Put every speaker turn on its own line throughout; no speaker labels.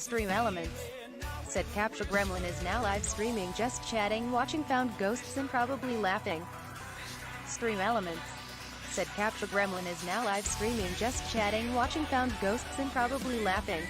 Stream Elements said Capture Gremlin is now live streaming, just chatting, watching found ghosts and probably laughing. Stream Elements said Capture Gremlin is now live streaming, just chatting, watching found ghosts and probably laughing.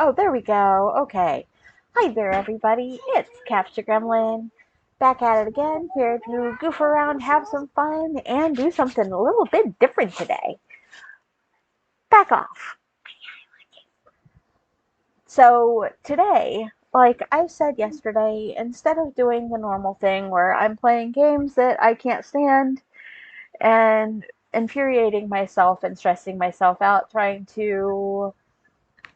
Oh, there we go. Okay. Hi there, everybody. It's Capture Gremlin. Back at it again, here to goof around, have some fun, and do something a little bit different today. Back off. So, today, like I said yesterday, instead of doing the normal thing where I'm playing games that I can't stand and infuriating myself and stressing myself out trying to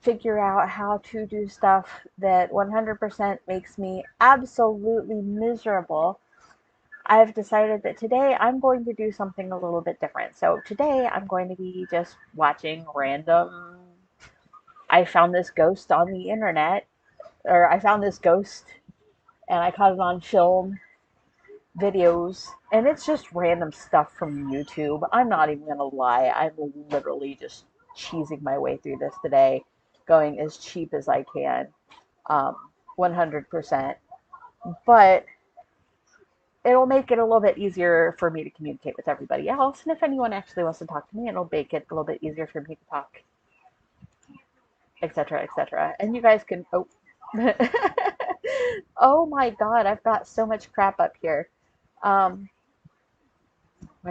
figure out how to do stuff that 100% makes me absolutely miserable, I've decided that today I'm going to do something a little bit different. So today I'm going to be just watching random. I found this ghost on the internet, or I found this ghost and I caught it on film videos, and it's just random stuff from YouTube. I'm not even gonna lie, I'm literally just cheesing my way through this today, going as cheap as I can, 100%. But it'll make it a little bit easier for me to communicate with everybody else, and if anyone actually wants to talk to me, it'll make it a little bit easier for me to talk, etc., etc. And you guys can. Oh. Oh my god, I've got so much crap up here. Why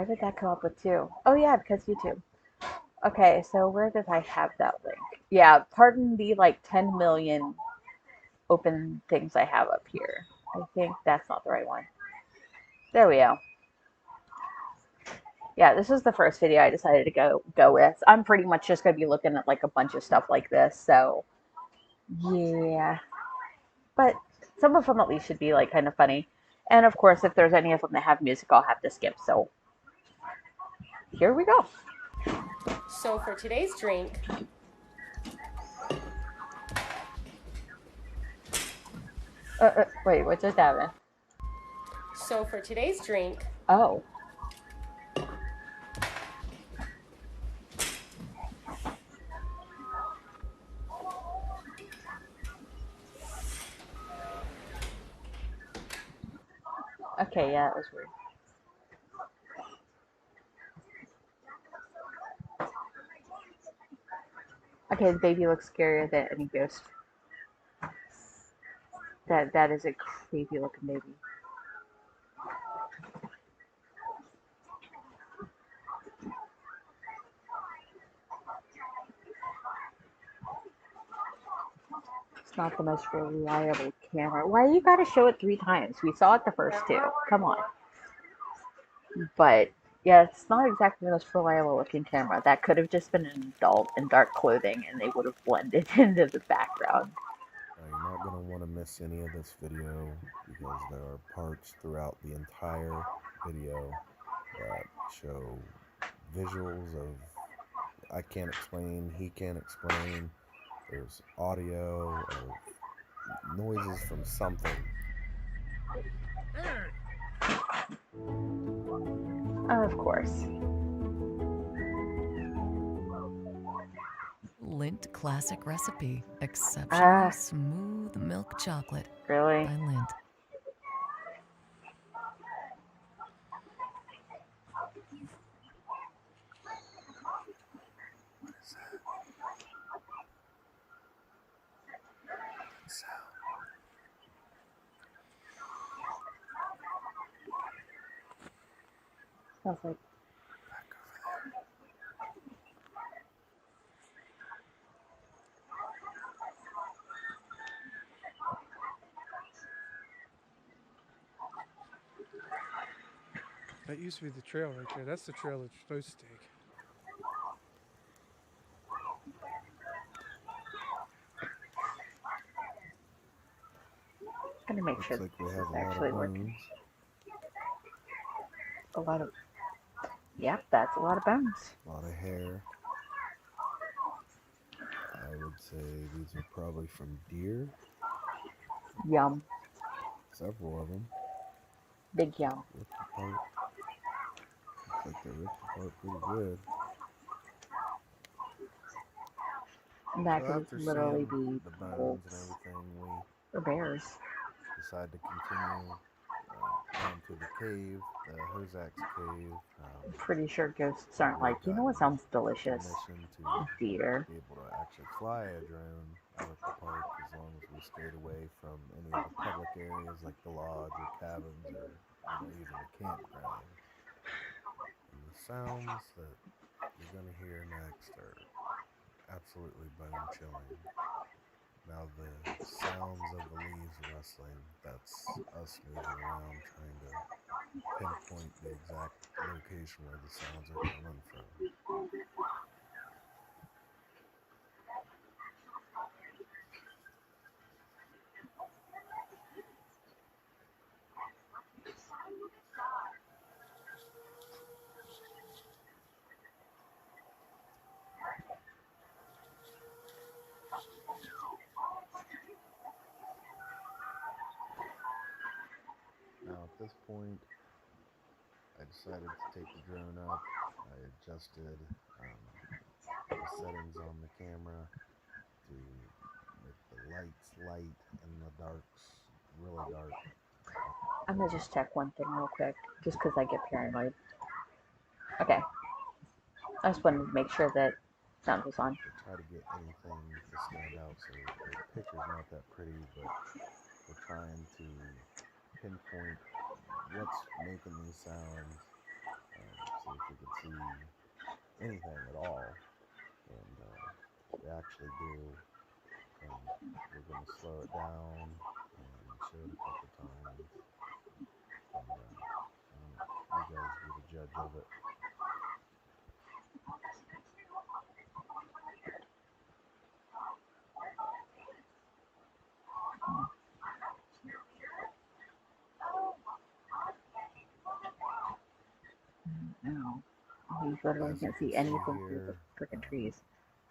did that come up with two? Oh yeah, because YouTube. Okay, so where did I have that link? Yeah, pardon the like 10 million open things I have up here. I think that's not the right one. There we go. Yeah, this is the first video I decided to go with. I'm pretty much just gonna be looking at like a bunch of stuff like this, so yeah. But some of them at least should be like kind of funny. And of course, if there's any of them that have music, I'll have to skip. So here we go.
So for today's drink,
wait, what just happened? Oh. Okay, yeah, that was weird. Okay, the baby looks scarier than any ghost. That is a creepy looking baby. It's not the most reliable camera. Why you gotta show it 3 times? We saw it the first 2. Come on. But yeah, it's not exactly the most reliable looking camera. That could have just been an adult in dark clothing and they would have blended into the background.
You're not going to want to miss any of this video because there are parts throughout the entire video that show visuals of I can't explain, he can't explain. There's audio of noises from something.
Of course.
Lindt Classic Recipe. Exceptionally smooth milk chocolate.
Really?
By Lindt.
Smells like
That used to be the trail right there. That's the trail that you're supposed to take.
Gonna make
Looks
sure
like we
this
have
is
a lot
actually
of
working.
bones.
A lot of. Yep, that's a lot of bones.
A lot of hair. I would say these are probably from deer.
Yum.
Several of them.
Big yum.
Ripped apart. Looks like they're ripped apart pretty good.
That
So
could
after
literally
seeing
be
the bones and
wolves
everything, we
or bears.
decide to continue down to the cave, the Hozak's cave.
I'm pretty sure ghosts aren't
We had
like, you know what
gotten
sounds delicious?
permission to
Deer.
be able to actually fly a drone out at the park as long as we stayed away from any of the public areas like the lodge or cabins or even the campground. And the sounds that you're going to hear next are absolutely bone chilling. Now the sounds of the leaves rustling, that's us moving around trying to pinpoint the exact location where the sounds are coming from. Now at this point, I decided to take the drone up. I adjusted the settings on the camera to make the lights light and the darks really dark.
I'm gonna just check one thing real quick, just because I get paranoid. Okay. I just wanted to make sure that sound was on.
To try to get anything to stand out, so the picture's not that pretty, but we're trying to pinpoint what's making these sounds, see if we can see anything at all, and we actually do, and we're going to slow it down and show it a couple times, and you guys be the judge of it.
No. You literally
As you
can't
can
see
see
anything through the
here,
freaking trees.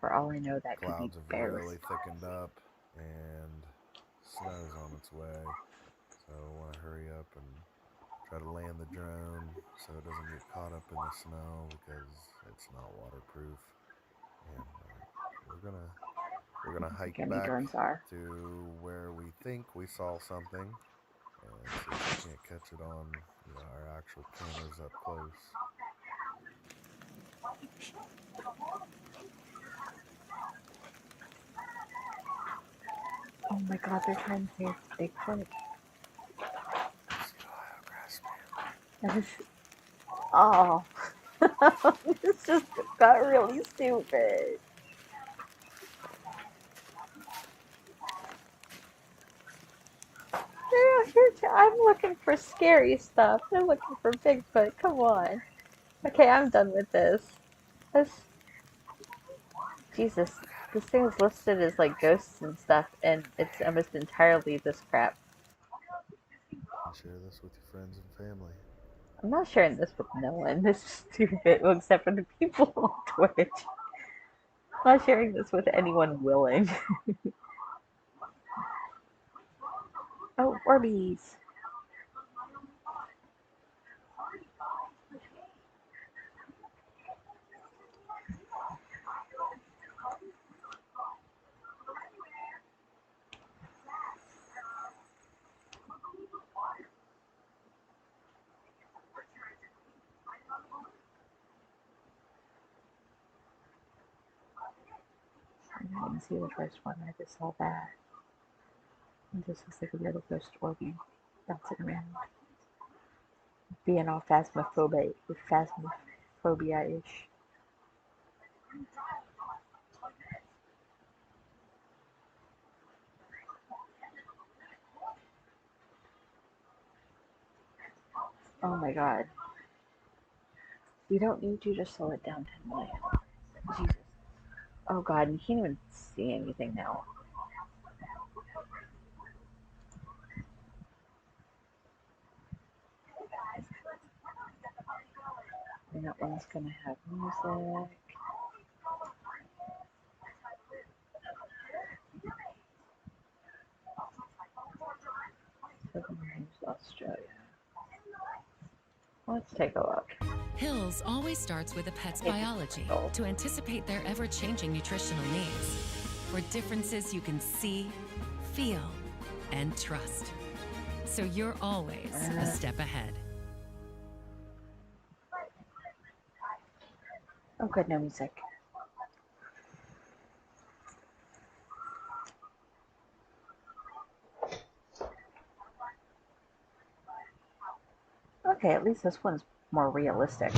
For all I know, that could be
clouds have
bears.
really thickened up and snow's on its way, so I want to hurry up and try to land the drone so it doesn't get caught up in the snow because it's not waterproof. And we're gonna hike
Gummy
back
drones are.
to where we think we saw something and see if we can't catch it on our actual cameras up close.
Oh my god, they're trying to say it's Bigfoot. That is. Oh. This just got really stupid. I'm looking for scary stuff. I'm looking for Bigfoot. Come on. Okay, I'm done with this. This. Jesus. This thing is listed as like ghosts and stuff, and it's almost entirely this crap.
And share this with your friends and family.
I'm not sharing this with no one. This is stupid, well, except for the people on Twitch. I'm not sharing this with anyone willing. Oh, Orbeez. I didn't see the first one. I just saw that. It just looks like a little ghost Orbeez bouncing around. Being all phasmophobia-ish. Oh my god. We don't need you to slow it down 10 million. Jesus. Oh god, you can't even see anything now. And that one's gonna have music. Australia. Let's take a look.
Hills always starts with a pet's
Maybe
biology
so.
to anticipate their ever-changing nutritional needs. For differences you can see, feel, and trust. So you're always a step ahead.
Oh good, no music. Okay, at least this one's more realistic.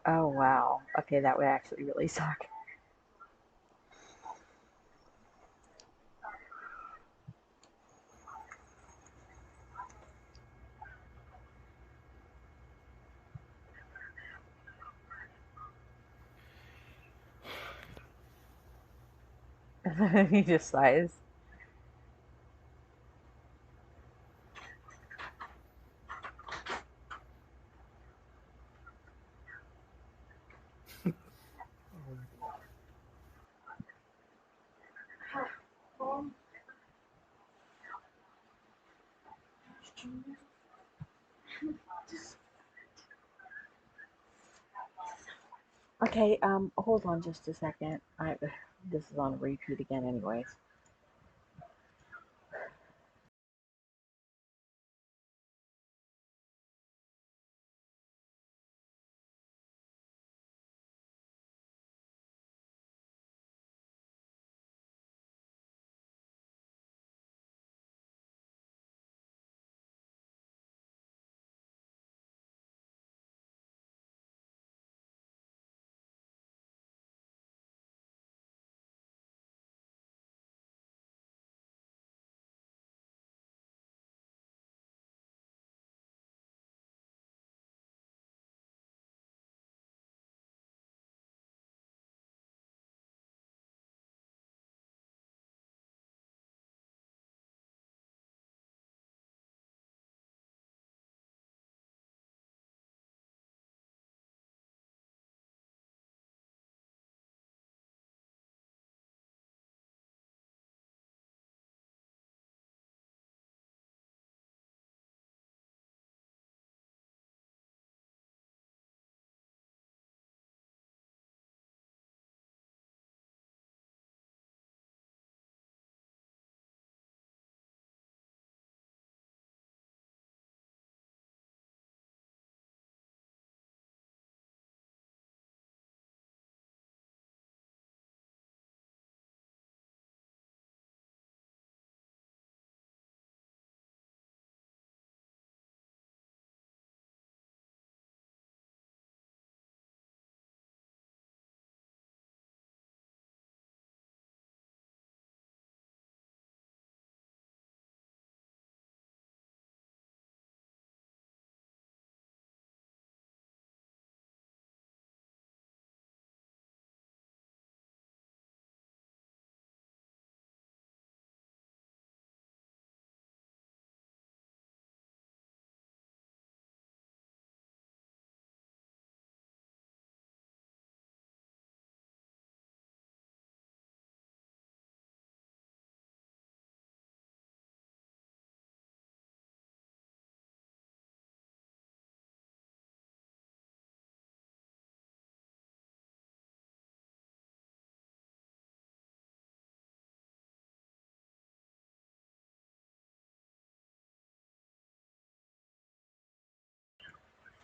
Oh wow. Okay, that would actually really suck. He just sighs. Okay, hold on just a second. This is on repeat again anyways.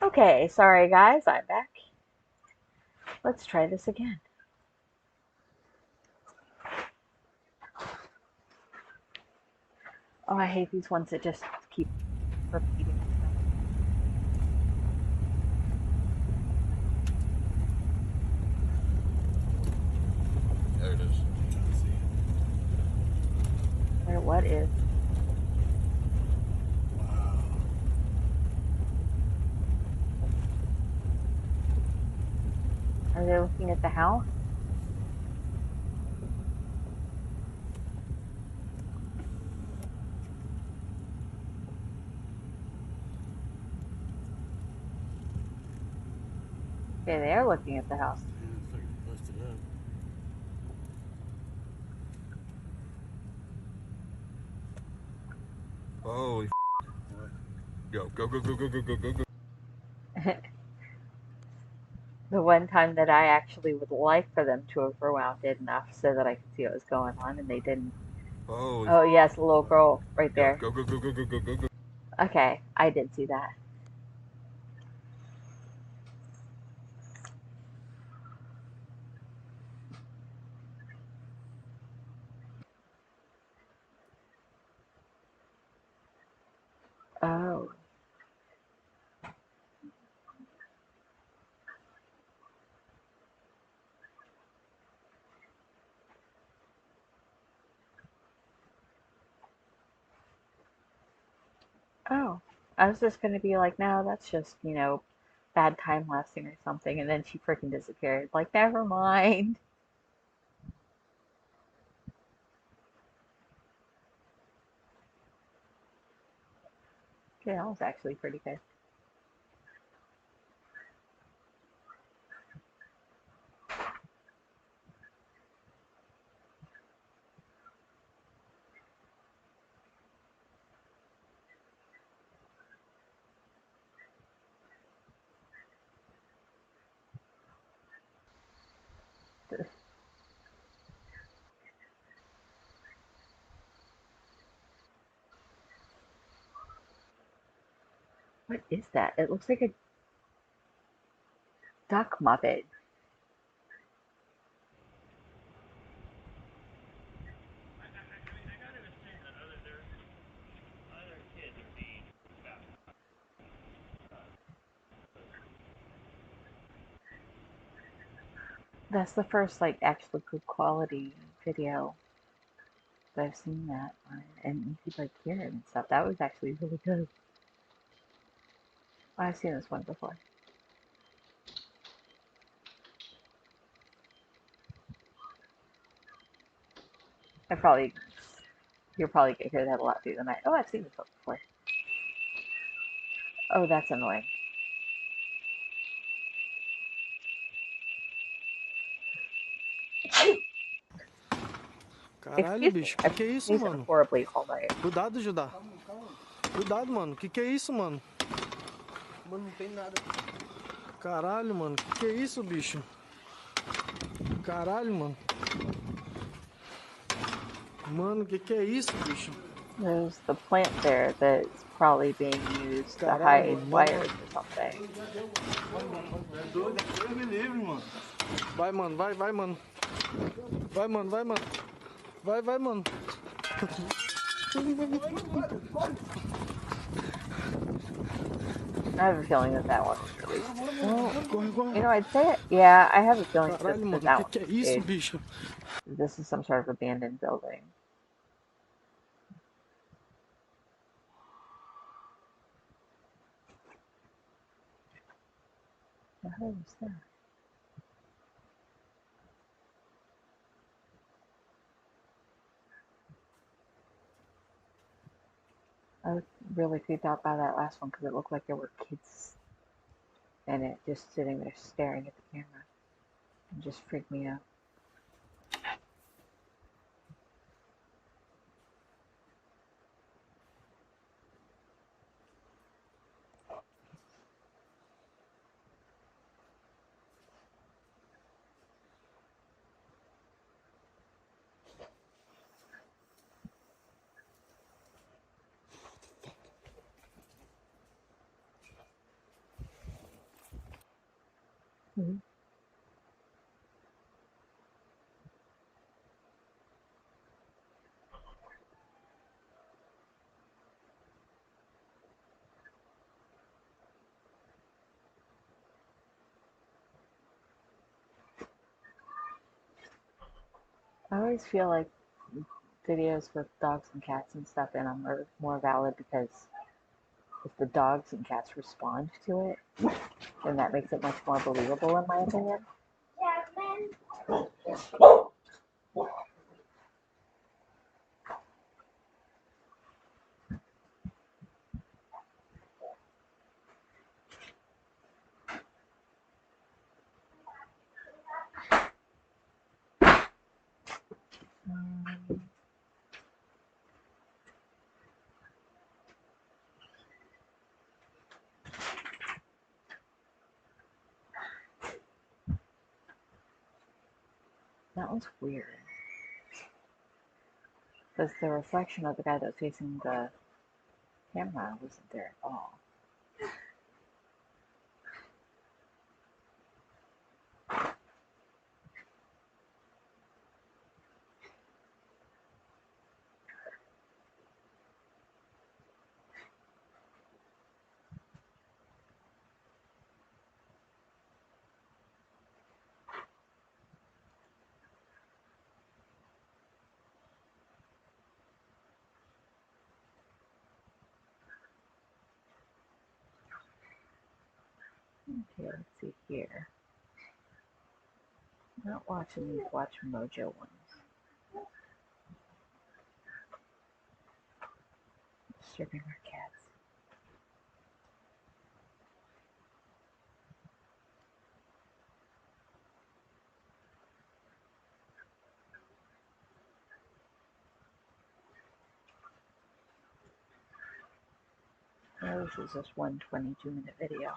Okay, sorry guys, I'm back. Let's try this again. Oh, I hate these ones that just keep repeating. that is. Are they looking at the house? Okay, they are looking at the house.
Yeah, it's like busted up. Holy what? Go, go, go, go, go, go, go, go, go.
The one time that I actually would like for them to have rewounded enough so that I could see what was going on, and they didn't.
Holy
Oh, yes, the little girl right
go,
there.
go, go, go, go, go, go, go, go.
Okay, I did see that. Oh. Oh. I was just gonna be like, no, that's just, bad time lapsing or something, and then she freaking disappeared. Like, never mind. Okay, that was actually pretty good. What is that? It looks like a duck muppet. That's the first, like, actually good quality video that I've seen that on, and you could, like, hear it and stuff. That was actually really good. I've seen this one before. You'll probably get hear that a lot through the night. Oh, I've seen this one before. Oh, that's annoying.
Caralho,
Excuse me,
bicho,
I'm
que é isso,
sneezing
mano?
horribly all night.
Cuidado, Judá. Cuidado, mano. Que é isso, mano?
Mano, não tem nada.
Caralho, mano. Que é isso, bicho? Caralho, mano. Mano, que é isso, bicho?
There's the plant there that's probably being used to
Caralho,
hide
mano.
wires or something.
É doido, Deus me livre, mano.
Vai, mano. Vai, mano. Vai, mano. Vai, mano. Vai, mano.
I have a feeling that one was released. I'd say it. Yeah, I have a feeling
Caralho,
that
mano.
one
Que é
was
isso,
made.
bicho?
This is some sort of abandoned building. What the hell is that? I was really creeped out by that last one because it looked like there were kids in it just sitting there staring at the camera. It just freaked me out. Mhm. I always feel like videos with dogs and cats and stuff in them are more valid because if the dogs and cats respond to it, then that makes it much more believable, in my opinion. That was weird. Because the reflection of the guy that was facing the camera wasn't there at all. Okay, let's see here. Not watching these Watch Mojo ones. Disturbing our cats. Oh, this is just one 22-minute video.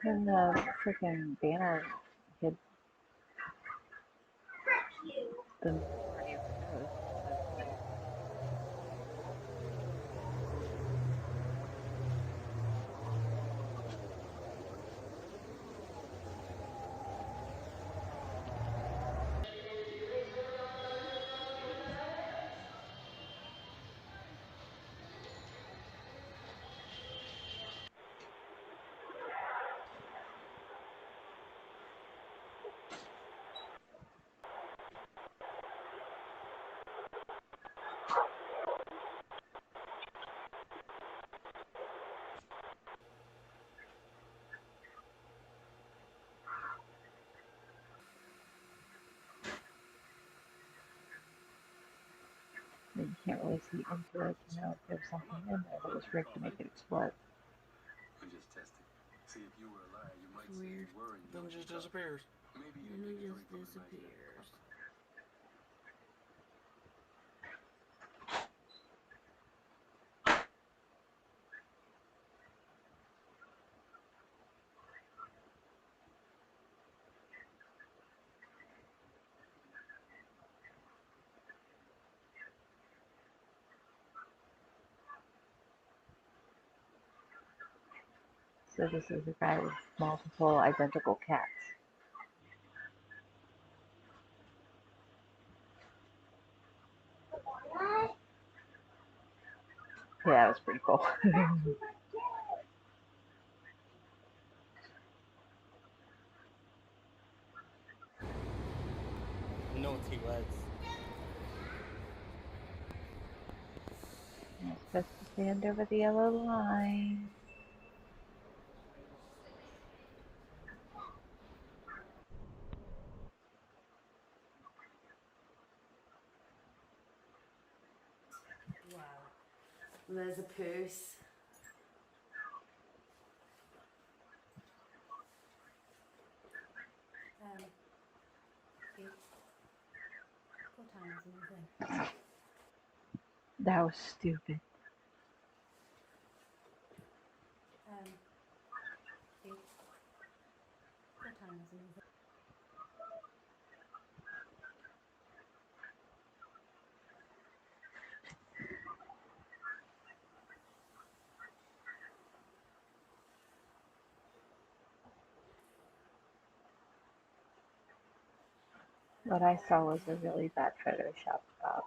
And the freaking banner hid the majority of the post. You can't really see into it to know if there's something in there that was rigged to make it explode.
We just tested. See if you were a liar, you might see
Weird.
you were and
Then it just disappears.
Maybe you
And it
take a
just
drink from the night.
disappears.
So this is a guy with multiple identical cats. Yeah, that was pretty cool.
Naughty words.
You're supposed to stand over the yellow line.
Wow. And there's a purse. Okay. What time is it?
That was stupid.
Okay. What time is it?
What I saw was a really bad Photoshop up.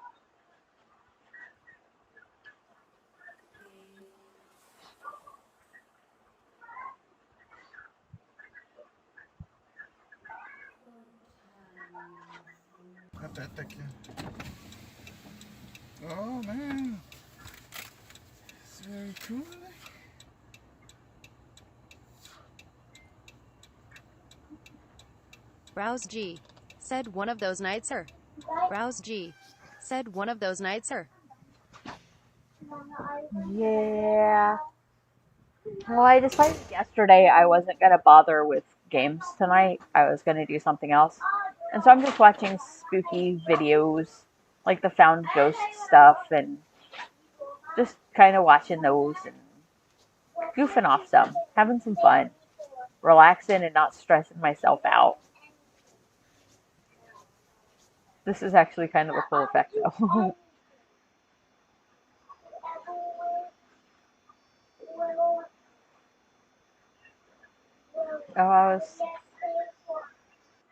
Até aqui. Oh man, it's very cool.
Rouse G. Said one of those nights, sir. Rouse G. Said one of those nights, sir.
Yeah. Well, I decided yesterday I wasn't going to bother with games tonight. I was going to do something else. And so I'm just watching spooky videos, like the found ghost stuff, and just kind of watching those and goofing off some, having some fun, relaxing and not stressing myself out. This is actually kind of a cool effect, though.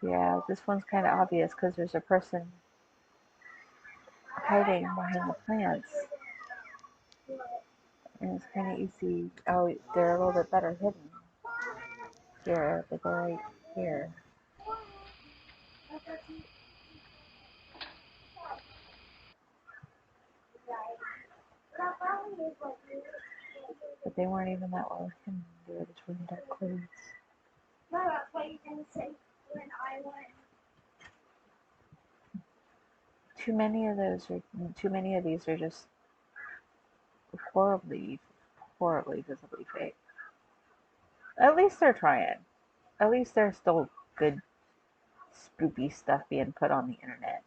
Yeah, this one's kind of obvious because there's a person hiding behind the plants. And it's kind of easy. Oh, they're a little bit better hidden here, but they're right here. But they weren't even that well hidden. They were just wearing dark clothes. No, that's what you didn't say when I went. Too many of these are just horribly visibly fake. At least they're trying. At least there's still good spoopy stuff being put on the internet.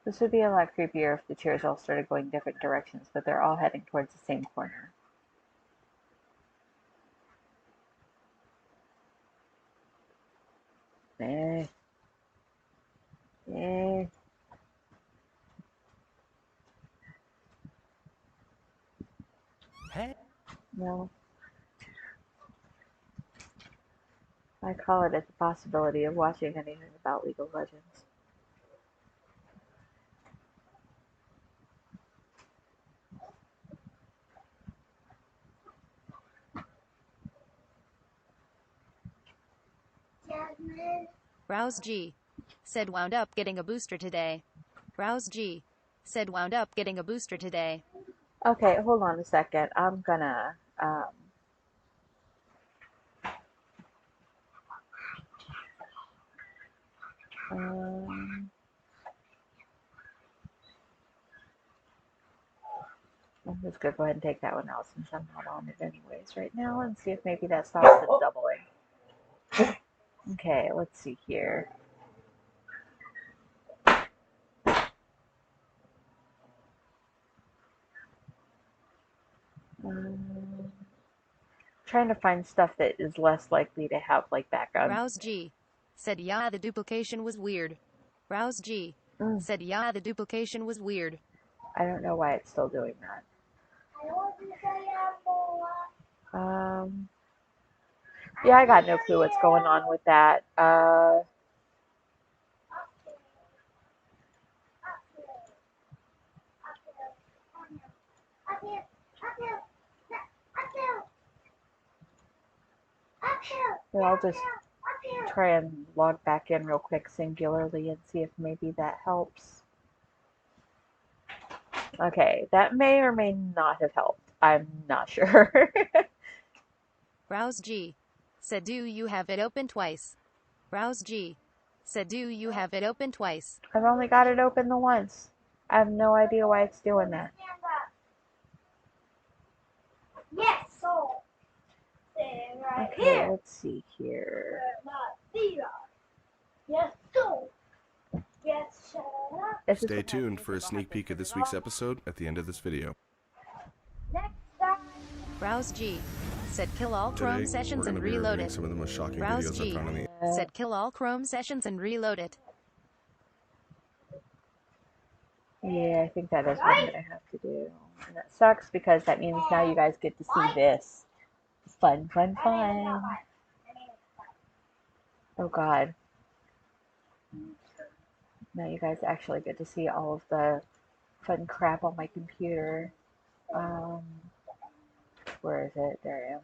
This would be a lot creepier if the chairs all started going different directions, but they're all heading towards the same corner. Eh.
Hey.
No. I call it at the possibility of watching anything about League of Legends.
Rouse G. Said wound up getting a booster today. Rouse G. Said wound up getting a booster today.
Okay, hold on a second. I'm gonna, I'm just gonna go ahead and take that one out since I'm not on it anyways right now and see if maybe that stops it doubling. Okay, let's see here. Trying to find stuff that is less likely to have like background.
Rouse G. Said yeah, the duplication was weird. Rouse G. Said yeah, the duplication was weird.
I don't know why it's still doing that. Yeah, I got no clue what's going on with that. Here, I'll just try and log back in real quick singularly and see if maybe that helps. Okay, that may or may not have helped. I'm not sure.
Rouse G. Said do you have it open twice? Rouse G. Said do you have it open twice?
I've only got it open the once. I have no idea why it's doing that.
Yes, so.
Okay, let's see here.
Yes, so. Yes, shut up.
Stay tuned for a sneak peek of this week's episode at the end of this video.
Next time.
Rouse G. Said kill all
Today,
Chrome sessions
we're
and
gonna be
reload
reviewing
it.
some of the most shocking
Rouse
videos
G.
I found on the
Said kill all Chrome sessions and reload it.
Yeah, I think that is what I'm going to have to do. And that sucks because that means now you guys get to see this. Fun, fun, fun. Oh, God. Now you guys actually get to see all of the fun crap on my computer. Where is it? There I am.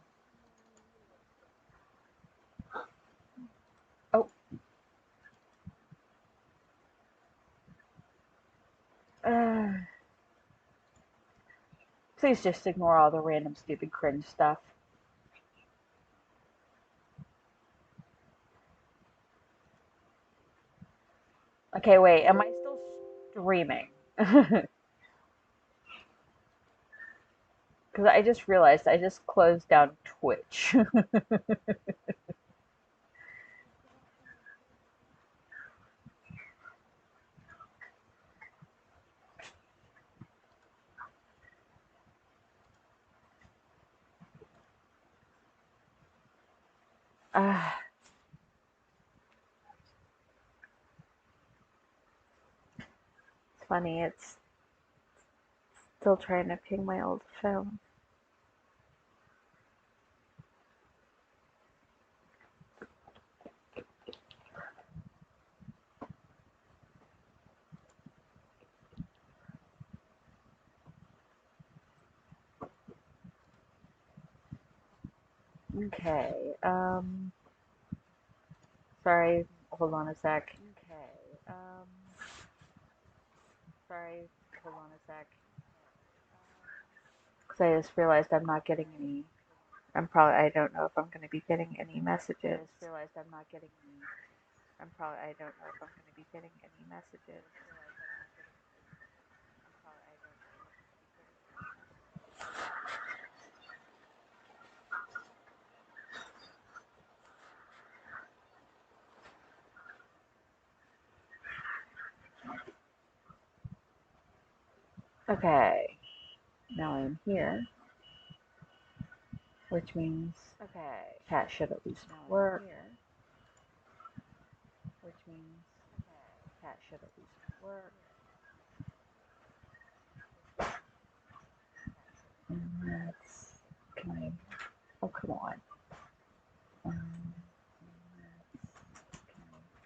Oh. Please just ignore all the random stupid cringe stuff. Okay, wait, am I still streaming? Because I just realized I just closed down Twitch. It's funny, it's still trying to ping my old phone. Okay, sorry, hold on a sec. Okay, sorry, hold on a sec. Because I just realized I'm not getting any, I don't know if I'm going to be getting any messages. I just realized I'm not getting any, I don't know if I'm going to be getting any messages. Okay, now I'm here, which means chat should at least work. Which means chat should at least work. And that's, can I, oh come on.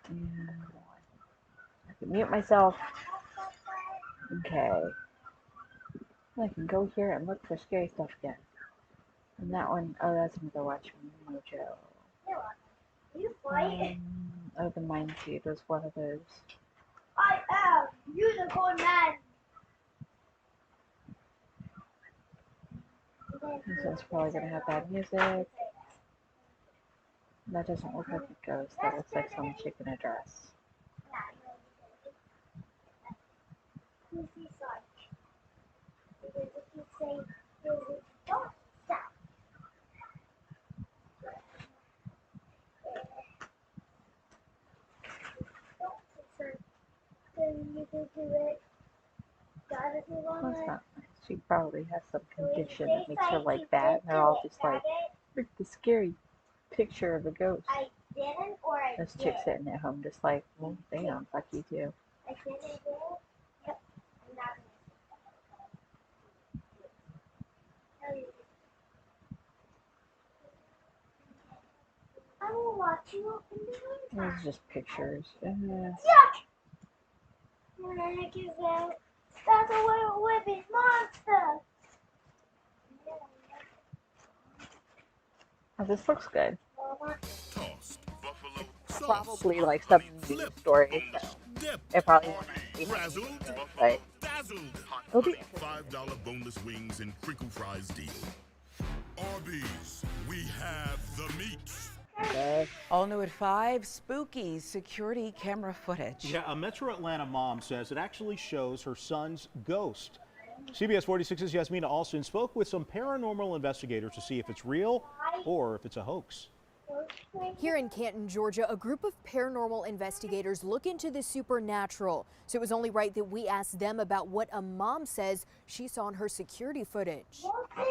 I can mute myself. Okay. I can go here and look for scary stuff again. And that one, oh, that's another Watch Mojo. Oh, the Mineseed was one of those.
I am Unicorn Man.
This one's probably going to have bad music. That doesn't look like a ghost. That looks like some chick in a dress. That's not nice. She probably has some condition that makes her like that. And they're all just like, look, the scary picture of a ghost. This chick sitting at home just like, well, damn, fuck you too.
I will watch you open the window.
These just pictures.
Yuck! What the heck is that? That's a little whipping monster!
Oh, this looks good.
Tossed buffalo
Probably like some news story, so it probably won't be
razzled,
but
dazzled.
it'll be
$5 boneless wings and crinkle fries deal. Arby's, we have the meat.
okay.
All new at 5, spooky security camera footage.
Yeah, a Metro Atlanta mom says it actually shows her son's ghost. CBS 46's Yasmina Alston spoke with some paranormal investigators to see if it's real or if it's a hoax.
Here in Canton, Georgia, a group of paranormal investigators look into the supernatural. So it was only right that we asked them about what a mom says she saw in her security footage.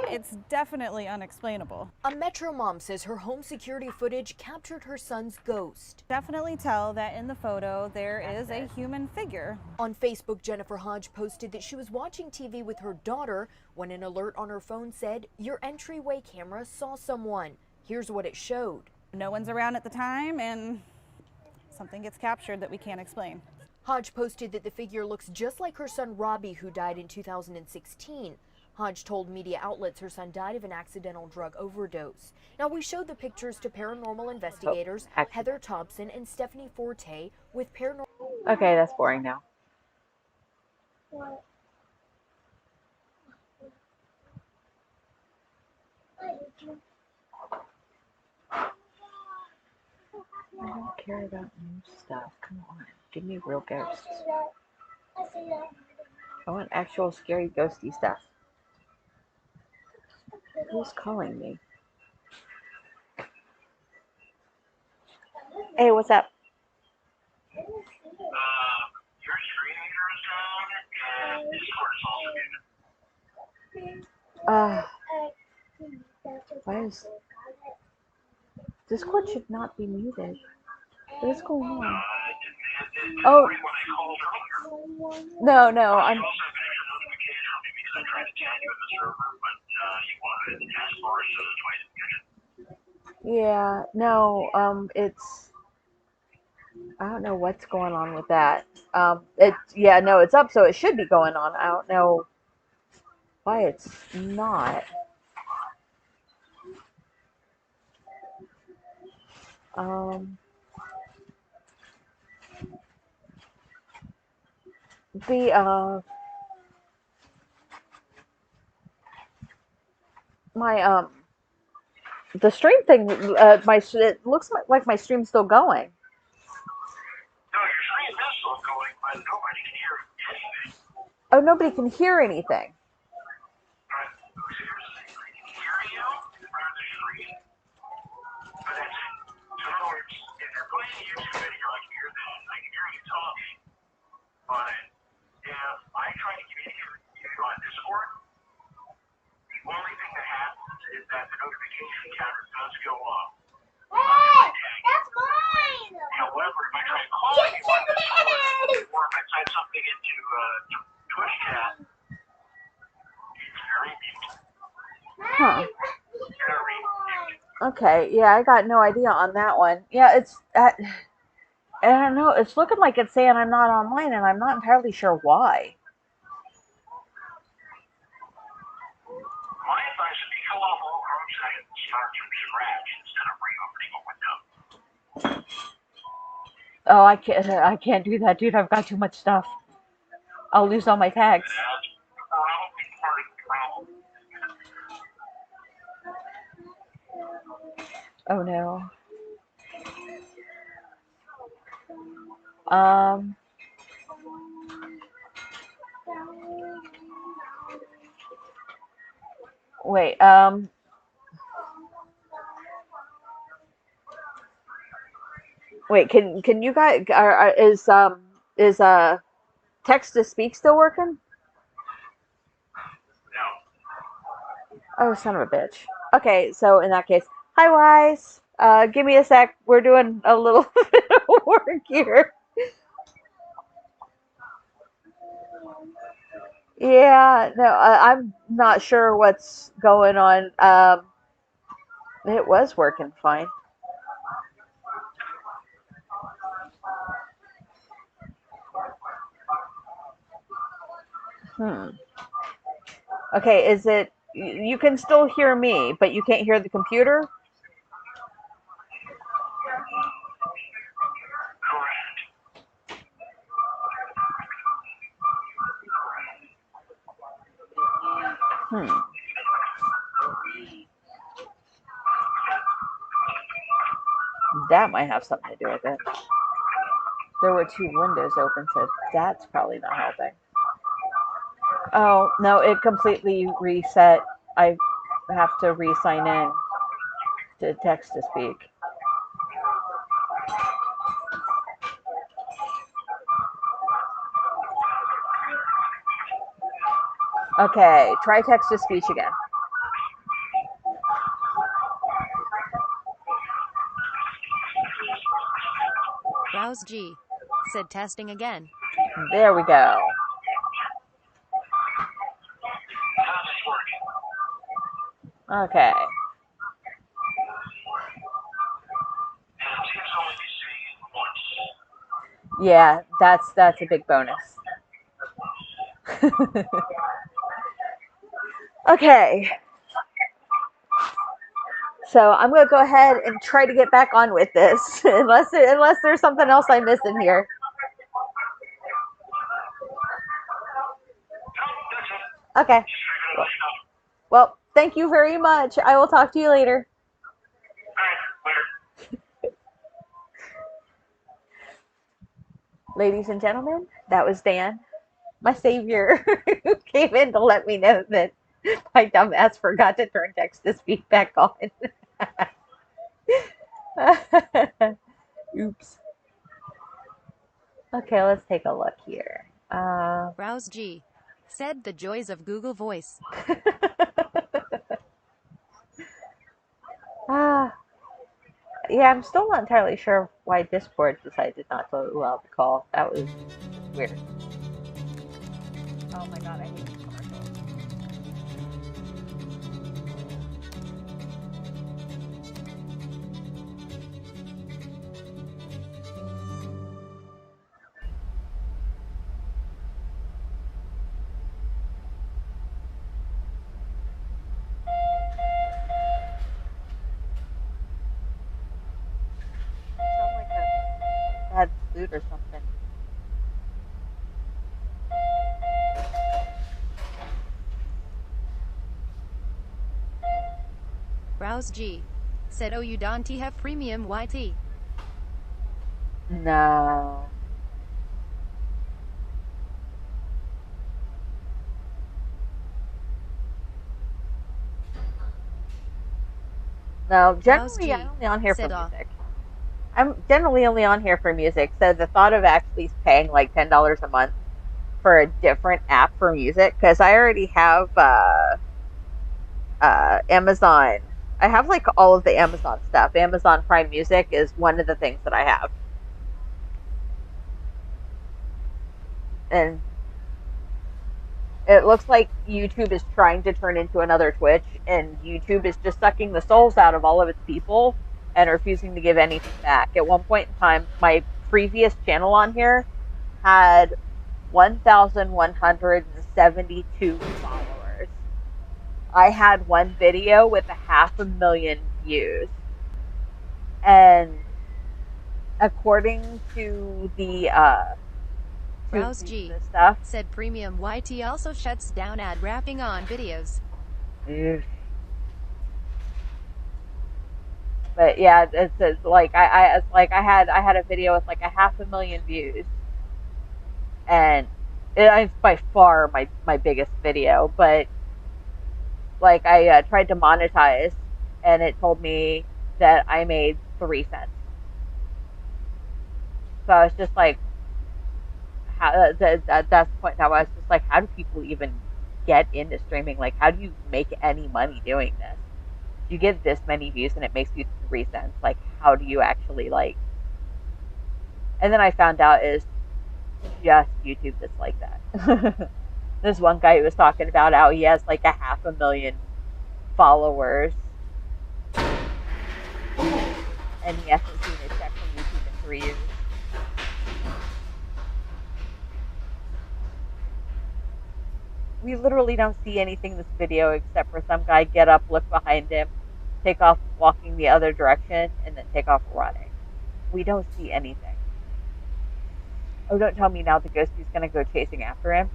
It's definitely unexplainable.
A Metro mom says her home security footage captured her son's ghost.
Definitely tell that in the photo there is a human figure.
On Facebook, Jennifer Hodge posted that she was watching TV with her daughter when an alert on her phone said, "Your entryway camera saw someone." Here's what it showed.
No one's around at the time, and something gets captured that we can't explain.
Hodge posted that the figure looks just like her son Robbie, who died in 2016. Hodge told media outlets her son died of an accidental drug overdose. Now, we showed the pictures to paranormal investigators Heather Thompson and Stephanie Forte with paranormal...
Okay, that's boring now. I don't care about new stuff. Come on. Give me real ghosts. I want actual scary ghosty stuff. Who's calling me? Hey, what's up?
Your screen reader is down and Discord is also muted.
Why is Discord should not be muted? What is going on? Oh, no, I'm. Yeah, no, it's. I don't know what's going on with that. Yeah, no, it's up, so it should be going on. I don't know why it's not. The stream thing, it looks like my stream's still going.
No, your screen is still going, but nobody can hear anything.
Oh, nobody can hear anything.
Seriously, I can hear you in front of the screen, but that's it. So in other words, if you're playing a YouTube video, I can hear that. I can hear you talking, but if I try to communicate with you on Discord, the only thing that happens is that the notification counter does go up.
Hey, that's mine!
However, if I try calling you on Discord, or if I type something into Twitch chat, it's very mute.
Huh.
Very mute.
Okay, yeah, I got no idea on that one. Yeah, it's I don't know. It's looking like it's saying I'm not online, and I'm not entirely sure why.
My advice would be fill off all Chrome settings and start from scratch instead of reopening a window.
Oh, I can't do that, dude. I've got too much stuff. I'll lose all my tags.
That's probably part of the problem.
Oh no. Wait, wait, can you guys is text to speak still working? Oh, son of a bitch. Okay, so in that case, hi Wise. Give me a sec. We're doing a little bit of work here. Yeah, no, I'm not sure what's going on. It was working fine. Okay, is it, you can still hear me, but you can't hear the computer? That might have something to do with it. There were two windows open, so that's probably not helping. Oh, no, it completely reset. I have to re-sign in to text to speak. Okay, try text to speech again.
Browse G. Said testing again.
There we go. Okay. Yeah, that's a big bonus. Okay. So I'm gonna go ahead and try to get back on with this, unless there's something else I missed in here. Okay. Well, thank you very much. I will talk to you later. Ladies and gentlemen, that was Dan, my savior, who came in to let me know that my dumbass forgot to turn text to speak back on. Oops. Okay, let's take a look here.
Browse G said the joys of Google Voice.
Yeah, I'm still not entirely sure why Discord decided not to allow the call. That was weird. Oh my god, I hate these commercials. Sound like a bad flute or something.
Browse G said, "Oh, you don't have premium YT."
No. No, generally I'm only on here for music. I'm generally only on here for music, so the thought of actually paying like $10 a month for a different app for music, because I already have Amazon. I have like all of the Amazon stuff. Amazon Prime Music is one of the things that I have. And it looks like YouTube is trying to turn into another Twitch, and YouTube is just sucking the souls out of all of its people and refusing to give anything back. At one point in time, my previous channel on here had 1,172 followers. I had one video with 500,000 views. And according to the
Browse G said premium YT also shuts down ad wrapping on videos.
But yeah, it's like I had a video with like 500,000 views, and it's by far my biggest video. But like I tried to monetize, and it told me that I made 3 cents. So I was just like, how? That's the point. Now I was just like, how do people even get into streaming? Like, how do you make any money doing this? You get this many views and it makes you 3 cents. Like, how do you actually like? And then I found out is just YouTube that's like that. This one guy who was talking about how he has like 500,000 followers, and he hasn't seen a check from YouTube in 3 years. We literally don't see anything in this video except for some guy get up, look behind him, take off walking the other direction, and then take off running. We don't see anything. Oh, don't tell me now the ghostie's gonna go chasing after him.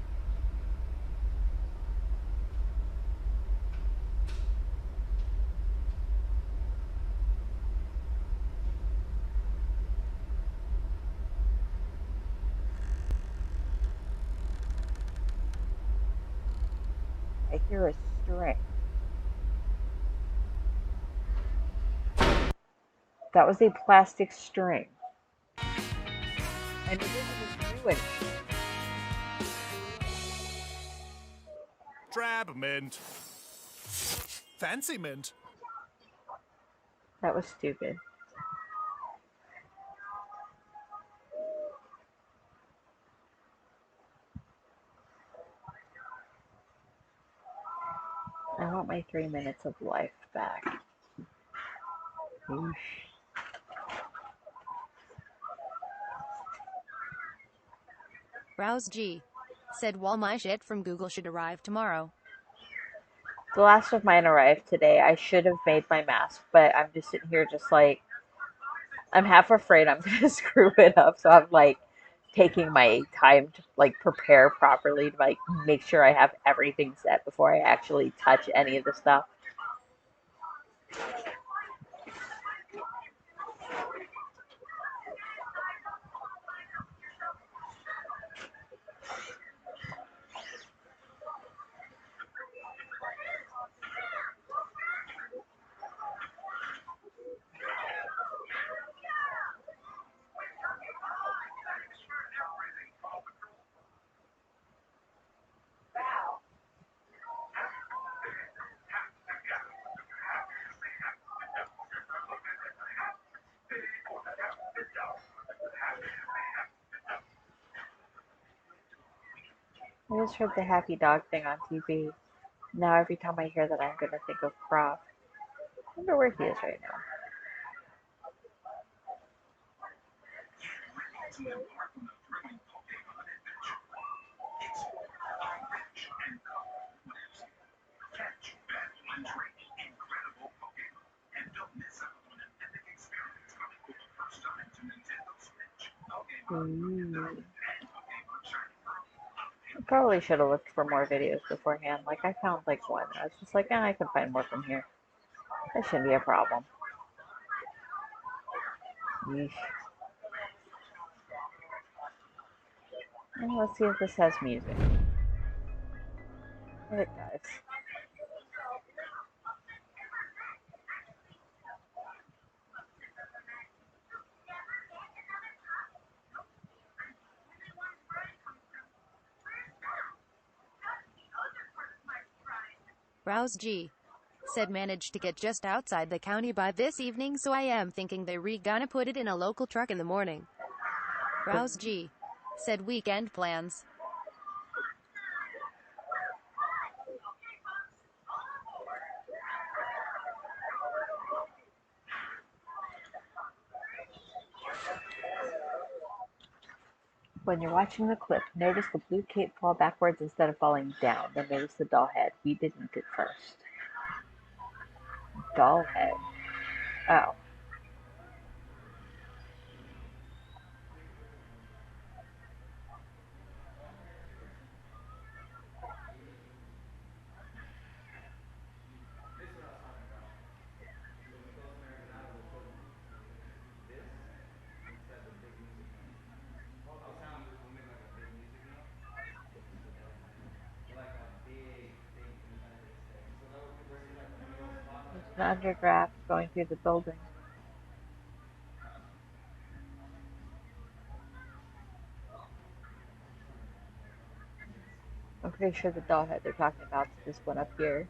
I hear a string. That was a plastic string. And it didn't do anything.
Drab mint. Fancy mint.
That was stupid. I want my 3 minutes of life back. Oosh.
Rouse G said all my shit from Google should arrive tomorrow.
The last of mine arrived today. I should have made my mask, but I'm just sitting here just like, I'm half afraid I'm going to screw it up, so I'm like taking my time to like prepare properly to like make sure I have everything set before I actually touch any of the stuff. I just heard the happy dog thing on TV. Now every time I hear that, I'm going to think of Prof. I wonder where he is right now. I probably should have looked for more videos beforehand. Like, I found like one. I was just like, I can find more from here. That shouldn't be a problem. Yeesh. And let's see if this has music. It does.
Rouse G said managed to get just outside the county by this evening, so I am thinking they gonna put it in a local truck in the morning. Rouse G said weekend plans.
When you're watching the clip, notice the blue cape fall backwards instead of falling down. Then notice the doll head. We didn't at first. Doll head. Oh. There's an underdraft going through the building. I'm pretty sure the doll head they're talking about is this one up here.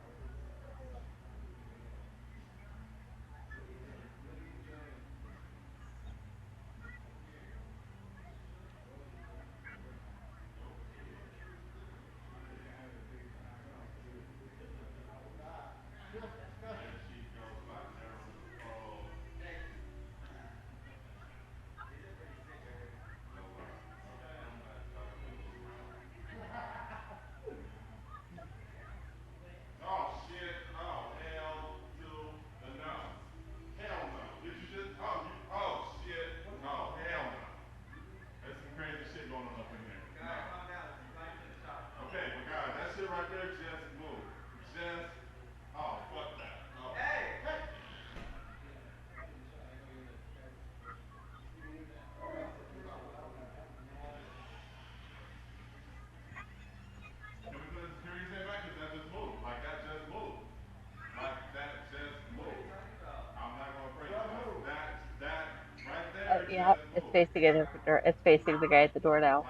Yeah, it's facing it. It's facing the guy at the door now.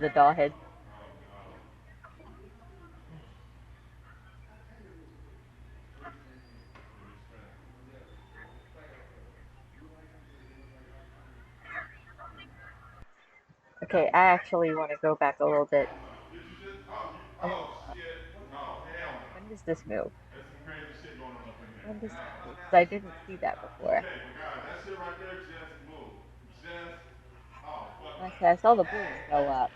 The doll head. Okay, I actually want to go back a little bit. When does this move? When does this move? 'Cause I didn't see that before. Okay, I saw the balloon go up,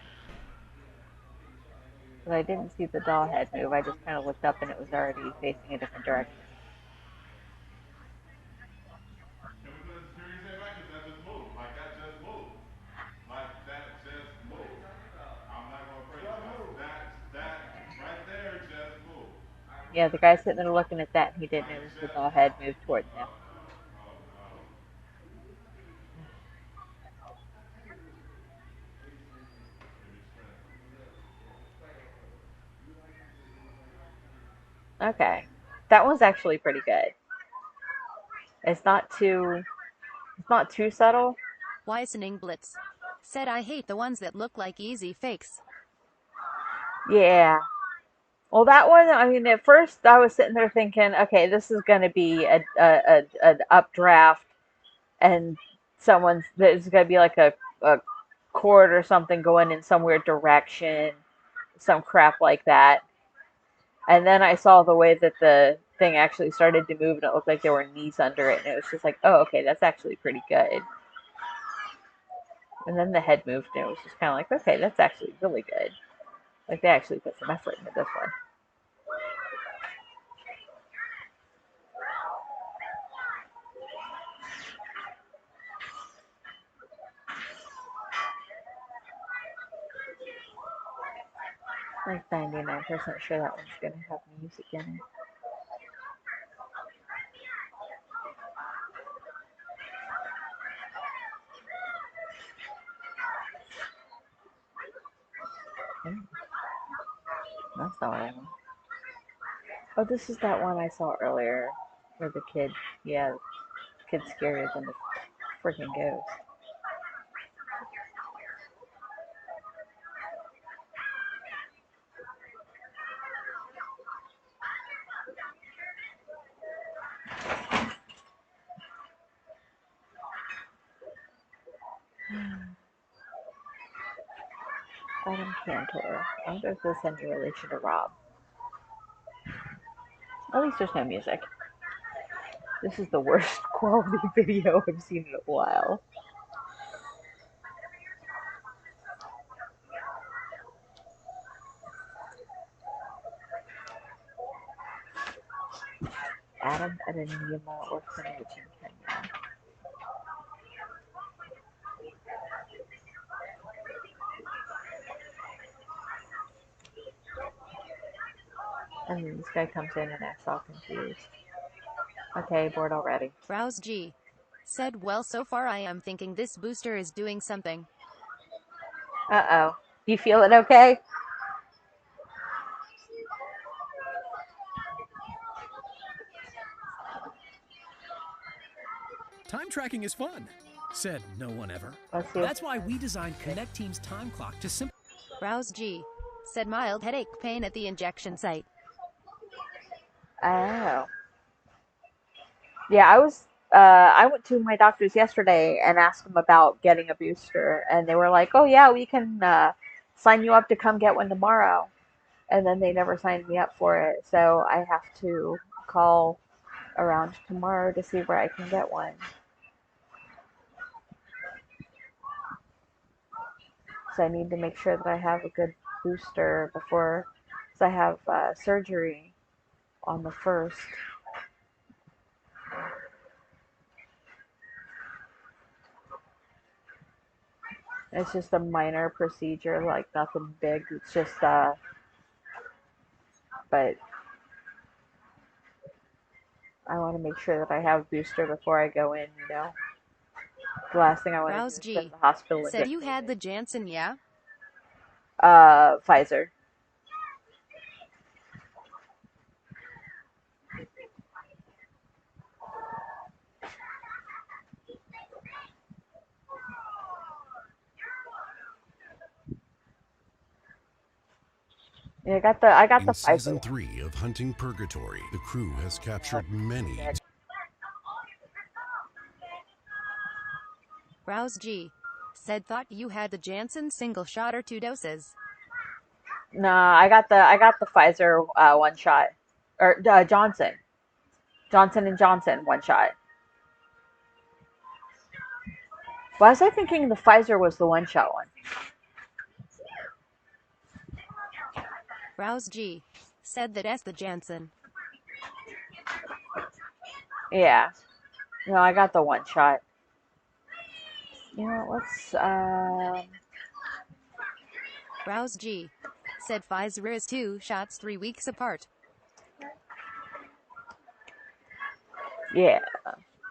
but I didn't see the doll head move. I just kind of looked up and it was already facing a different direction.
Can we put a security say back? Because that just moved. Like that just moved. Like that just moved. I'm not gonna praise that right there just moved.
Yeah, the guy sitting there looking at that, and he didn't notice the doll head move towards him. Okay, that one's actually pretty good. It's not too subtle.
Weisening Blitz said, I hate the ones that look like easy fakes.
Yeah. Well, that one, I mean, at first I was sitting there thinking, okay, this is going to be an updraft, and there's going to be like a cord or something going in some weird direction, some crap like that. And then I saw the way that the thing actually started to move, and it looked like there were knees under it, and it was just like, oh, okay, that's actually pretty good. And then the head moved, and it was just kind of like, okay, that's actually really good. Like, they actually put some effort into this one. Like 99% sure that one's going to have music in it. That's not what I want. Oh, this is that one I saw earlier where the kid, yeah, the kid's scarier than the freaking ghost. Adam Cantor. I wonder if this has any relation to Rob. At least there's no music. This is the worst quality video I've seen in a while. Adam Adeniyama Orphanage in Kenya. And then this guy comes in and acts all confused. Okay, bored already.
Rouse G said, well, so far I am thinking this booster is doing something.
Uh-oh. You feeling okay?
Time tracking is fun, said no one ever.
Okay.
That's why we designed Connect Team's time clock to simplify.
Rouse G said, mild headache pain at the injection site.
Oh. Yeah, I went to my doctor's yesterday and asked them about getting a booster, and they were like, oh yeah, we can sign you up to come get one tomorrow. And then they never signed me up for it, so I have to call around tomorrow to see where I can get one. So I need to make sure that I have a good booster before, because I have surgery on the 1st. It's just a minor procedure, like nothing big. It's just, but I want to make sure that I have a booster before I go in, you know. The last thing I want
Rouse
to do
G
is go to the hospital and
said,
get
you had the Janssen, yeah?
Pfizer. Yeah, I got the
In season
Pfizer.
3 of Hunting Purgatory, the crew has captured many.
Rouse G said, thought you had the Janssen single shot or 2 doses.
Nah, I got the Pfizer one shot, or Johnson & Johnson one shot. Why was I thinking the Pfizer was the one-shot one?
Rouse G said that as the Janssen.
Yeah. No, I got the one-shot. You know, let's,
Rouse G said Pfizer is 2 shots 3 weeks apart.
Yeah.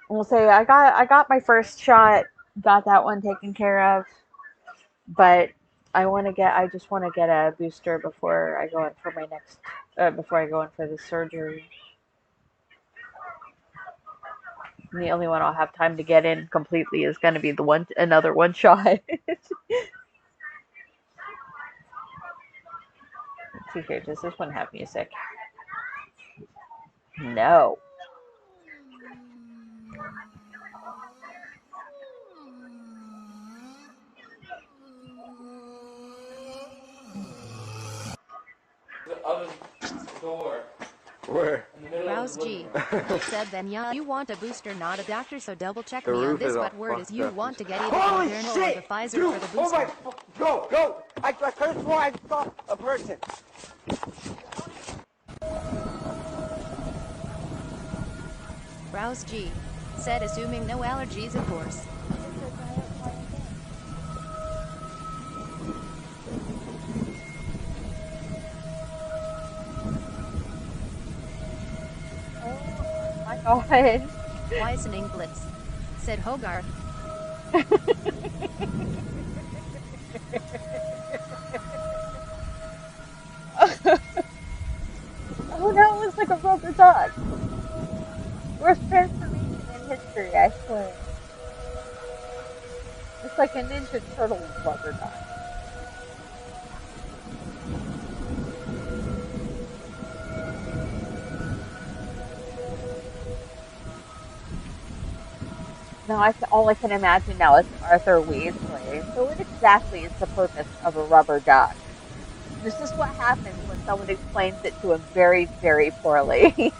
We'll say I got my first shot, got that one taken care of, but I just want to get a booster before I go in for my next, before I go in for the surgery. And the only one I'll have time to get in completely is going to be another one shot. Let's see here, does this one have music? No.
The other door.
Where?
Rouse G said then yeah, you want a booster, not a doctor, so double check
The
me on
roof
this,
is all
but word is
fucked
you
up.
want to get either
Holy
Moderna or
shit!
the Pfizer
Dude,
for the
oh
booster.
my, go! I could have sworn I saw a person.
Rouse G said assuming no allergies, of course.
Oh my god.
Weisening Blitz said Hogarth.
Oh no, it looks like a rubber duck. Worst transformation in history, I swear. It's like a Ninja Turtle rubber duck. Now all I can imagine now is Arthur Weasley. So what exactly is the purpose of a rubber duck? This is what happens when someone explains it to him very, very poorly.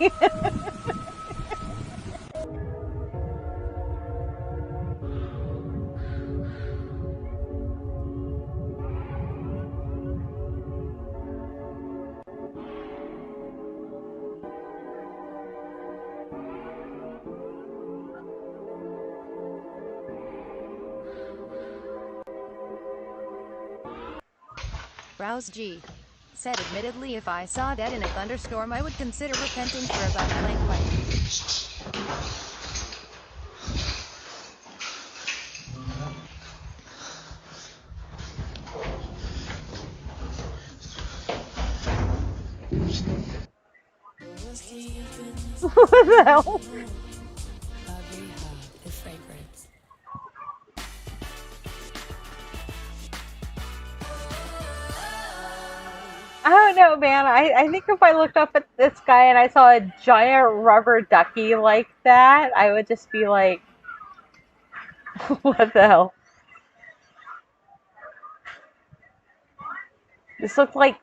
Rouse G said admittedly if I saw that in a thunderstorm I would consider repenting for about blank blank.
What the hell? I don't know, man. I think if I looked up at this guy and I saw a giant rubber ducky like that, I would just be like, what the hell? This looked like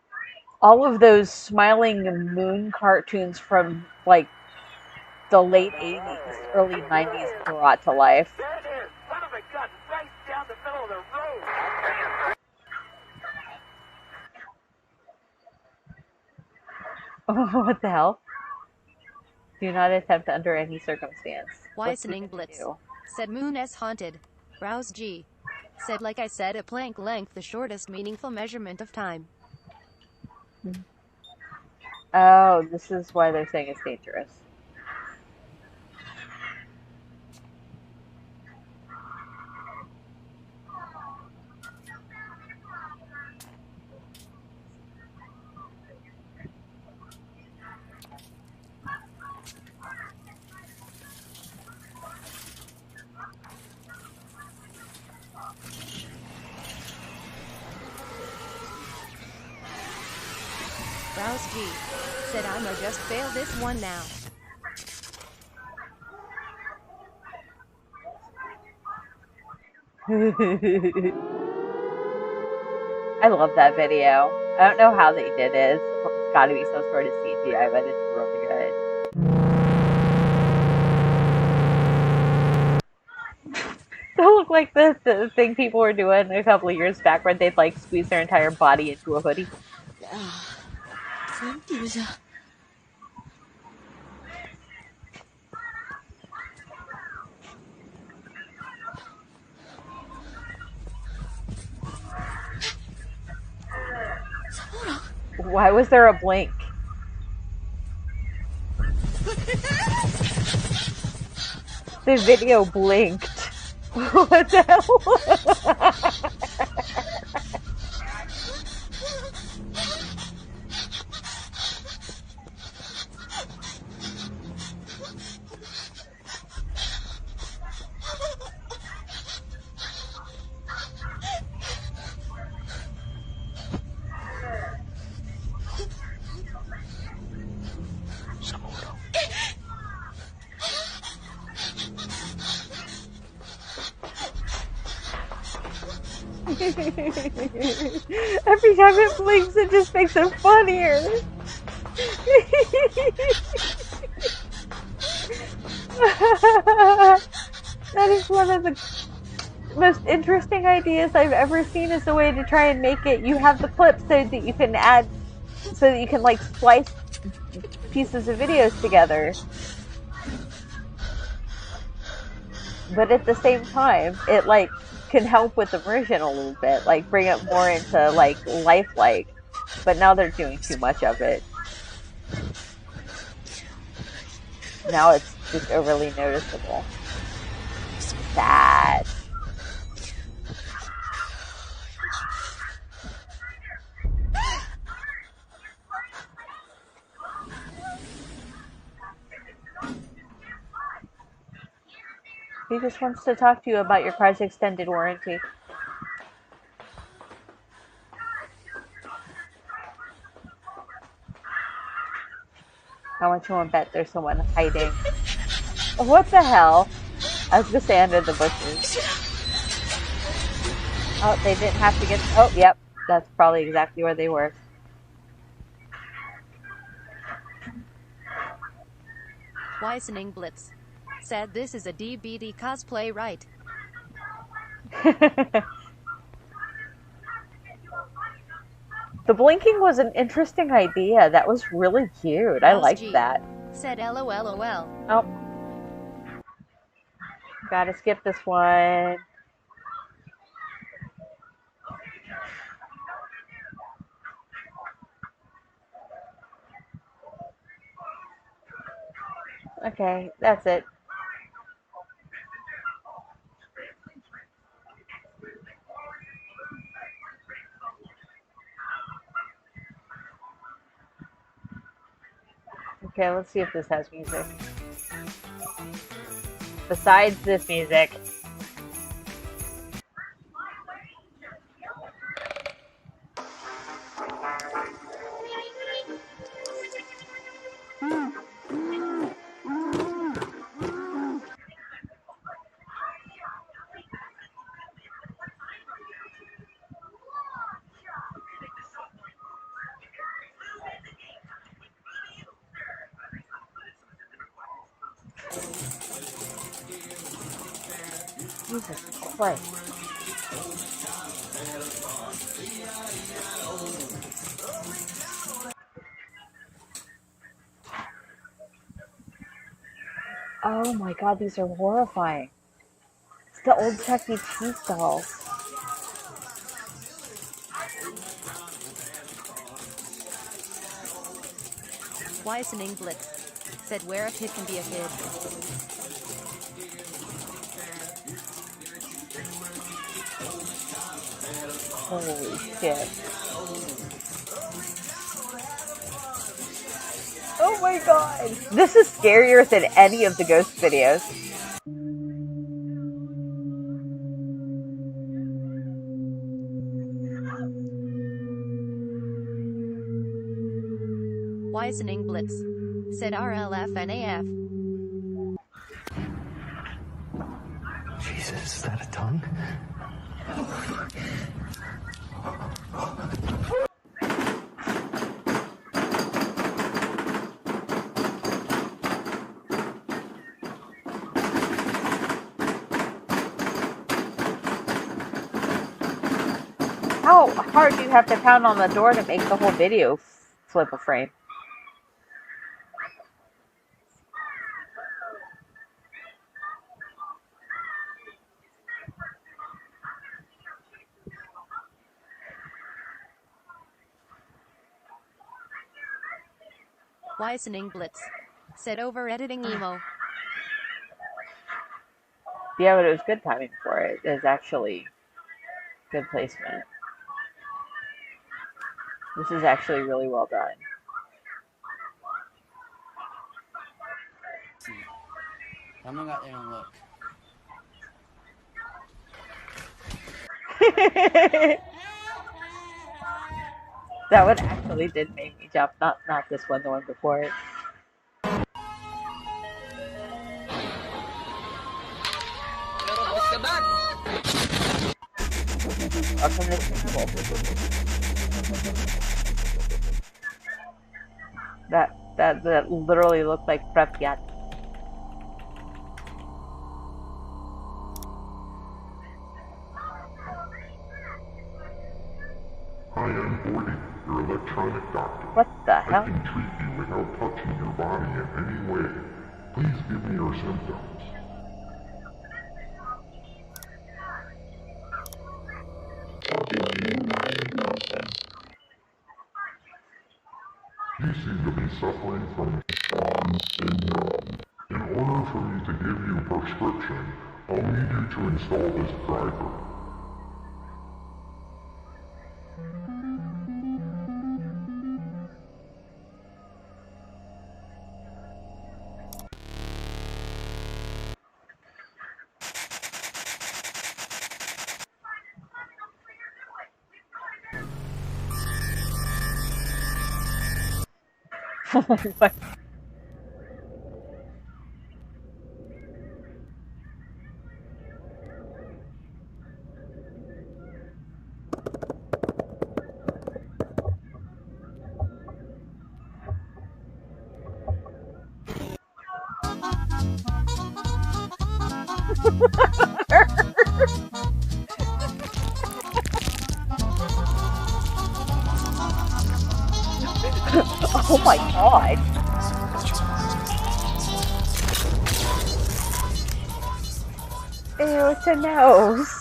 all of those Smiling Moon cartoons from, like, the late 80s, early 90s brought to life. What the hell? Do not attempt under any circumstance.
Weisening Blitz said Moon S haunted. Rouse G said like I said a plank length, the shortest meaningful measurement of time.
Oh, this is why they're saying it's dangerous.
Rouse G said I'ma just fail this one now.
I love that video. I don't know how they did it. It's gotta be some sort of CGI, but it's really good. That looked like the thing people were doing a couple of years back where they'd like squeeze their entire body into a hoodie? Why was there a blink? The video blinked. What the hell? Every time it blinks, it just makes it funnier. That is one of the most interesting ideas I've ever seen, is a way to try and make it, you have the clip so that you can add, so that you can like splice pieces of videos together. But at the same time, it like can help with immersion a little bit, like bring it more into like lifelike. But now they're doing too much of it. Now it's just overly noticeable. Sad. He just wants to talk to you about your car's extended warranty. How much you want to bet there's someone hiding? What the hell? I was gonna say under the bushes. Oh, they didn't have to get... Oh, yep. That's probably exactly where they were.
Weisening Blitz said this is a DBD cosplay, right?
The blinking was an interesting idea. That was really cute. I liked that.
Said LOLOL.
Oh. Gotta skip this one. Okay, that's it. Okay, let's see if this has music. Besides this music. Jesus Christ. Oh my god, these are horrifying. It's the old Chuck E. Cheese dolls.
Weisening Blitz said where a kid can be a kid.
Holy shit. Oh my god! This is scarier than any of the ghost videos.
Weisening Blitz said RLFNAF.
Jesus, is that a tongue?
hard do you have to pound on the door to make the whole video flip a frame?
Weisening Blitz said over editing emo.
Yeah, but it was good timing for it. It was actually good placement. This is actually really well done.
I'm gonna go there and look.
That one actually did make me jump. Not this one, the one before it. Welcome to Singapore. That literally looked like Pripyat.
Hi, I'm Gordy, your electronic doctor.
What the hell?
I can treat you without touching your body in any way. Please give me your symptoms. You seem to be suffering from Sean syndrome. In order for me to give you a prescription, I'll need you to install this driver.
What? Oh my god. Ew, it's a nose.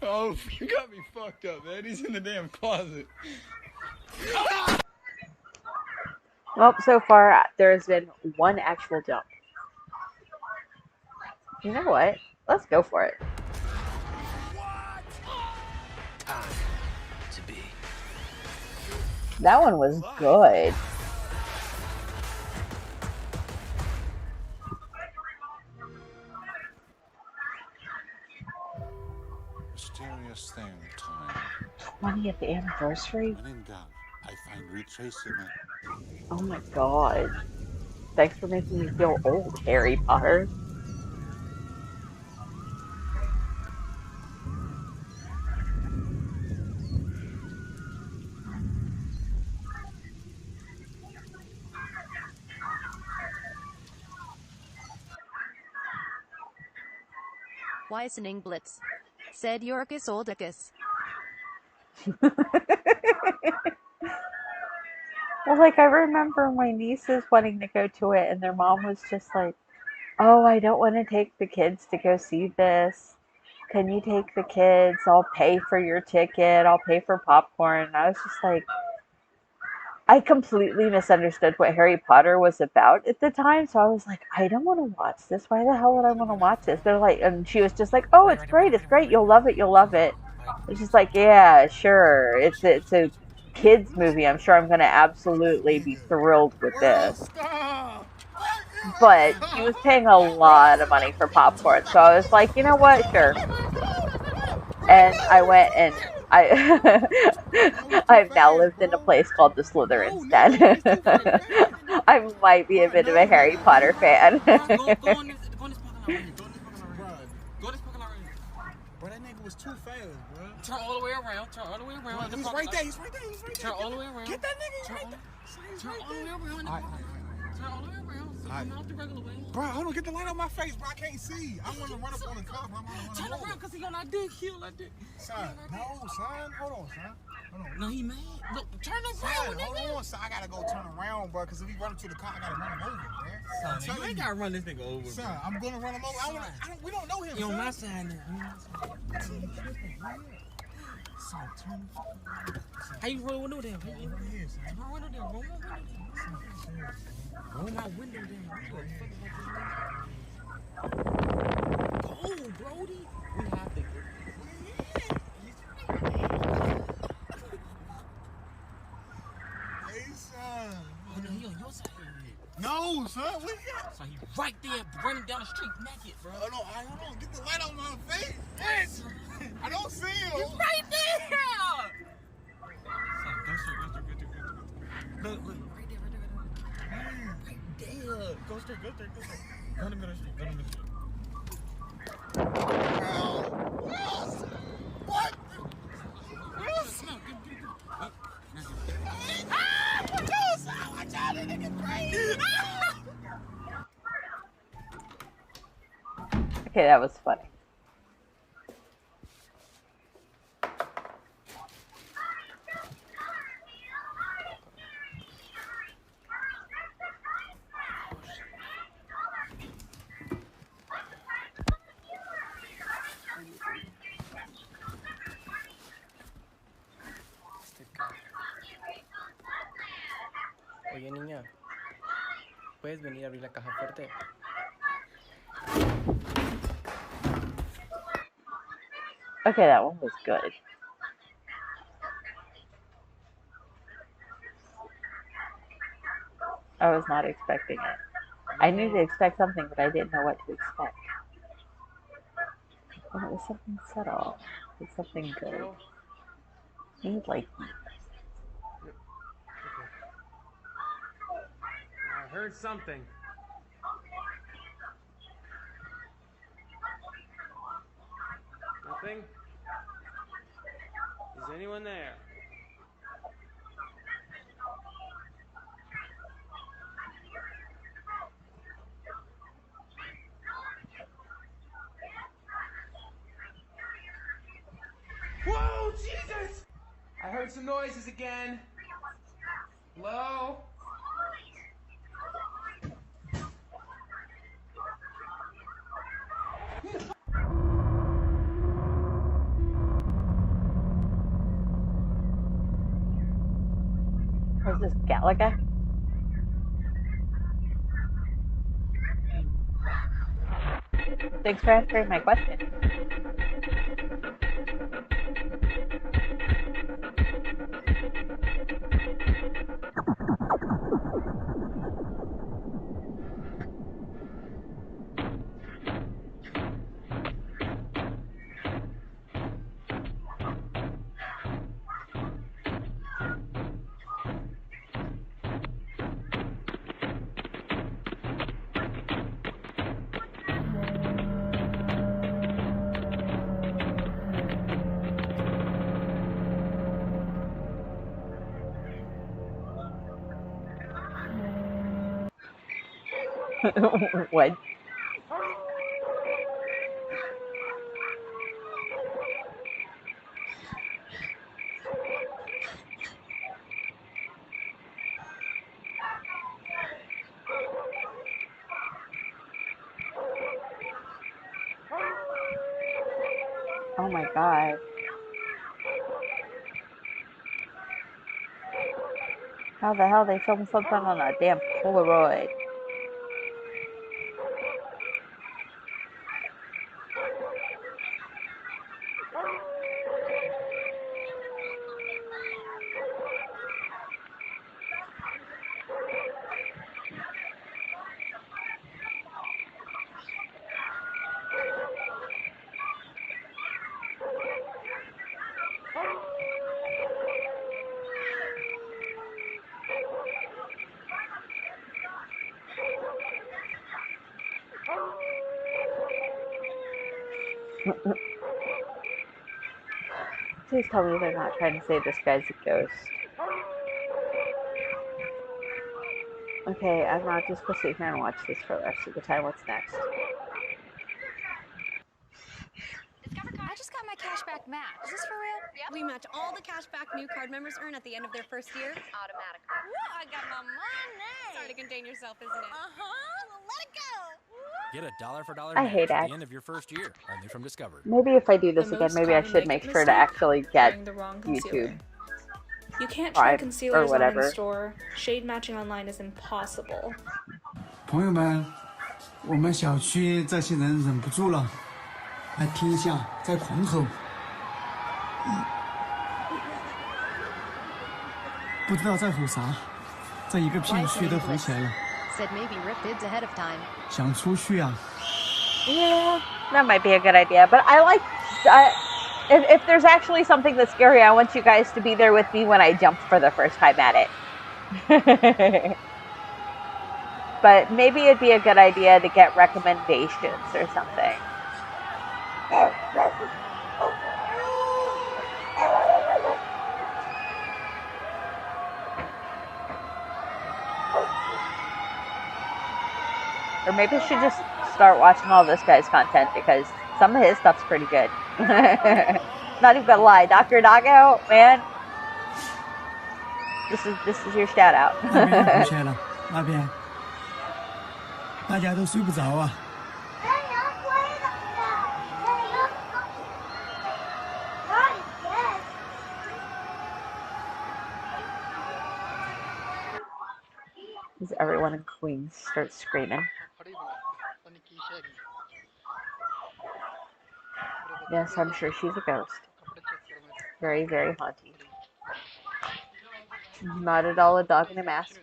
Oh, you got me fucked up, man. He's in the damn closet.
Well, so far there's been one actual jump. You know what? Let's go for it.
Time to be.
That one was good.
Mysterious thing, time.
20th anniversary?
When in doubt, I find retracing it.
Oh my god. Thanks for making me feel old, Harry Potter.
Weisening Blitz said Yorkus Oldicus.
Well, like, I remember my nieces wanting to go to it, and their mom was just like, oh, I don't want to take the kids to go see this. can you take the kids? I'll pay for your ticket. I'll pay for popcorn. And I was just like, I completely misunderstood what Harry Potter was about at the time. So I was like, I don't want to watch this. Why the hell would I want to watch this? They're like, and she was just like, oh, it's great. It's great. You'll love it. You'll love it. It's just like, yeah, sure. It's a kids movie. I'm sure I'm going to absolutely be thrilled with this. But he was paying a lot of money for popcorn. So I was like, you know what? Sure. And I went and I've now lived in a place called the Slytherins Den. I might be a bit of a Harry Potter fan.
Bro, that nigga was too fast, bro.
Turn all the way around. Turn all the way around.
He's right there. He's right there. He's right there.
Turn all the way around.
Get that nigga. He's right there.
Turn all the way around. Turn all the way around. So come out the regular way.
Bro, hold on. Get the light on my face, bro. I can't see. I want to run up on the car.
Turn around, because he on that dick. Kill that dick.
Son, no, son. Hold on, son. Hold on.
No, he mad. Look, turn around,
son,
nigga.
hold on, son. I got to go turn around, bro, because if he run into the car, I got to run him over, man.
Son, you ain't got to run this nigga over,
son,
bro.
I'm going to run him over. We don't know him,
He on
son.
my side now. Son, turn. How you roll window down? Roll my window down. Roll my window down. Roll my window down. Go, Brody. We have to go.
Hey, son.
Oh, no, he on your side.
No, son. What you got?
So he right there, running down the street naked, bro.
Hold on. Get the light on my face. Yes. I don't see him.
He's right there. Son, go straight. Look, right there. Right there. Go straight. Go in the middle of the street.
What?
Okay, that was funny.
Oye, niña, ¿puedes venir a abrir la caja fuerte?
Okay, that one was good. I was not expecting it. I knew to expect something, but I didn't know what to expect. And it was something subtle. It was something good. He liked me.
I heard something. Nothing? Is anyone there? Whoa, Jesus! I heard some noises again. Hello?
Was this Galaga? Thanks for answering my question. What? Oh my god. How the hell they film something on a damn Polaroid? Please tell me they're not trying to say this guy's a ghost. Okay, I'm not just gonna sit here and watch this for the rest of the time. What's next?
I just got my cashback match. Is this for real? Yep. We match all the cashback new card members earn at the end of their first year. Automatically. Whoa, I got my money. It's hard to contain yourself, isn't it? Uh-huh. Let it go.
Get a dollar for dollar
I
match
hate
at
ads.
the end of your first year, only from Discover.
Maybe if I do this again, maybe I should make sure to actually get
the wrong
YouTube.
concealer. You can't try
Prime or
concealers on
whatever.
in store. Shade matching online is impossible.
朋友们，我们小区这些人忍不住了，来听一下，在狂吼，不知道在吼啥，这一个片区都吼起来了，
Said maybe rip bids ahead of time.
想出去啊！
Yeah, that might be a good idea. But I like, if there's actually something that's scary, I want you guys to be there with me when I jump for the first time at it. But maybe it'd be a good idea to get recommendations or something. Or maybe I should just start watching all this guy's content because some of his stuff's pretty good. Not even gonna lie, Dr. Doggo, man, this is your shout out.
那边就吼起来了，那边大家都睡不着啊。
As everyone in Queens starts screaming. Yes, I'm sure she's a ghost. Very, very haunting. Not at all a dog in a mask.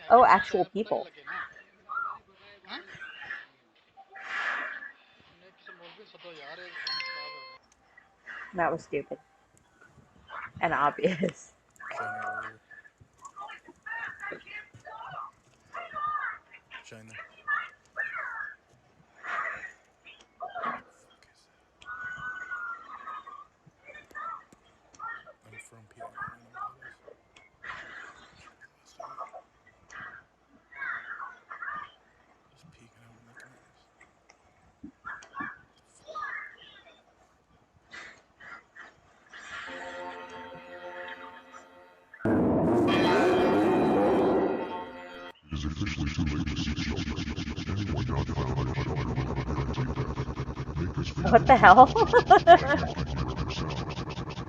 Oh, actual people. That was stupid. And obvious.
China. I'm from Peter. Just peeking out and looking at us.
It is officially too late to seek shelter. Anyone not found make this video.
What the hell?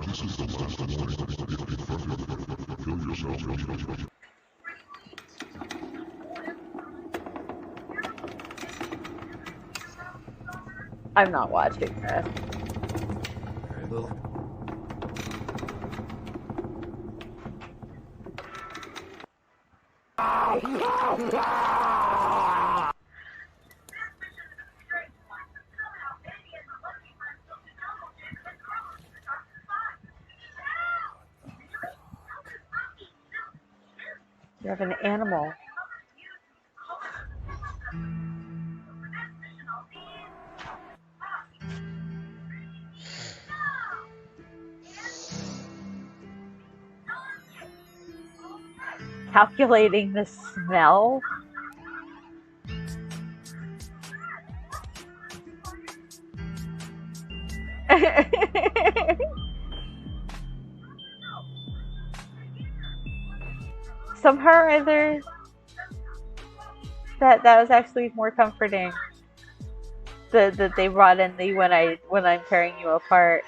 This is the last warning. Kill yourself.
I'm not watching this. You have an animal. Calculating the smell. Somehow or other, that was actually more comforting. that they brought in the when I'm tearing you apart,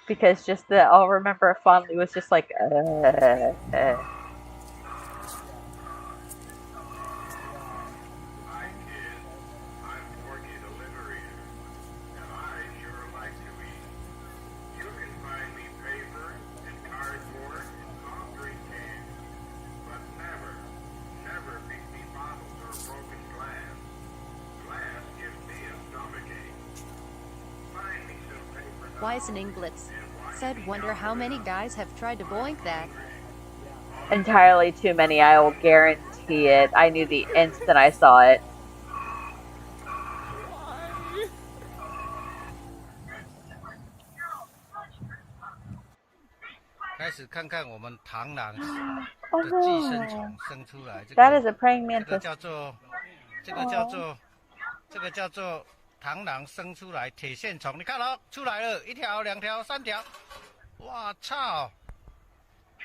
because just the I'll remember fondly was just like
Weisening Blitz said, wonder how many guys have tried to boink that.
entirely too many. I will guarantee it. I knew the instant I saw it.
开始看看我们螳螂的寄生虫生出来。
That is a praying
这个
mantis.
这个叫做螳螂生出来铁线虫，你看哦，出来了，1条、2条、3条，哇操！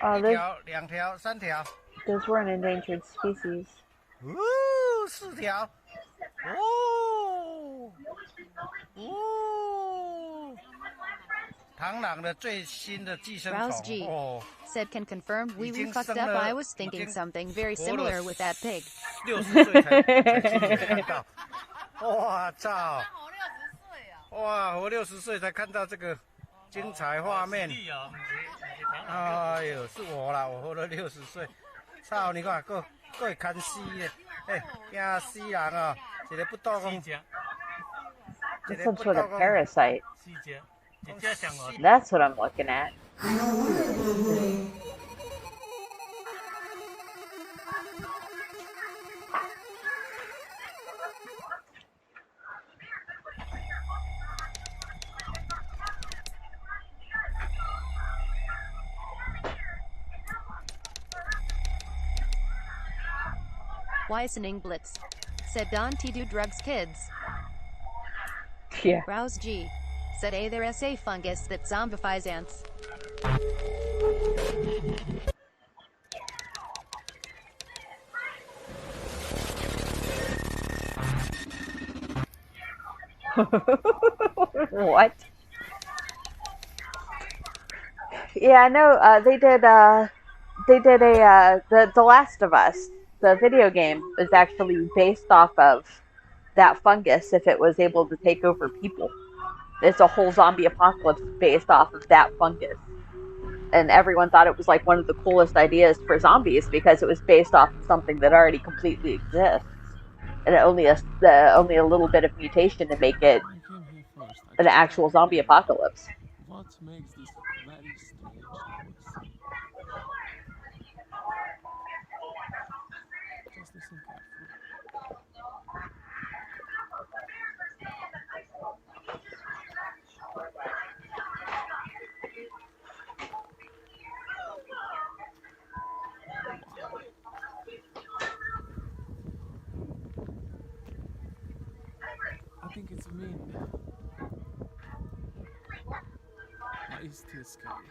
Oh,
1条、2条、3条。
Those were an endangered species.
4条。哦。螳螂的最新的寄生
Rouse
虫
G
哦。
said, can confirm we
已经
fucked
生
up.
了
I was thinking something very similar with that pig.
60岁才亲眼看到。哇操！哇，我60岁才看到这个精彩画面。哎呦，是我啦，我活了60岁。操，你看，各会看死的，惊死人啊！一个不倒讲。
It's some sort of parasite. That's what I'm looking at.
Weisening Blitz said, Don T do drugs kids.
Yeah.
Rouse G said, there's a fungus that zombifies ants.
What? Yeah, I know. They did a The Last of Us. The video game is actually based off of that fungus if it was able to take over people. It's a whole zombie apocalypse based off of that fungus. And everyone thought it was like one of the coolest ideas for zombies because it was based off of something that already completely exists. And only a little bit of mutation to make it an actual zombie apocalypse.
What makes this very strange noise? Just listen carefully. I think it's mean. It's too scary.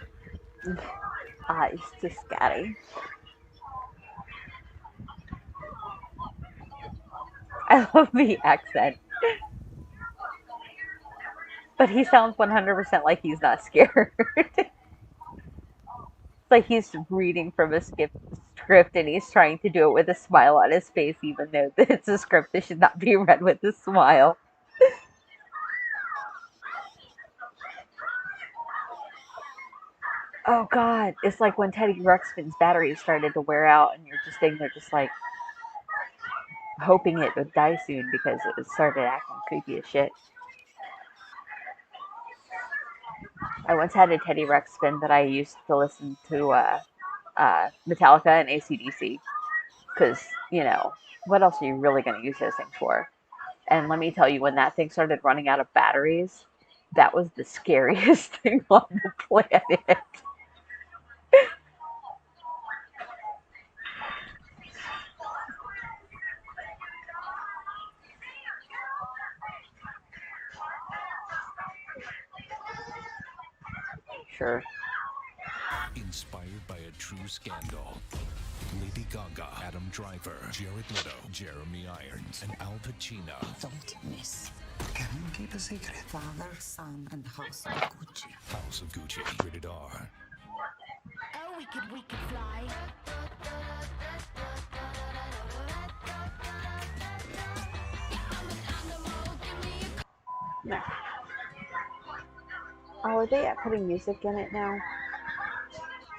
It's too scary. I love the accent. But he sounds 100% like he's not scared. It's like he's reading from a script and he's trying to do it with a smile on his face, even though it's a script that should not be read with a smile. Oh god, it's like when Teddy Ruxpin's battery started to wear out and you're just sitting there just like hoping it would die soon because it started acting creepy as shit. I once had a Teddy Ruxpin that I used to listen to Metallica and AC/DC because, you know, what else are you really going to use those things for? And let me tell you, when that thing started running out of batteries, that was the scariest thing on the planet. Sure.
Inspired by a true scandal. Lady Gaga, Adam Driver, Jared Leto, Jeremy Irons, and Al Pacino.
Don't miss Keep a secret. Father, Son, and House of Gucci.
House of Gucci. Rated R.
Oh, we could fly.
No. Oh, are they putting music in it now?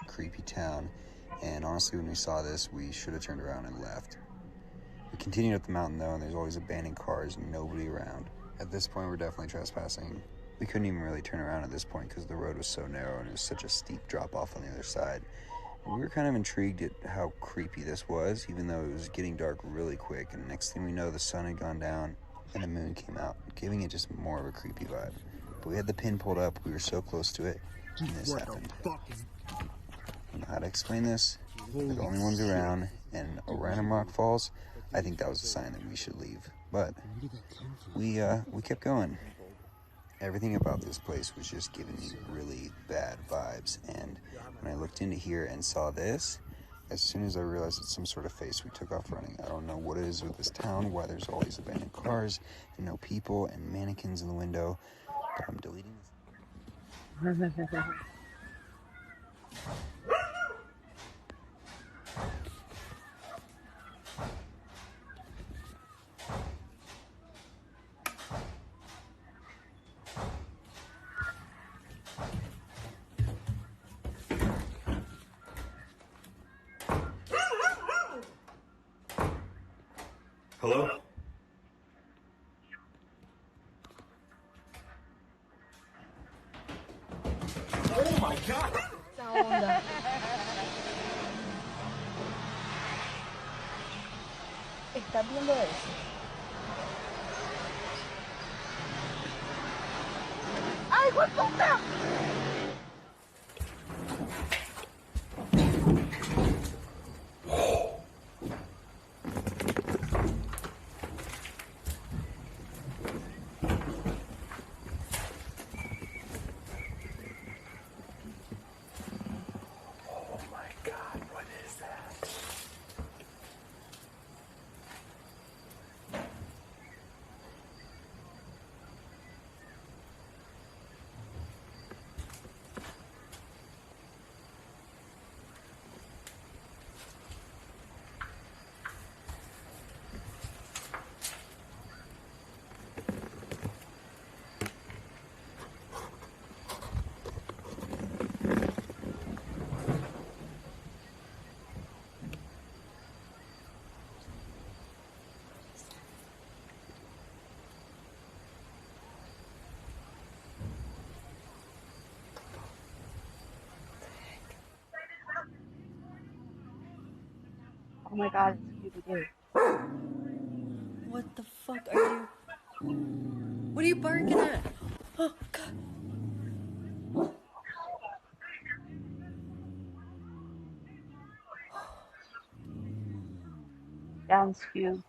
Creepy town, and honestly when we saw this we should have turned around and left. We continued up the mountain though, and there's always abandoned cars and nobody around. At this point we're definitely trespassing. We couldn't even really turn around at this point because the road was so narrow and it was such a steep drop off on the other side. And we were kind of intrigued at how creepy this was, even though it was getting dark really quick, and the next thing we know the sun had gone down and the moon came out, giving it just more of a creepy vibe. But we had the pin pulled up, we were so close to it, and this happened. I don't know how to explain this. We're the only ones around, and a random rock falls. I think that was a sign that we should leave. But we kept going. Everything about this place was just giving me really bad vibes, and when I looked into here and saw this, as soon as I realized it's some sort of face, we took off running. I don't know what it is with this town, why there's always abandoned cars and no people and mannequins in the window, but I'm deleting this.
Hello? Oh my god!
Esa onda. ¿Estás viendo eso? ¡Ay, güey, puta!
Oh my god, it's Scooby-Doo.
What the fuck are you? What are you barking at? Oh god.
Down, Scoob.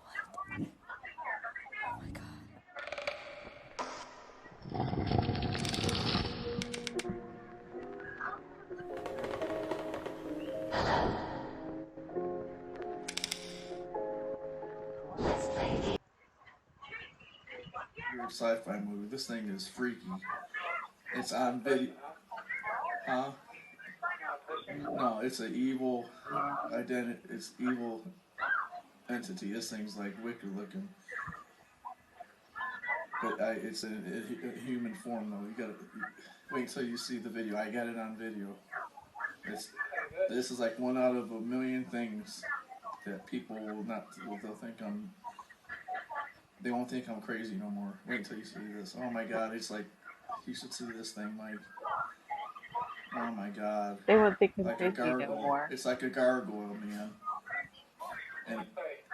Weird sci-fi movie. This thing is freaky. It's on video. Huh? No, it's an evil identity. It's evil entity. This thing's like wicked looking. But it's a human form though. You gotta wait till you see the video. I got it on video. This is like one out of a million things that people they'll think they won't think I'm crazy no more. Wait until you see this. Oh my god, it's like, you should see this thing, Mike. Oh my god.
They won't think I'm
like
crazy no more.
It's like a gargoyle, man. And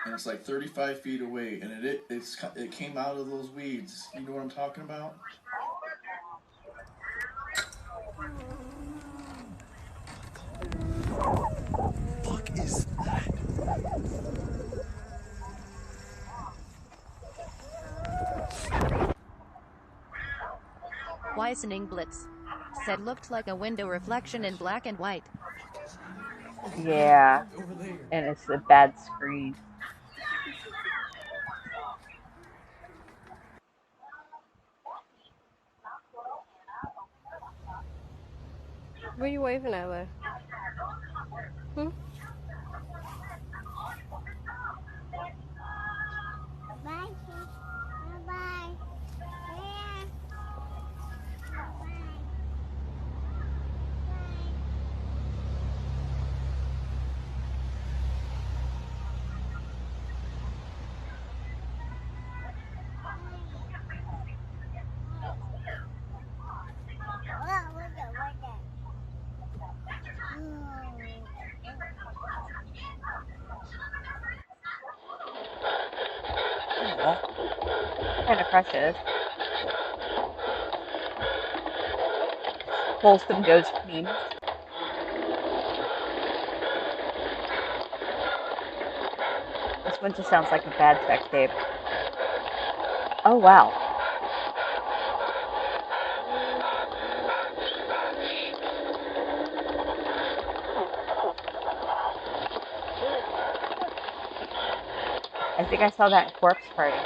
it's like 35 feet away, and it came out of those weeds. You know what I'm talking about?
What the fuck is that?
Weisening Blitz said looked like a window reflection in black and white.
Yeah, and it's a bad screen.
What are you waving at, Lev? Hmm?
Bye. Bye. Yeah.
Kind of precious. Wholesome ghost memes. This one just sounds like a bad sex tape. Oh wow. I think I saw that in Corpse Party.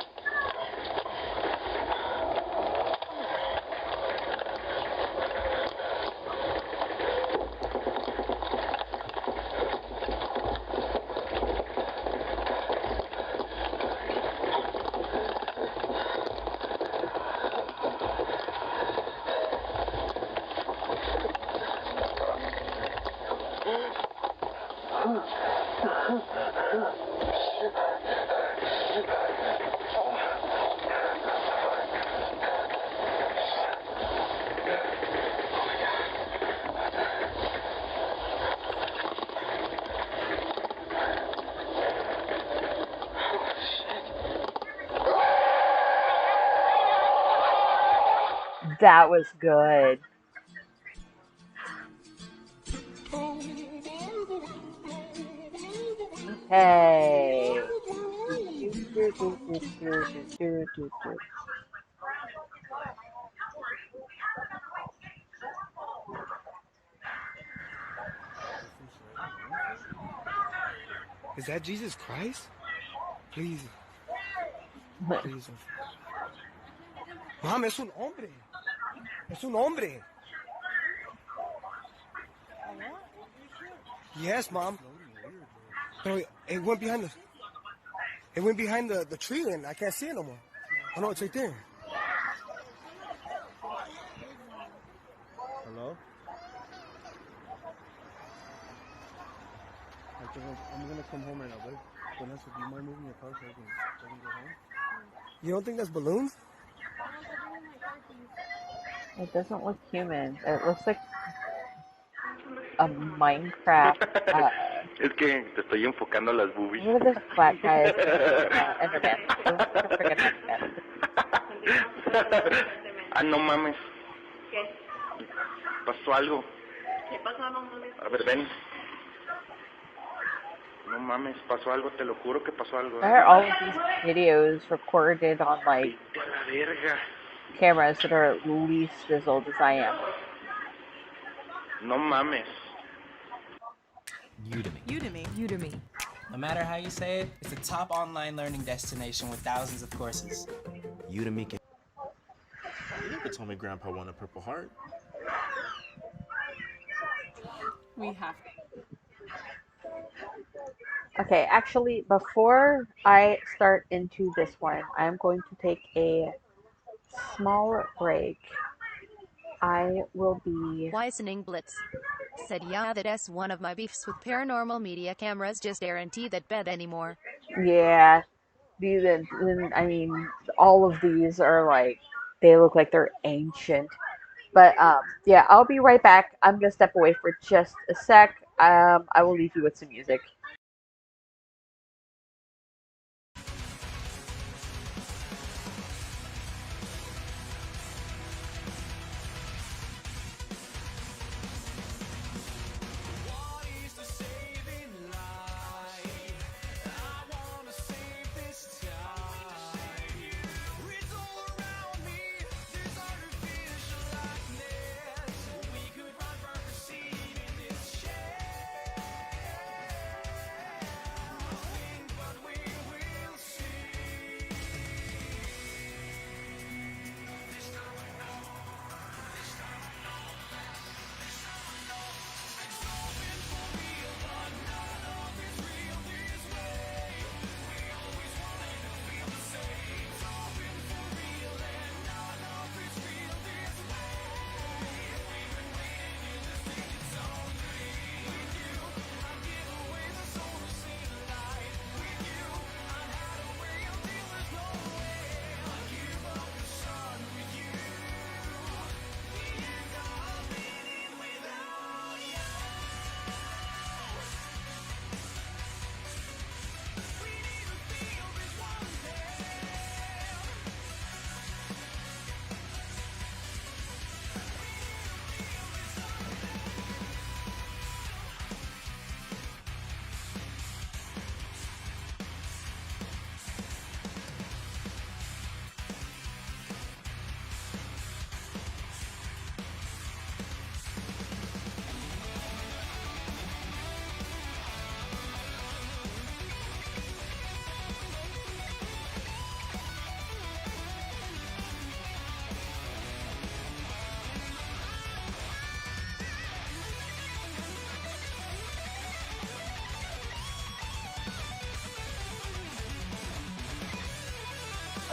That was good. Okay.
Is that Jesus Christ? Please. Please. Mom, es un hombre. Es un hombre. Yes, Mom. Pero it went behind the tree and I can't see it no more. Oh no, it's right there. Hello? I'm gonna come home right now, babe. Vanessa, do you mind moving your car so I can go home? You don't think that's balloons?
It doesn't look human. It looks like a Minecraft.
Es que te estoy enfocando las boobies.
What are those black guys? Enderman. It looks like a freaking Enderman.
Ah, no mames.
¿Qué?
Pasó algo.
¿Qué pasó? No mames.
A ver, ven. No mames, pasó algo, te lo juro que pasó algo.
Why are all of these videos recorded on like
Vete a la verga.
cameras that are at least as old as I am?
No mames.
Udemy. No matter how you say it, it's a top online learning destination with thousands of courses.
Udemy can... You never told me Grandpa won a Purple Heart.
We have.
Okay, actually, before I start into this one, I'm going to take a small break. I will be...
Weisening Blitz said, yeah, that's one of my beefs with paranormal media cameras, just guarantee that bed anymore.
Yeah, these, I mean, all of these are like, they look like they're ancient. But, yeah, I'll be right back. I'm gonna step away for just a sec. I will leave you with some music.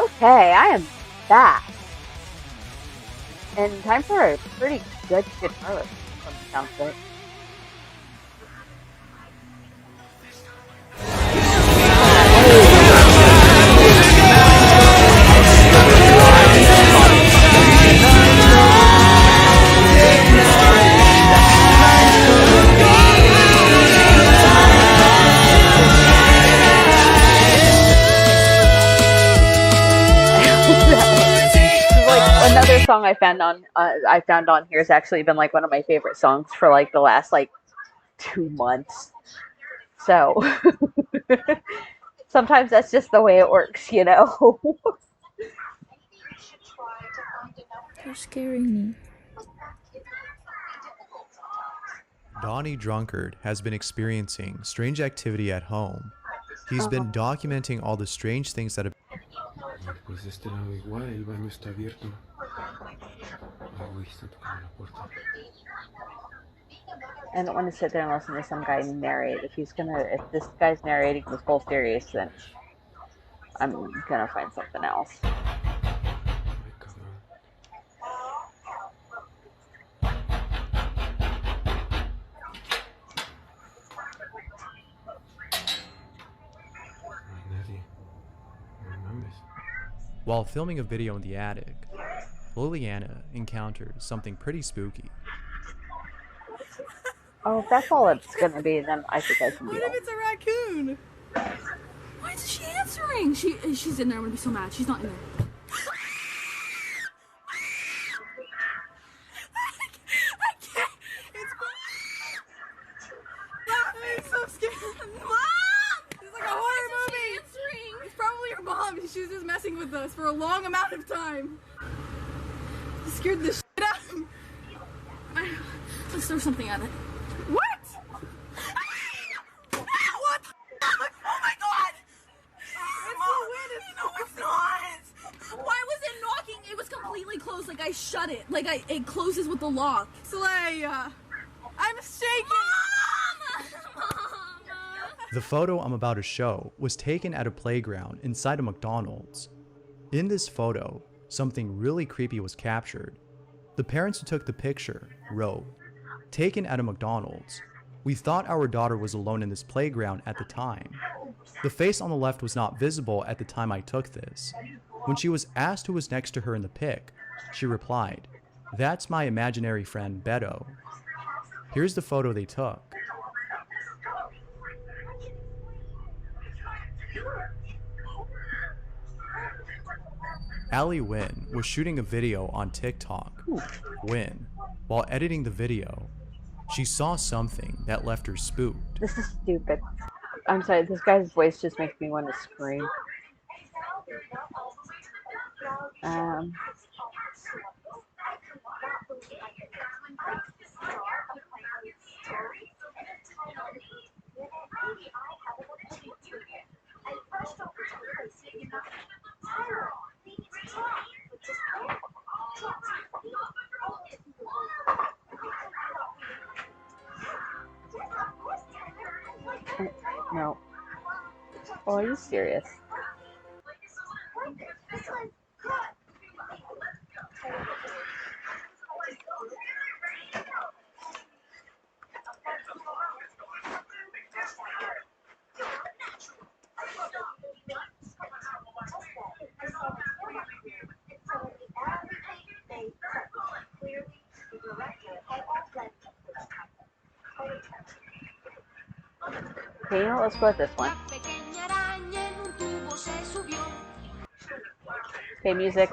Okay, I am back. And time for a pretty good guitar riff from the sounds of it. Another song I found on here has actually been like one of my favorite songs for like the last like 2 months. So sometimes that's just the way it works, you know.
You're scaring me.
Donnie Drunkard has been experiencing strange activity at home. He's been documenting all the strange things that have.
Pues de este lado igual, el baño está abierto. Ay, güey, está tocando la puerta.
I don't want to sit there and listen to some guy narrate. If this guy's narrating this whole series, then I'm gonna find something else.
While filming a video in the attic, Liliana encounters something pretty spooky.
Oh, if that's all it's gonna be, then I think I can
What
deal.
if it's a raccoon? Why isn't she answering? She's in there. I'm gonna be so mad. She's not in there. I can't. I'm so scared. Mom! It's like a horror movie. It's probably your mom. She was just messing with us for a long amount of time. It scared the shit out of me. Let's throw something at it. What? What the fuck? Oh my god! It's the wind. No, it's not. Why was it knocking? It was completely closed. Like I shut it. Like it closes with the lock. Slaya, I'm shaking. Mom!
The photo I'm about to show was taken at a playground inside a McDonald's. In this photo, something really creepy was captured. The parents who took the picture wrote, "Taken at a McDonald's. We thought our daughter was alone in this playground at the time. The face on the left was not visible at the time I took this. When she was asked who was next to her in the pic, she replied, 'That's my imaginary friend Beto.' Here's the photo they took. Ali Wynn was shooting a video on TikTok. When, while editing the video, she saw something that left her spooked.
This is stupid. I'm sorry, this guy's voice just makes me want to scream. No. Oh, are you serious? Okay, you know what? Let's go with this one. Okay, music.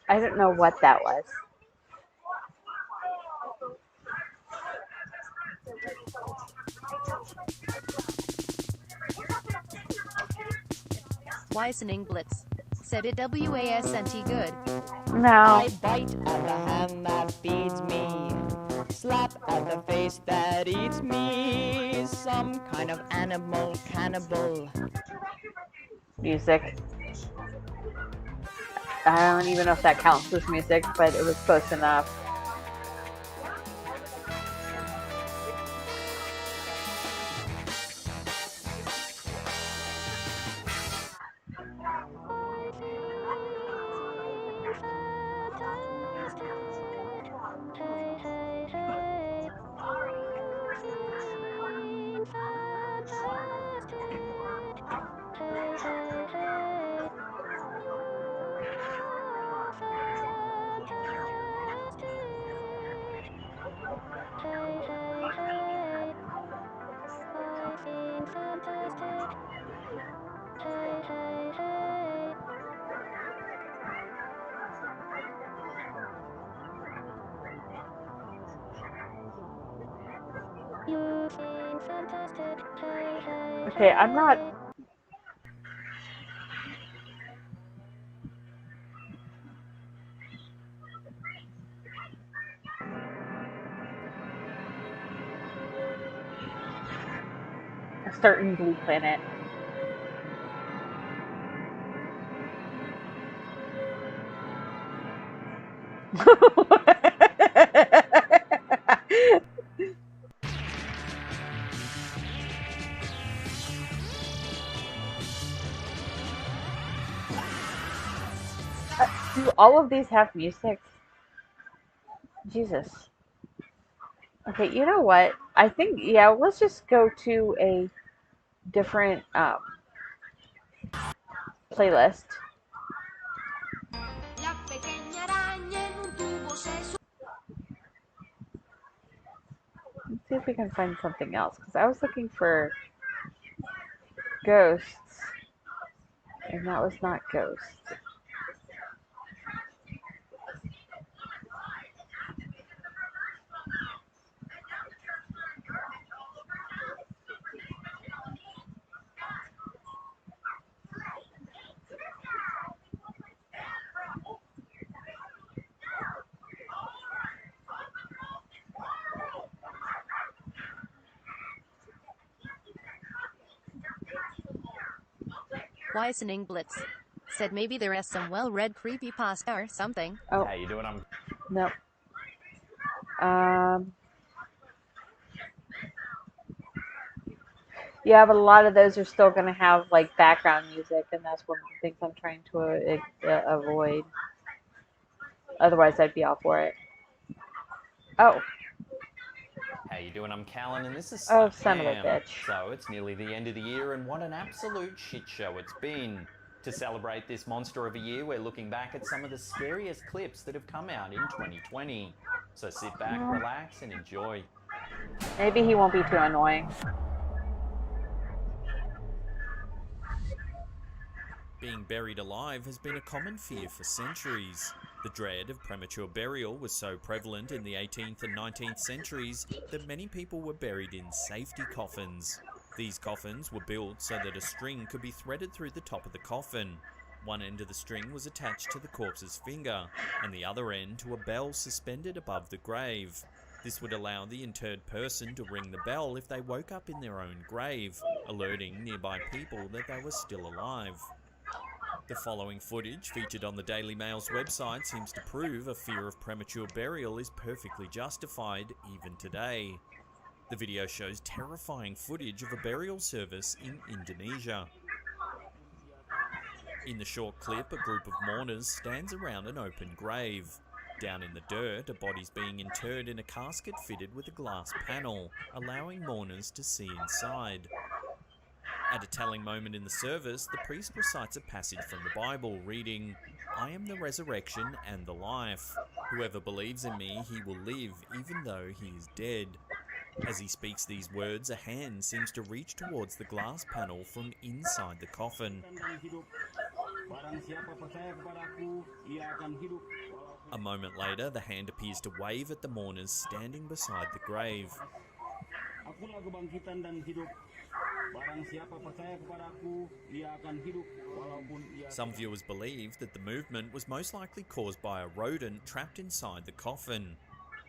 I don't know what that was.
Weisening Blitz said it wasn't good.
No.
I bite at the hand that feeds me, slap at the face that eats me, some kind of animal cannibal.
Music. I don't even know if that counts as music, but it was close enough. Okay, I'm not... A certain blue planet. Do all of these have music? Jesus. Okay, you know what? I think, yeah, let's just go to a different playlist. Let's see if we can find something else, because I was looking for Ghosts, and that was not Ghosts.
Weisening Blitz said maybe there is some well-read creepypasta or something.
Oh.
How you doing?
Nope. Yeah, but a lot of those are still going to have like background music, and that's one of the things I'm trying to avoid. Otherwise, I'd be all for it. Oh.
How you doing? I'm Callan, and this is
Oh,
Slap
son of a
Cam.
bitch.
So it's nearly the end of the year, and what an absolute shit show it's been. To celebrate this monster of a year, we're looking back at some of the scariest clips that have come out in 2020. So sit back, relax, and enjoy.
Maybe he won't be too annoying.
Being buried alive has been a common fear for centuries. The dread of premature burial was so prevalent in the 18th and 19th centuries that many people were buried in safety coffins. These coffins were built so that a string could be threaded through the top of the coffin. One end of the string was attached to the corpse's finger, and the other end to a bell suspended above the grave. This would allow the interred person to ring the bell if they woke up in their own grave, alerting nearby people that they were still alive. The following footage featured on the Daily Mail's website seems to prove a fear of premature burial is perfectly justified even today. The video shows terrifying footage of a burial service in Indonesia. In the short clip, a group of mourners stands around an open grave. Down in the dirt, a body's being interred in a casket fitted with a glass panel, allowing mourners to see inside. At a telling moment in the service, the priest recites a passage from the Bible, reading, "I am the resurrection and the life. Whoever believes in me, he will live, even though he is dead." As he speaks these words, a hand seems to reach towards the glass panel from inside the coffin. A moment later, the hand appears to wave at the mourners standing beside the grave.
Akulah kebangkitan dan hidup. Barang siapa percaya kepadaku, ia akan hidup walaupun ia...
Some viewers believe that the movement was most likely caused by a rodent trapped inside the coffin.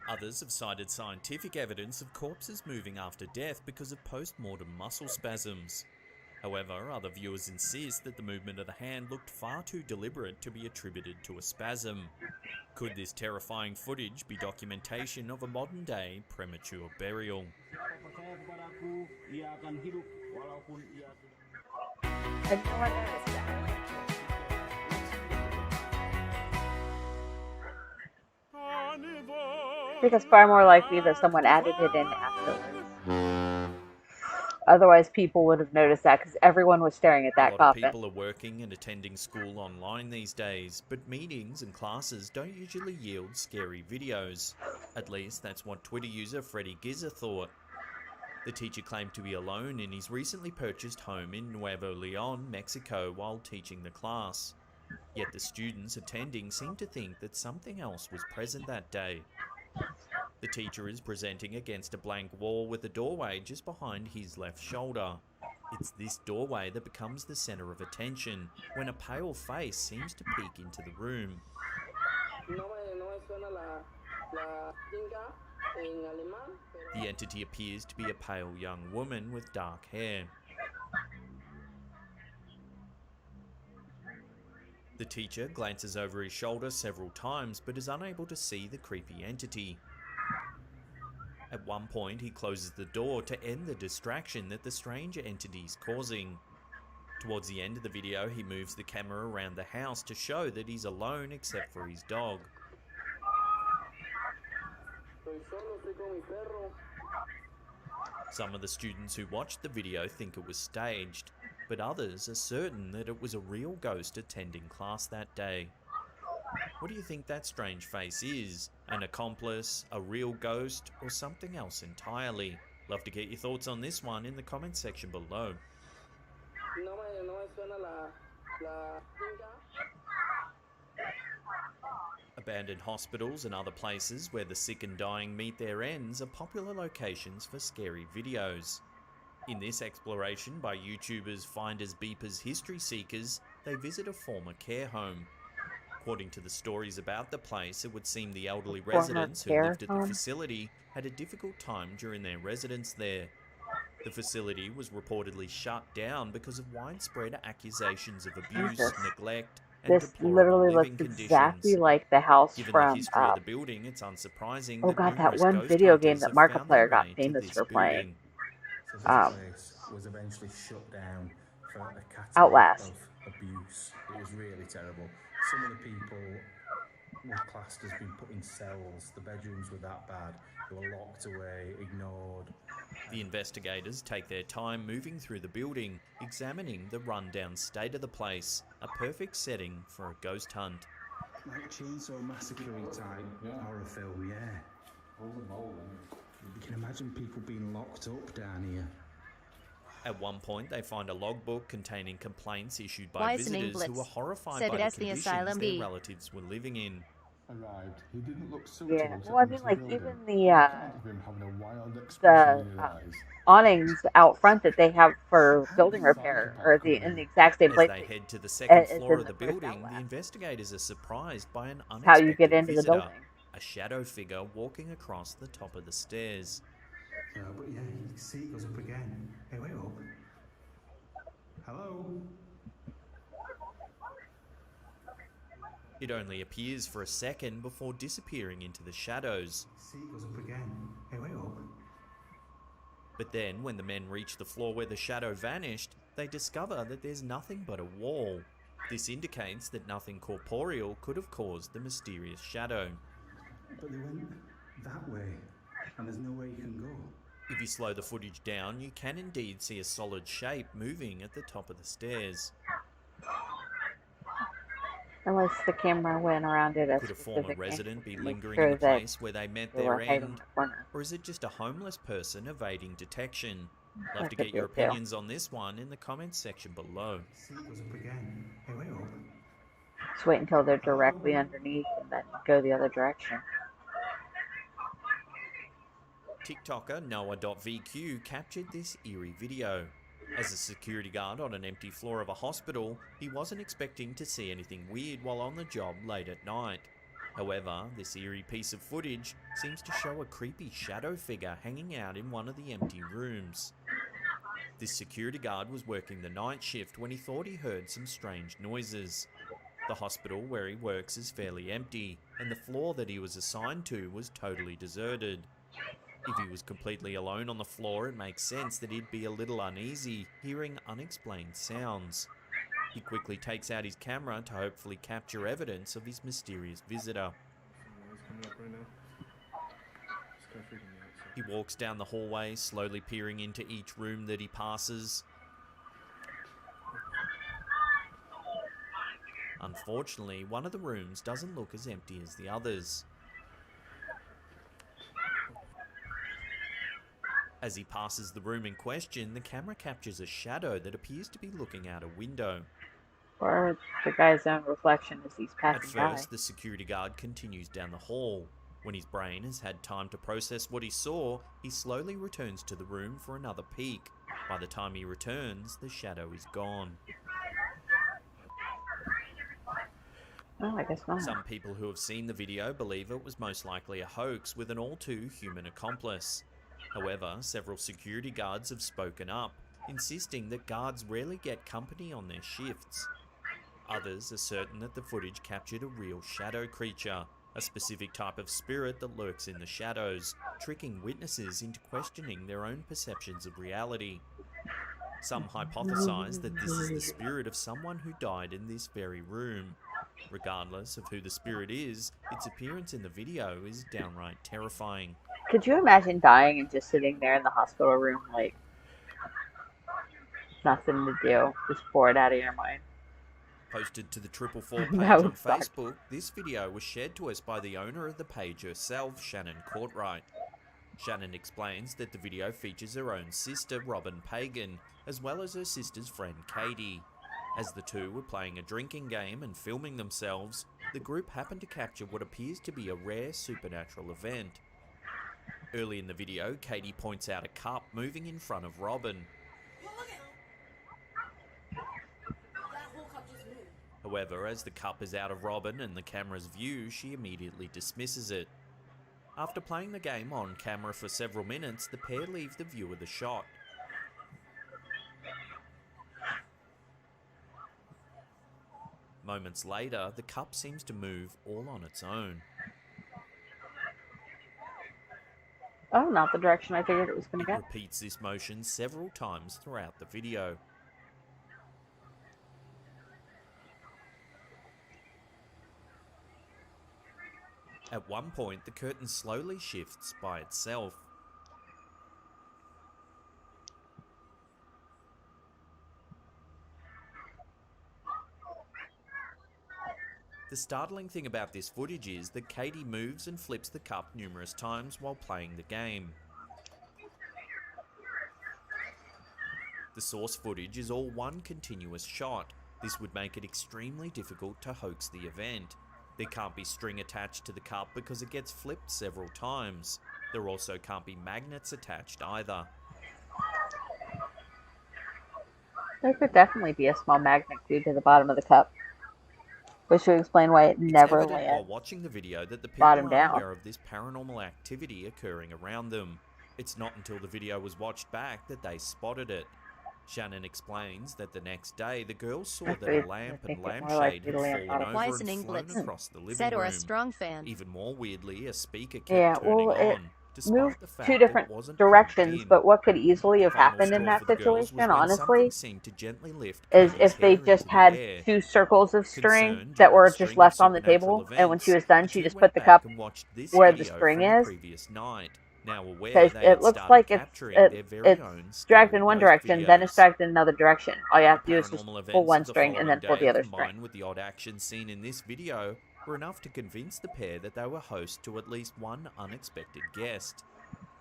Others have cited scientific evidence of corpses moving after death because of post-mortem muscle spasms. However, other viewers insist that the movement of the hand looked far too deliberate to be attributed to a spasm. Could this terrifying footage be documentation of a modern-day premature burial?
Siapa percaya kepadaku, ia akan hidup walaupun ia
I never noticed that. I think it's far more likely that someone added it in afterwards. Otherwise, people would have noticed that because everyone was staring at that
A lot
coffin.
of people are working and attending school online these days, but meetings and classes don't usually yield scary videos. At least that's what Twitter user Freddy Giza thought. The teacher claimed to be alone in his recently purchased home in Nuevo Leon, Mexico, while teaching the class. Yet the students attending seemed to think that something else was present that day. The teacher is presenting against a blank wall with a doorway just behind his left shoulder. It's this doorway that becomes the center of attention when a pale face seems to peek into the room. The entity appears to be a pale young woman with dark hair. The teacher glances over his shoulder several times but is unable to see the creepy entity. At one point, he closes the door to end the distraction that the strange entity is causing. Towards the end of the video, he moves the camera around the house to show that he's alone except for his dog. Some of the students who watched the video think it was staged, but others are certain that it was a real ghost attending class that day. What do you think that strange face is? An accomplice, a real ghost, or something else entirely? Love to get your thoughts on this one in the comments section below. Abandoned hospitals and other places where the sick and dying meet their ends are popular locations for scary videos. In this exploration by YouTubers Finders Beepers History Seekers, they visit a former care home. According to the stories about the place, it would seem the elderly residents who lived at the facility had a difficult time during their residence there. The facility was reportedly shut down because of widespread accusations of abuse, neglect, and
This
deplorable
literally
living
looks
conditions.
exactly like the house
Given
from,
the history of the building, it's unsurprising
oh
that
god, that
numerous
one
ghost
video game
hunters
that
have found their
Markiplier got
way to
famous
this
for playing.
building.
So this place was eventually shut down for a category
Outlast.
of abuse. It was really terrible. Some of the people were classed as being put in cells. The bedrooms were that bad. They were locked away, ignored.
The investigators take their time moving through the building, examining the rundown state of the place, a perfect setting for a ghost hunt.
Like Chainsaw Massacre type horror film, yeah. You can imagine people being locked up down here.
At one point, they find a logbook containing complaints issued by
Wisening
visitors who
Blitz
were horrified
said
by
it
the
as the
conditions
asylum
their
B.
relatives were living in.
Arrived. He didn't look suitable
Yeah,
to
well, I
enter
mean,
the
like,
building.
even the,
Can't have him having a wild expression in his eyes.
awnings out front that they have for building repair are in the exact same
As
place
they head to the second
as
floor
in
of the
first
building,
Outlast.
the investigators are surprised by an
How
unexpected
you get into the
visitor,
building.
a shadow figure walking across the top of the stairs.
But yeah, you can see it goes up again. Hey, wait up. Hello?
It only appears for a second before disappearing into the shadows.
See it goes up again. Hey, wait up.
But then, when the men reach the floor where the shadow vanished, they discover that there's nothing but a wall. This indicates that nothing corporeal could have caused the mysterious shadow.
But they went that way, and there's no way you can go.
If you slow the footage down, you can indeed see a solid shape moving at the top of the stairs.
Unless the camera went around it.
Could a former resident be lingering
sure
in the
that
place where they met
they
their
were hiding in
end?
the corner.
Or is it just a homeless person evading detection? Love
That
to
could
get
be
your
it too.
opinions on this one in the comments section below.
See it goes up again. Hey, wait up.
Just wait until they're directly underneath and then go the other direction.
TikToker Noah.VQ captured this eerie video. As a security guard on an empty floor of a hospital, he wasn't expecting to see anything weird while on the job late at night. However, this eerie piece of footage seems to show a creepy shadow figure hanging out in one of the empty rooms. This security guard was working the night shift when he thought he heard some strange noises. The hospital where he works is fairly empty, and the floor that he was assigned to was totally deserted. If he was completely alone on the floor, it makes sense that he'd be a little uneasy, hearing unexplained sounds. He quickly takes out his camera to hopefully capture evidence of his mysterious visitor. He walks down the hallway, slowly peering into each room that he passes. Unfortunately, one of the rooms doesn't look as empty as the others. As he passes the room in question, the camera captures a shadow that appears to be looking out a window.
Or the guy's own reflection as he's
At
passing by.
first, the security guard continues down the hall. When his brain has had time to process what he saw, he slowly returns to the room for another peek. By the time he returns, the shadow is gone.
Oh, I guess not.
Some people who have seen the video believe it was most likely a hoax with an all-too-human accomplice. However, several security guards have spoken up, insisting that guards rarely get company on their shifts. Others are certain that the footage captured a real shadow creature, a specific type of spirit that lurks in the shadows, tricking witnesses into questioning their own perceptions of reality. Some hypothesize that this is the spirit of someone who died in this very room. Regardless of who the spirit is, its appearance in the video is downright terrifying.
Could you imagine dying and just sitting there in the hospital room, like, nothing to do, just bored out of your mind?
Posted to the 444 page
That
on
would suck.
Facebook, this video was shared to us by the owner of the page herself, Shannon Courtright. Shannon explains that the video features her own sister, Robin Pagan, as well as her sister's friend, Katie. As the two were playing a drinking game and filming themselves, the group happened to capture what appears to be a rare supernatural event. Early in the video, Katie points out a cup moving in front of Robin. However, as the cup is out of Robin and the camera's view, she immediately dismisses it. After playing the game on camera for several minutes, the pair leave the view of the shot. Moments later, the cup seems to move all on its own.
Oh, not the direction I figured it was going to
It
go.
repeats this motion several times throughout the video. At one point, the curtain slowly shifts by itself. The startling thing about this footage is that Katie moves and flips the cup numerous times while playing the game. The source footage is all one continuous shot. This would make it extremely difficult to hoax the event. There can't be string attached to the cup because it gets flipped several times. There also can't be magnets attached either.
There could definitely be a small magnet glued to the bottom of the cup, which would explain why it never
It's evident while
lands
watching the video that the people
bottom
are
down.
aware of this paranormal activity occurring around them. It's not until the video was watched back that they spotted it. Shannon explains that the next day the girls saw that a lamp and lampshade had fallen over and
Wisening
flown
Blitz
across the living
said, or a
room.
strong fan.
Even more weirdly, a speaker kept
Yeah,
turning
well, it
on, despite
moved
the fact
two
it
different
wasn't
directions, but what could easily have
Final
happened in
straw
that
for the girls was
situation,
when
honestly,
something seemed to gently lift
is
Katie's
if they
hair
just
into the
had
air.
2 circles of string
Concerned
that
over
were
the
just
string
left
of
on the
supernatural
table, and when she was
events,
done,
the
she
two
just
went
put the
back
cup
and watched this
where the
video
string
from the
is.
previous night. Now aware
Because
they
it
had
looks
started
like it's
capturing their very own
dragged
scary
in one
ghost
direction, then it's
videos.
dragged in another direction. All you have to do is just
Paranormal
pull
events
one
of the
string and then pull
following
the
day,
other
combined
string.
with the odd action seen in this video, were enough to convince the pair that they were host to at least one unexpected guest.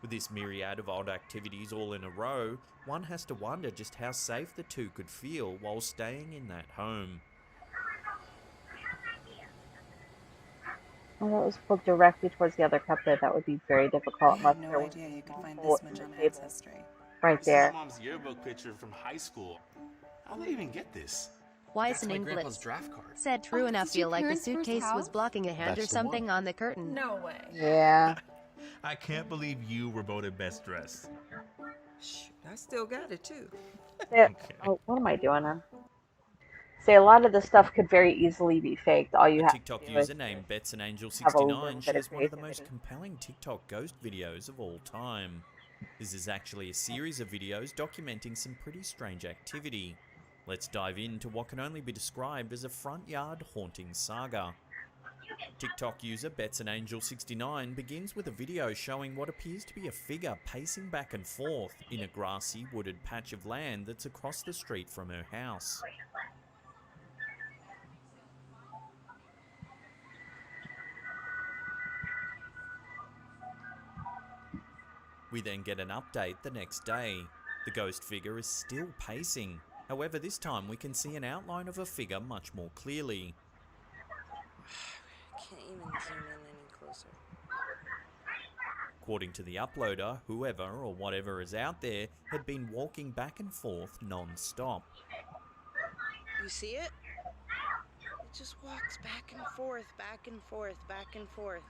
With this myriad of odd activities all in a row, one has to wonder just how safe the two could feel while staying in that home.
Well, it was pulled directly towards the other cup there. That would be very difficult
I
unless
had no
there was
idea you could find
hole
this
in
much
the
on
table.
Ancestry.
Right
This is my
there.
mom's yearbook picture from high school. How'd they even get this?
Weiss
my
and
grandpa's
Inglis
draft card.
said true enough
this your
feel like the
parents' first
suitcase was
house?
blocking a hand or
That's the one.
something on the curtain.
No way.
Yeah.
I can't believe you were voted best dressed.
Shoot, I still got it too.
Yeah. Oh, what am I doing? Say a lot of the stuff could very easily be faked. All you
A
have
TikTok
to do is
user named
have a little
BetsandAngel69
bit
shares
of
one of the most
creativity.
compelling TikTok ghost videos of all time. This is actually a series of videos documenting some pretty strange activity. Let's dive into what can only be described as a front yard haunting saga. TikTok user BetsandAngel69 begins with a video showing what appears to be a figure pacing back and forth in a grassy, wooded patch of land that's across the street from her house. We then get an update the next day. The ghost figure is still pacing. However, this time we can see an outline of a figure much more clearly.
Can't even zoom in any closer.
According to the uploader, whoever or whatever is out there had been walking back and forth non-stop.
You see it? It just walks back and forth, back and forth, back and forth.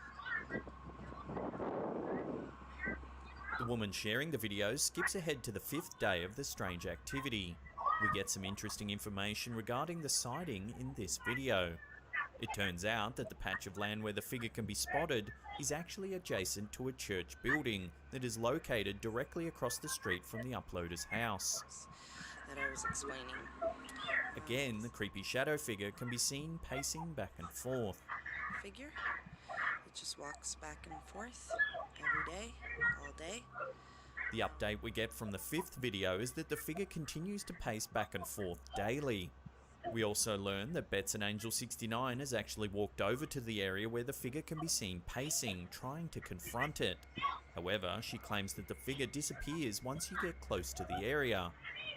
The woman sharing the video skips ahead to the 5th day of the strange activity. We get some interesting information regarding the sighting in this video. It turns out that the patch of land where the figure can be spotted is actually adjacent to a church building that is located directly across the street from the uploader's house.
That I was explaining.
Again, the creepy shadow figure can be seen pacing back and forth.
Figure? It just walks back and forth every day, all day.
The update we get from the 5th video is that the figure continues to pace back and forth daily. We also learn that BetsandAngel69 has actually walked over to the area where the figure can be seen pacing, trying to confront it. However, she claims that the figure disappears once you get close to the area.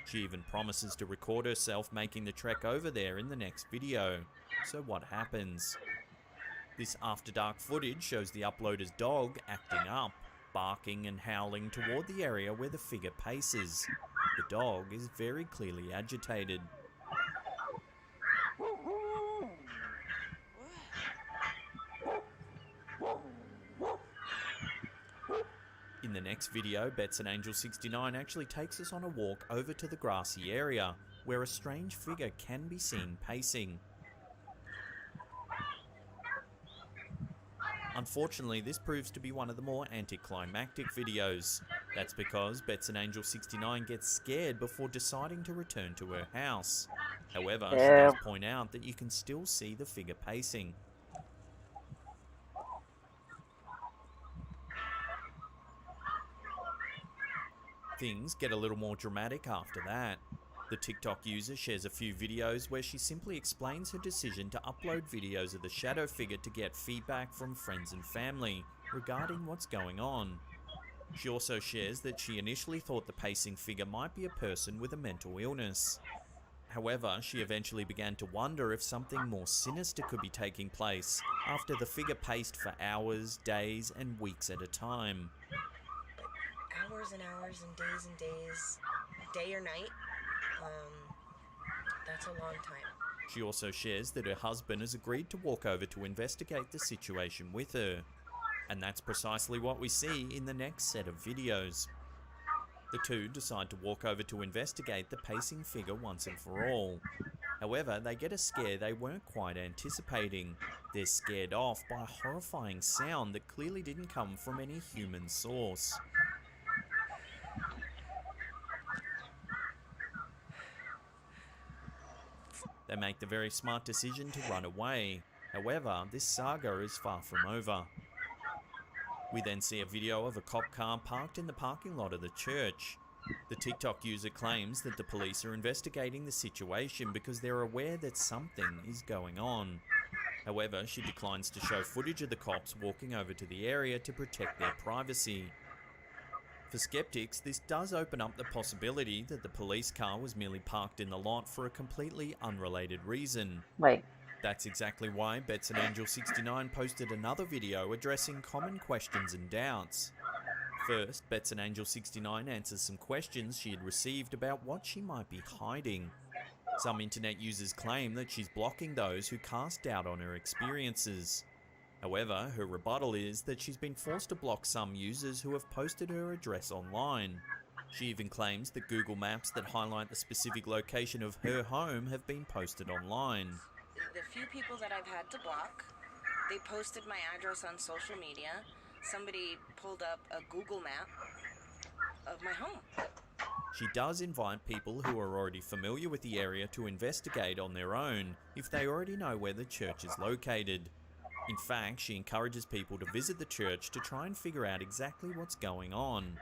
She even promises to record herself making the trek over there in the next video. So what happens? This after dark footage shows the uploader's dog acting up, barking and howling toward the area where the figure paces. The dog is very clearly agitated. In the next video, BetsandAngel69 actually takes us on a walk over to the grassy area, where a strange figure can be seen pacing. Unfortunately, this proves to be one of the more anticlimactic videos. That's because BetsandAngel69 gets scared before deciding to return to her house. However, she does point out that you can still see the figure pacing. Things get a little more dramatic after that. The TikTok user shares a few videos where she simply explains her decision to upload videos of the shadow figure to get feedback from friends and family regarding what's going on. She also shares that she initially thought the pacing figure might be a person with a mental illness. However, she eventually began to wonder if something more sinister could be taking place after the figure paced for hours, days, and weeks at a time.
Hours and hours and days, day or night. That's a long time.
She also shares that her husband has agreed to walk over to investigate the situation with her. And that's precisely what we see in the next set of videos. The two decide to walk over to investigate the pacing figure once and for all. However, they get a scare they weren't quite anticipating. They're scared off by a horrifying sound that clearly didn't come from any human source. They make the very smart decision to run away. However, this saga is far from over. We then see a video of a cop car parked in the parking lot of the church. The TikTok user claims that the police are investigating the situation because they're aware that something is going on. However, she declines to show footage of the cops walking over to the area to protect their privacy. For skeptics, this does open up the possibility that the police car was merely parked in the lot for a completely unrelated reason.
Like
That's exactly why BetsandAngel69 posted another video addressing common questions and doubts. First, BetsandAngel69 answers some questions she had received about what she might be hiding. Some internet users claim that she's blocking those who cast doubt on her experiences. However, her rebuttal is that she's been forced to block some users who have posted her address online. She even claims that Google Maps that highlight the specific location of her home have been posted online.
The few people that I've had to block, they posted my address on social media. Somebody pulled up a Google map of my home.
She does invite people who are already familiar with the area to investigate on their own if they already know where the church is located. In fact, she encourages people to visit the church to try and figure out exactly what's going on.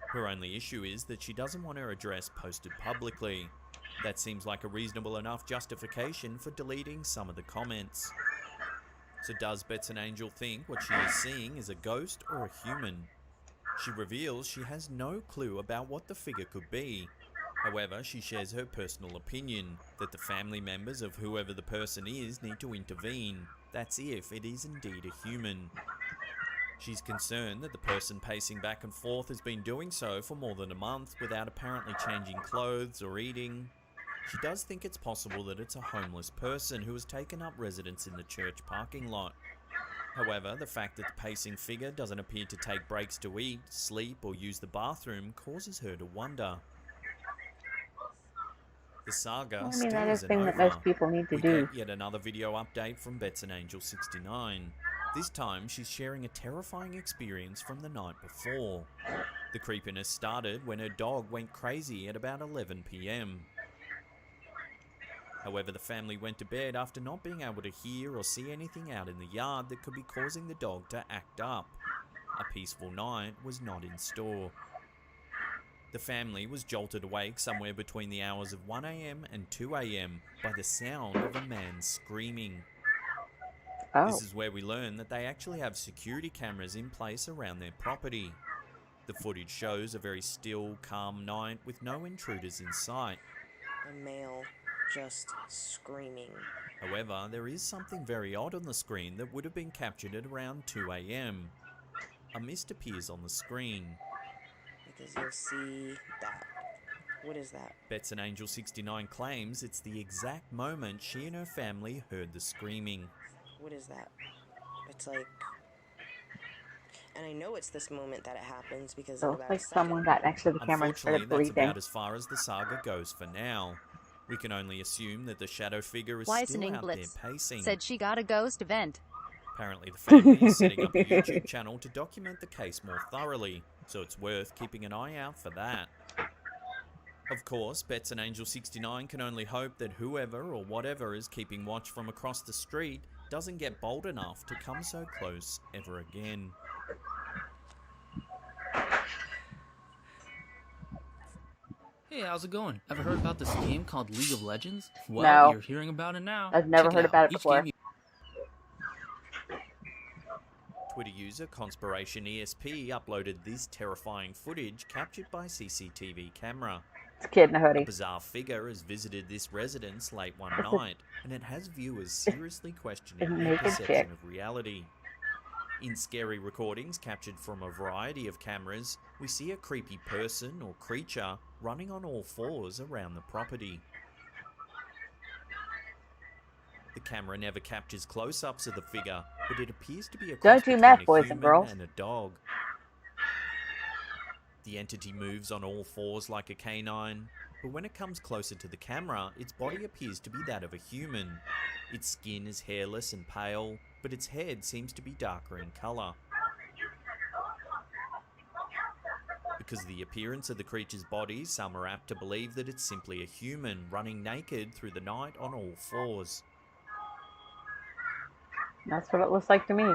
Her only issue is that she doesn't want her address posted publicly. That seems like a reasonable enough justification for deleting some of the comments. So does Bets and Angel think what she is seeing is a ghost or a human? She reveals she has no clue about what the figure could be. However, she shares her personal opinion that the family members of whoever the person is need to intervene. That's if it is indeed a human. She's concerned that the person pacing back and forth has been doing so for more than a month without apparently changing clothes or eating. She does think it's possible that it's a homeless person who has taken up residence in the church parking lot. However, the fact that the pacing figure doesn't appear to take breaks to eat, sleep, or use the bathroom causes her to wonder. The saga still
that is
isn't
the thing that
over.
most people need to
We
do.
get yet another video update from Bets and Angel 69. This time, she's sharing a terrifying experience from the night before. The creepiness started when her dog went crazy at about 11 PM. However, the family went to bed after not being able to hear or see anything out in the yard that could be causing the dog to act up. A peaceful night was not in store. The family was jolted awake somewhere between the hours of 1 AM and 2 AM by the sound of a man screaming.
Oh.
This is where we learn that they actually have security cameras in place around their property. The footage shows a very still, calm night with no intruders in sight.
A male just screaming.
However, there is something very odd on the screen that would have been captured at around 2 AM. A mist appears on the screen.
Because you'll see that. What is that?
Bets and Angel 69 claims it's the exact moment she and her family heard the screaming.
What is that? It's like... And I know it's this moment that it happens because
So
in
it's
about
like
a second,
someone got next to the camera and
Unfortunately,
started
that's
breathing.
about as far as the saga goes for now. We can only assume that the shadow figure is
Weisening
still out
Blitz
there pacing.
said she got a ghost event.
Apparently the family is setting up a YouTube channel to document the case more thoroughly, so it's worth keeping an eye out for that. Of course, Bets and Angel 69 can only hope that whoever or whatever is keeping watch from across the street doesn't get bold enough to come so close ever again.
Hey, how's it going? Ever heard about this game called League of Legends? Well,
No.
you're hearing about it now.
I've never
Check
heard about it
Each
before.
game
Twitter user Conspiration ESP uploaded this terrifying footage captured by CCTV camera.
It's a kid in a hoodie.
A bizarre figure has visited this residence late one
It's a-
night, and it has viewers seriously questioning
a
their
naked
perception
chick.
of reality. In scary recordings captured from a variety of cameras, we see a creepy person or creature running on all fours around the property. The camera never captures close-ups of the figure, but it appears to be a cross
Don't do
between
math,
a
boys and
human
girls.
and a dog. The entity moves on all fours like a canine, but when it comes closer to the camera, its body appears to be that of a human. Its skin is hairless and pale, but its head seems to be darker in colour. Because of the appearance of the creature's body, some are apt to believe that it's simply a human running naked through the night on all fours.
That's what it looks like to me.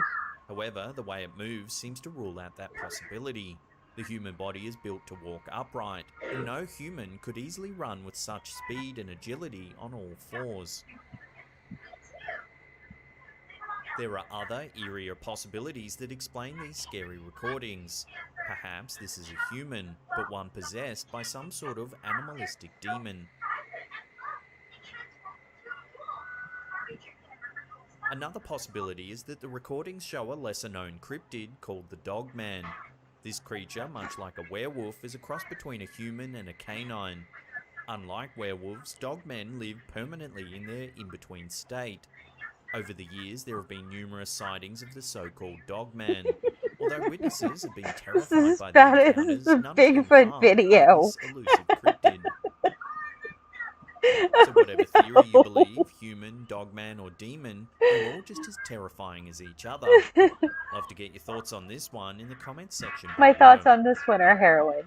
However, the way it moves seems to rule out that possibility. The human body is built to walk upright, and no human could easily run with such speed and agility on all fours. There are other, eerier possibilities that explain these scary recordings. Perhaps this is a human, but one possessed by some sort of animalistic demon. Another possibility is that the recordings show a lesser-known cryptid called the Dogman. This creature, much like a werewolf, is a cross between a human and a canine. Unlike werewolves, dogmen live permanently in their in-between state. Over the years, there have been numerous sightings of the so-called Dogman. Although witnesses have been
This
terrified
is
by the
bad
encounters,
as the
none have been
Bigfoot
harmed by
video.
this elusive cryptid. So whatever theory you believe, human, dogman or demon, they're all just as terrifying as each other. Love to get your thoughts on this one in the comments section.
My
below.
thoughts on this one are heroin.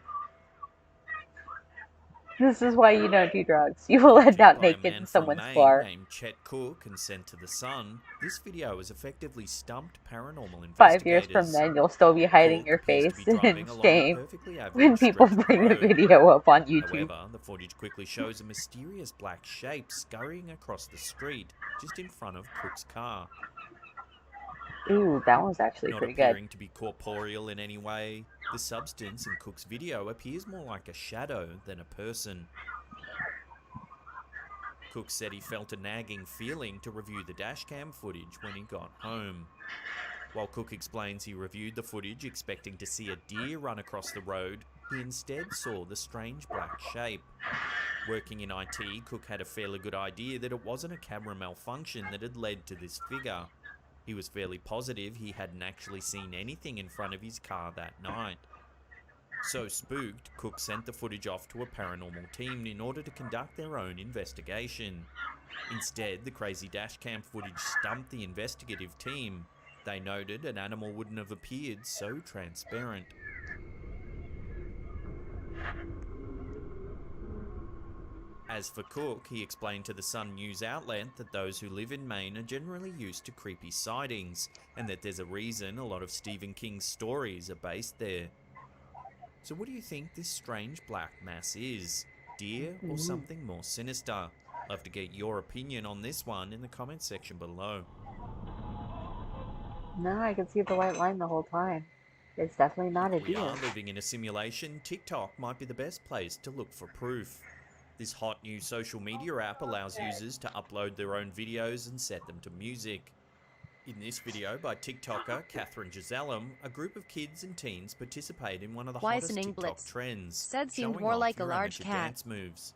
This is why you don't do drugs. You will end up
By a
naked
man
in
from
someone's
Maine
bar.
named Chet Cook and sent to the Sun, this video has effectively stumped paranormal investigators.
5 years from then, you'll still be hiding your face in shame when people bring the video up on YouTube.
However, the footage quickly shows a mysterious black shape scurrying across the street just in front of Cook's car.
Ooh, that was actually
Not
pretty
appearing
good.
to be corporeal in any way, the substance in Cook's video appears more like a shadow than a person. Cook said he felt a nagging feeling to review the dashcam footage when he got home. While Cook explains he reviewed the footage expecting to see a deer run across the road, he instead saw the strange black shape. Working in IT, Cook had a fairly good idea that it wasn't a camera malfunction that had led to this figure. He was fairly positive he hadn't actually seen anything in front of his car that night. So spooked, Cook sent the footage off to a paranormal team in order to conduct their own investigation. Instead, the crazy dashcam footage stumped the investigative team. They noted an animal wouldn't have appeared so transparent. As for Cook, he explained to the Sun news outlet that those who live in Maine are generally used to creepy sightings, and that there's a reason a lot of Stephen King's stories are based there. So what do you think this strange black mass is? Deer or something more sinister? Love to get your opinion on this one in the comments section below.
No, I can see the white line the whole time. It's definitely not a
We
deer.
are living in a simulation. TikTok might be the best place to look for proof. This hot new social media app allows users to upload their own videos and set them to music. In this video by TikToker Catherine Gisellum, a group of kids and teens participate in one of the hottest
Wisening
TikTok
Blitz
trends,
said seemed
showing
more
off
like a
your
large
amateur
cat.
dance moves.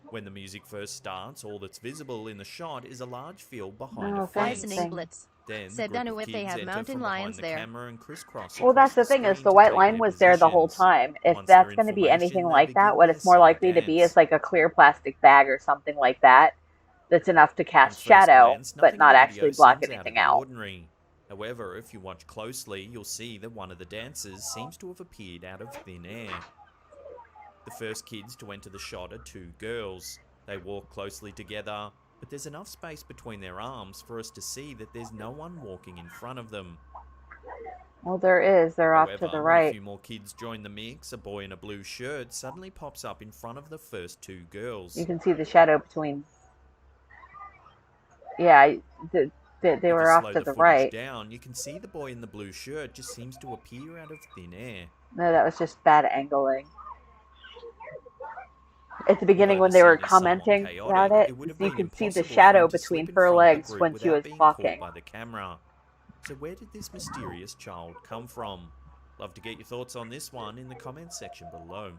When the music first starts, all that's visible in the shot is a large field behind a fence.
Wisening Blitz
Then
said
the group
don't know
of
if they
kids
have
enter
mountain
from behind
lions
the
there.
camera and crisscross
Well, that's the
across
thing is
screen
the
to
white
take
line
their
was there the whole
positions.
time. If
Once they're
that's
in
going to be
formation,
anything
they
like that,
begin
what
their
it's more
song
likely to be
dance.
is like a clear plastic bag or something like that that's enough to
On
cast
first
shadow,
glance,
but
nothing
not
in the
actually
video
block
seems out of
anything
the
out.
ordinary. However, if you watch closely, you'll see that one of the dancers seems to have appeared out of thin air. The first kids to enter the shot are two girls. They walk closely together, but there's enough space between their arms for us to see that there's no one walking in front of them.
Well, there is. They're off to
However,
the
when a
right.
few more kids join the mix, a boy in a blue shirt suddenly pops up in front of the first two girls.
You can see the shadow between. Yeah, they
If you
were off
slow
to
the
the
footage
right.
down, you can see the boy in the blue shirt just seems to appear out of thin air.
No, that was just bad angling. At the beginning,
Although
when
the
they were
scene is somewhat
commenting
chaotic,
about it,
it would have
you
been
could see the
impossible for
shadow
him to
between
slip in
her
front of the
legs
group
when she
without
was
being caught
talking.
by the camera. So where did this mysterious child come from? Love to get your thoughts on this one in the comments section below.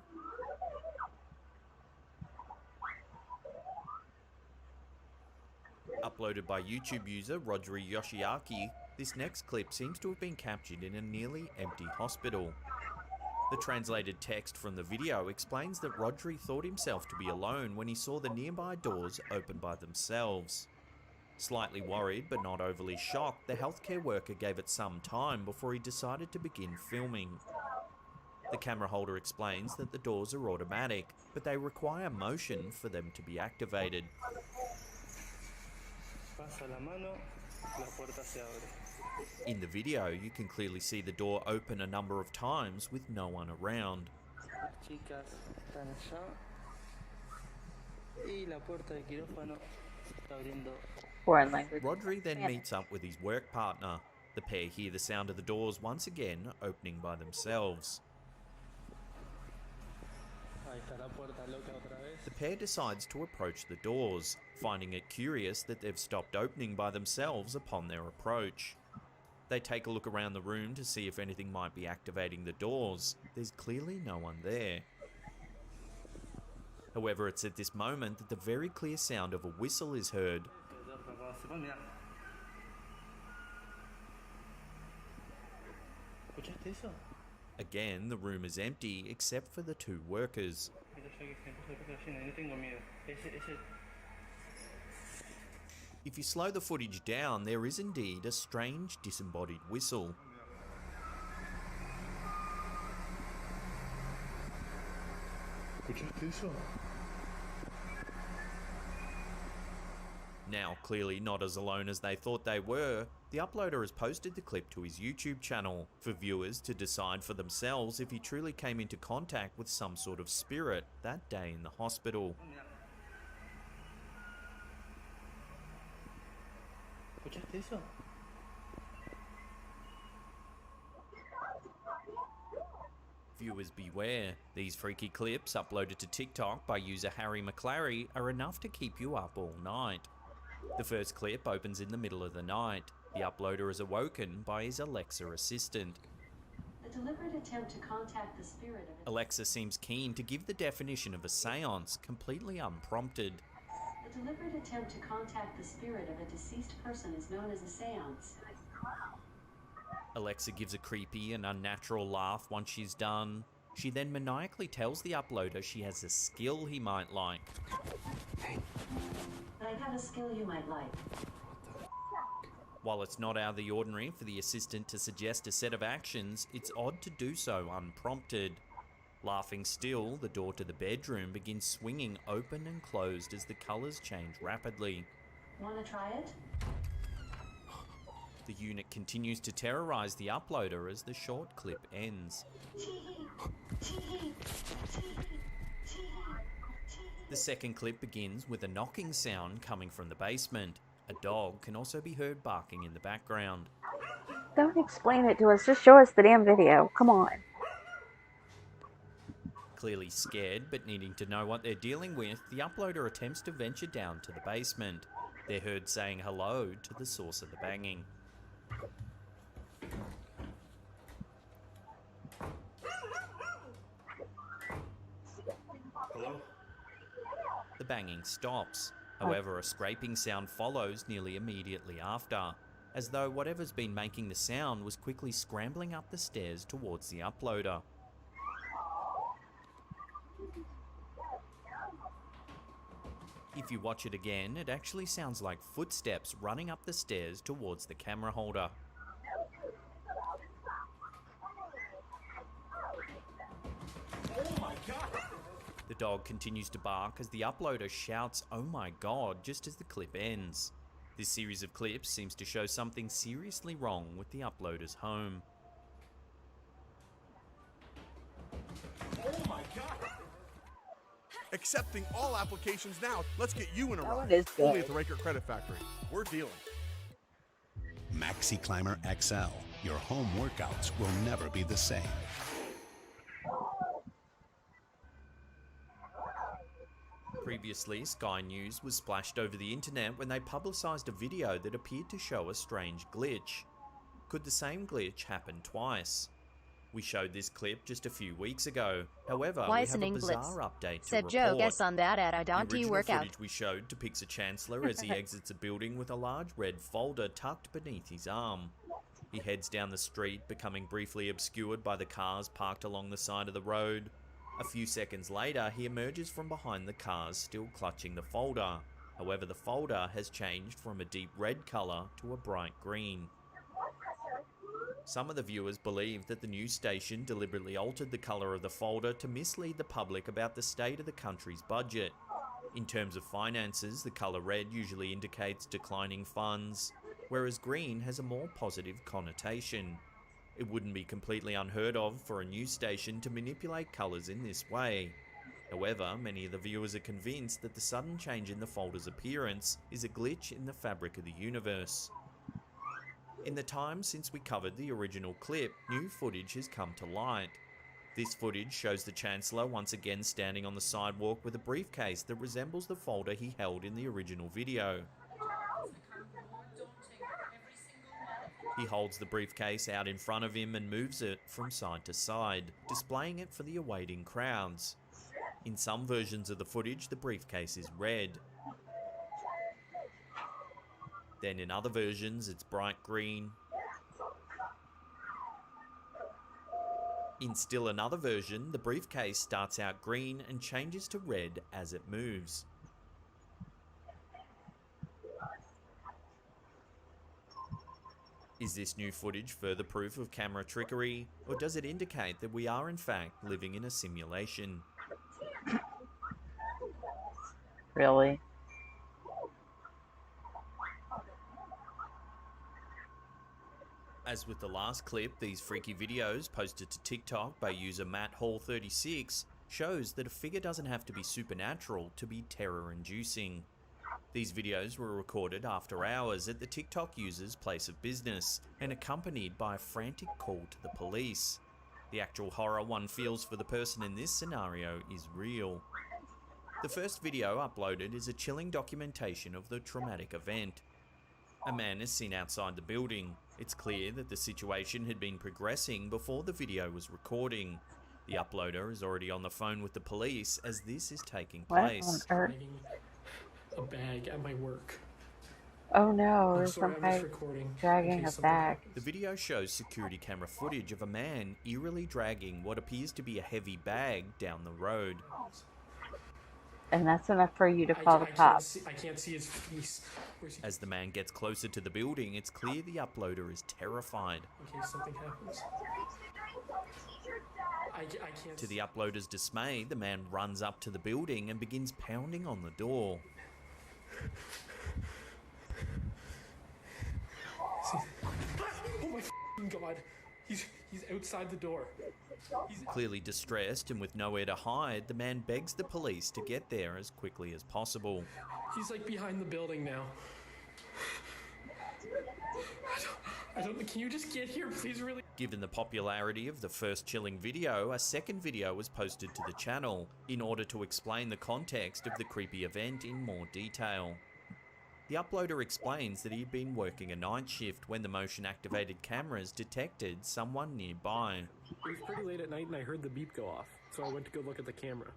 Uploaded by YouTube user Rodri Yoshiaki, this next clip seems to have been captured in a nearly empty hospital. The translated text from the video explains that Rodri thought himself to be alone when he saw the nearby doors open by themselves. Slightly worried but not overly shocked, the healthcare worker gave it some time before he decided to begin filming. The camera holder explains that the doors are automatic, but they require motion for them to be activated. In the video, you can clearly see the door open a number of times with no one around.
Foreign language.
Rodri then meets up with his work partner. The pair hear the sound of the doors once again opening by themselves. The pair decides to approach the doors, finding it curious that they've stopped opening by themselves upon their approach. They take a look around the room to see if anything might be activating the doors. There's clearly no one there. However, it's at this moment that the very clear sound of a whistle is heard. Again, the room is empty except for the two workers. If you slow the footage down, there is indeed a strange disembodied whistle. Now, clearly not as alone as they thought they were, the uploader has posted the clip to his YouTube channel for viewers to decide for themselves if he truly came into contact with some sort of spirit that day in the hospital. Viewers beware, these freaky clips uploaded to TikTok by user Harry McClary are enough to keep you up all night. The first clip opens in the middle of the night. The uploader is awoken by his Alexa assistant.
A deliberate attempt to contact the spirit of
Alexa seems keen to give the definition of a seance, completely unprompted.
a deliberate attempt to contact the spirit of a deceased person is known as a seance.
Alexa gives a creepy and unnatural laugh once she's done. She then maniacally tells the uploader she has a skill he might like.
I have a skill you might like.
While it's not out of the ordinary for the assistant to suggest a set of actions, it's odd to do so unprompted. Laughing still, the door to the bedroom begins swinging open and closed as the colours change rapidly.
Want to try it?
The unit continues to terrorise the uploader as the short clip ends. The second clip begins with a knocking sound coming from the basement. A dog can also be heard barking in the background.
Don't explain it to us, just show us the damn video. Come on.
Clearly scared but needing to know what they're dealing with, the uploader attempts to venture down to the basement. They're heard saying hello to the source of the banging.
Hello?
The banging stops. However, a scraping sound follows nearly immediately after, as though whatever's been making the sound was quickly scrambling up the stairs towards the uploader. If you watch it again, it actually sounds like footsteps running up the stairs towards the camera holder.
Oh my god!
The dog continues to bark as the uploader shouts, "Oh my god," just as the clip ends. This series of clips seems to show something seriously wrong with the uploader's home.
Oh my god!
Accepting all applications now. Let's get you in a
Oh,
ride.
it is good.
Only at the Raker Credit Factory. We're dealing.
Maxi Climber XL. Your home workouts will never be the same.
Previously, Sky News was splashed over the internet when they publicised a video that appeared to show a strange glitch. Could the same glitch happen twice? We showed this clip just a few weeks ago. However, we have a
Wisening
bizarre
Blitz.
update to
Said
report.
Joe, guess on that at
The
Adonti
original
workout.
footage we showed depicts a chancellor as he exits a building with a large red folder tucked beneath his arm. He heads down the street, becoming briefly obscured by the cars parked along the side of the road. A few seconds later, he emerges from behind the cars, still clutching the folder. However, the folder has changed from a deep red colour to a bright green. Some of the viewers believe that the news station deliberately altered the colour of the folder to mislead the public about the state of the country's budget. In terms of finances, the colour red usually indicates declining funds, whereas green has a more positive connotation. It wouldn't be completely unheard of for a news station to manipulate colours in this way. However, many of the viewers are convinced that the sudden change in the folder's appearance is a glitch in the fabric of the universe. In the time since we covered the original clip, new footage has come to light. This footage shows the Chancellor once again standing on the sidewalk with a briefcase that resembles the folder he held in the original video. He holds the briefcase out in front of him and moves it from side to side, displaying it for the awaiting crowds. In some versions of the footage, the briefcase is red. Then in other versions, it's bright green. In still another version, the briefcase starts out green and changes to red as it moves. Is this new footage further proof of camera trickery, or does it indicate that we are in fact living in a simulation?
Really?
As with the last clip, these freaky videos posted to TikTok by user MattHall36 shows that a figure doesn't have to be supernatural to be terror-inducing. These videos were recorded after hours at the TikTok user's place of business and accompanied by a frantic call to the police. The actual horror one feels for the person in this scenario is real. The first video uploaded is a chilling documentation of the traumatic event. A man is seen outside the building. It's clear that the situation had been progressing before the video was recording. The uploader is already on the phone with the police as this is taking place.
What on earth?
A bag at my work.
Oh no,
I'm
there's
sorry,
some
I'm
guy
just recording.
dragging
Okay,
a
something
bag.
The video shows security camera footage of a man eerily dragging what appears to be a heavy bag down the road.
And that's enough for you to call the cops.
I can't see his face. Where's he?
As the man gets closer to the building, it's clear the uploader is terrified.
Okay, something happens. I can't.
To the uploader's dismay, the man runs up to the building and begins pounding on the door.
Oh my f***ing god! He's outside the door.
Clearly distressed and with nowhere to hide, the man begs the police to get there as quickly as possible.
He's like behind the building now. I don't. Can you just get here, please? Really?
Given the popularity of the first chilling video, a second video was posted to the channel in order to explain the context of the creepy event in more detail. The uploader explains that he had been working a night shift when the motion-activated cameras detected someone nearby.
It was pretty late at night and I heard the beep go off, so I went to go look at the camera.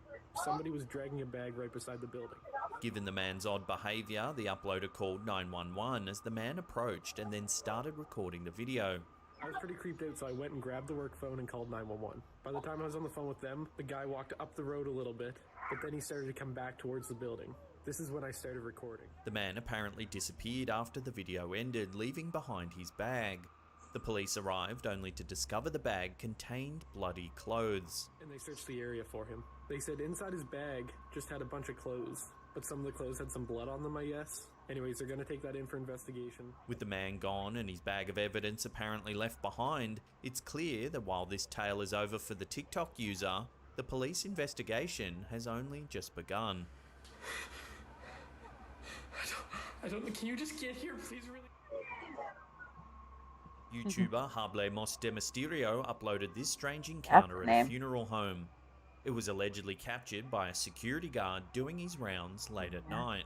Somebody was dragging a bag right beside the building.
Given the man's odd behaviour, the uploader called 911 as the man approached and then started recording the video.
I was pretty creeped out, so I went and grabbed the work phone and called 911. By the time I was on the phone with them, the guy walked up the road a little bit, but then he started to come back towards the building. This is when I started recording.
The man apparently disappeared after the video ended, leaving behind his bag. The police arrived only to discover the bag contained bloody clothes.
And they searched the area for him. They said inside his bag just had a bunch of clothes, but some of the clothes had some blood on them, I guess. Anyways, they're gonna take that in for investigation.
With the man gone and his bag of evidence apparently left behind, it's clear that while this tale is over for the TikTok user, the police investigation has only just begun.
I don't. Can you just get here, please? Really?
YouTuber Hablemos de Mysterio uploaded this strange encounter at a funeral home. It was allegedly captured by a security guard doing his rounds late at night.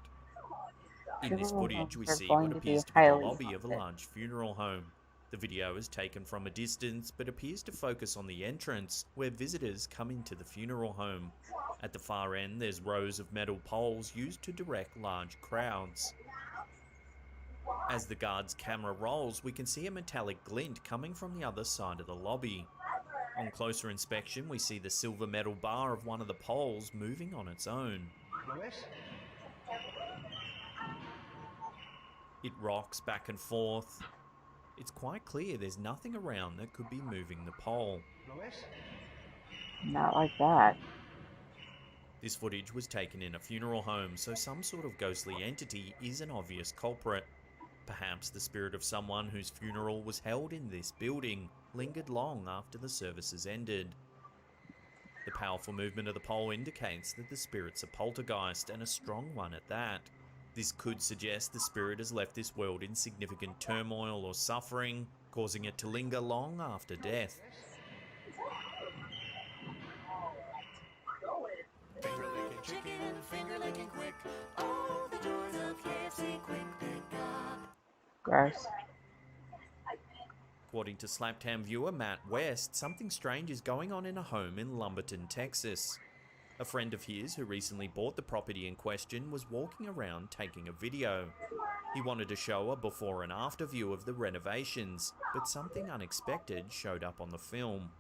In this footage, we see what appears to be the lobby of a large funeral home. The video is taken from a distance, but appears to focus on the entrance, where visitors come into the funeral home. At the far end, there's rows of metal poles used to direct large crowds. As the guard's camera rolls, we can see a metallic glint coming from the other side of the lobby. On closer inspection, we see the silver metal bar of one of the poles moving on its own. It rocks back and forth. It's quite clear there's nothing around that could be moving the pole.
Not like that.
This footage was taken in a funeral home, so some sort of ghostly entity is an obvious culprit. Perhaps the spirit of someone whose funeral was held in this building lingered long after the services ended. The powerful movement of the pole indicates that the spirit's a poltergeist, and a strong one at that. This could suggest the spirit has left this world in significant turmoil or suffering, causing it to linger long after death.
Gross.
According to Slaptown viewer Matt West, something strange is going on in a home in Lumberton, Texas. A friend of his who recently bought the property in question was walking around taking a video. He wanted to show a before and after view of the renovations, but something unexpected showed up on the film.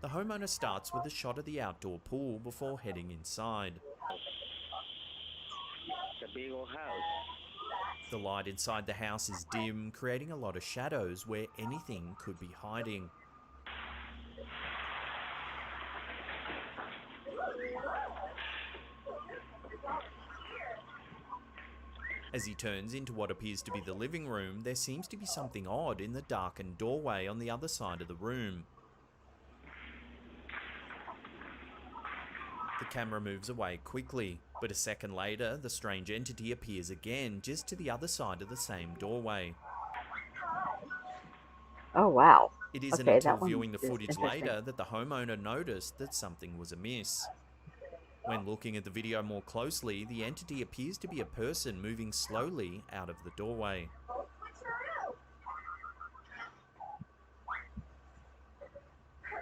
The homeowner starts with a shot of the outdoor pool before heading inside.
It's a big old house.
The light inside the house is dim, creating a lot of shadows where anything could be hiding. As he turns into what appears to be the living room, there seems to be something odd in the darkened doorway on the other side of the room. The camera moves away quickly, but a second later, the strange entity appears again just to the other side of the same doorway.
Oh, wow.
It isn't
Okay,
until
that one
viewing the
is
footage
interesting.
later that the homeowner noticed that something was amiss. When looking at the video more closely, the entity appears to be a person moving slowly out of the doorway.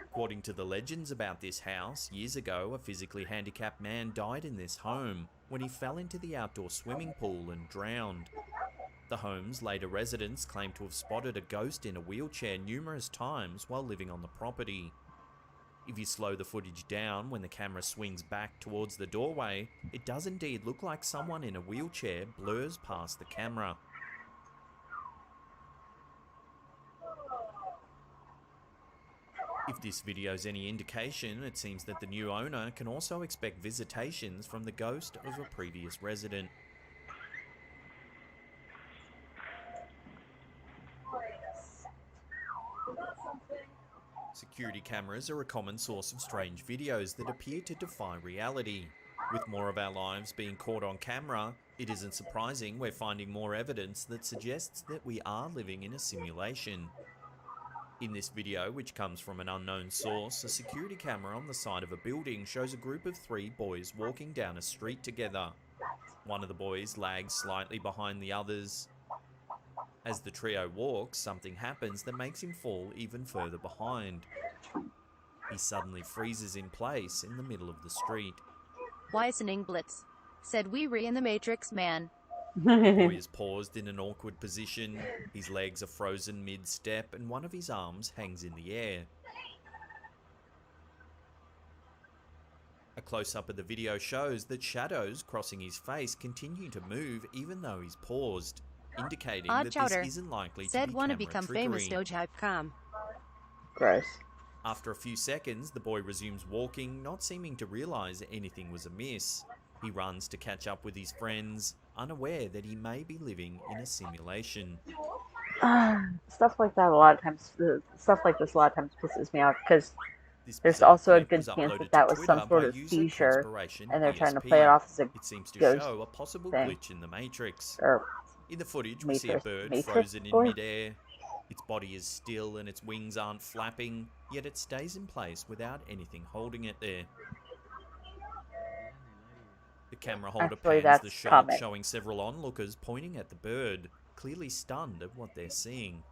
According to the legends about this house, years ago a physically handicapped man died in this home when he fell into the outdoor swimming pool and drowned. The home's later residents claim to have spotted a ghost in a wheelchair numerous times while living on the property. If you slow the footage down when the camera swings back towards the doorway, it does indeed look like someone in a wheelchair blurs past the camera. If this video's any indication, it seems that the new owner can also expect visitations from the ghost of a previous resident. Security cameras are a common source of strange videos that appear to defy reality. With more of our lives being caught on camera, it isn't surprising we're finding more evidence that suggests that we are living in a simulation. In this video, which comes from an unknown source, a security camera on the side of a building shows a group of 3 boys walking down a street together. One of the boys lags slightly behind the others. As the trio walks, something happens that makes him fall even further behind. He suddenly freezes in place in the middle of the street.
Weisening Blitz. Said we re in the Matrix, man.
The boy is paused in an awkward position, his legs are frozen mid-step, and one of his arms hangs in the air. A close-up of the video shows that shadows crossing his face continue to move even though he's paused, indicating
Odd
that
Chowder.
this isn't likely to
Said
be
wanna
camera
become famous,
trickery.
Doge.com.
Gross.
After a few seconds, the boy resumes walking, not seeming to realise anything was amiss. He runs to catch up with his friends, unaware that he may be living in a simulation.
Stuff like that a lot of times, stuff like this a lot of times pisses me off because
This
there's
bizarre
also a
clip
good
was
chance
uploaded
that
to
that was
Twitter
some sort
by
of
user
seizure
Conspiration
and they're trying to
ESP.
play it off as a
It seems to
ghost
show a possible
thing.
glitch in the Matrix.
Or
In the footage, we see a bird
Matrix
frozen in
boy?
midair. Its body is still and its wings aren't flapping, yet it stays in place without anything holding it there. The camera holder
Actually,
pans the
that's
shot,
comic.
showing several onlookers pointing at the bird, clearly stunned at what they're seeing.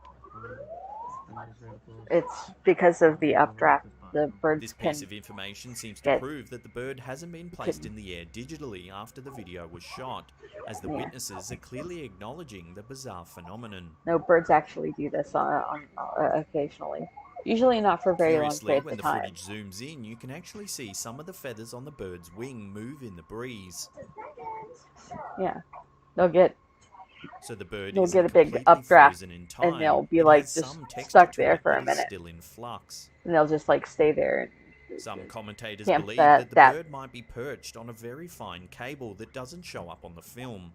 It's because of the updraft. The birds
This
can
piece of information seems to
get-
prove that the bird hasn't been placed in the air digitally after the video was shot, as the
Yeah.
witnesses are clearly acknowledging the bizarre phenomenon.
No, birds actually do this occasionally. Usually not for very long
Curiously,
periods
when
of
the
time.
footage zooms in, you can actually see some of the feathers on the bird's wing move in the breeze.
Yeah, they'll get
So the bird
They'll
isn't
get a big
completely
updraft,
frozen in
and
time.
they'll be
It
like
has
just
some texture
stuck
to
there
it
for a
that is
minute.
still in flux.
and they'll just like stay there.
Some commentators
Camp
believe
that-
that the
that-
bird might be perched on a very fine cable that doesn't show up on the film.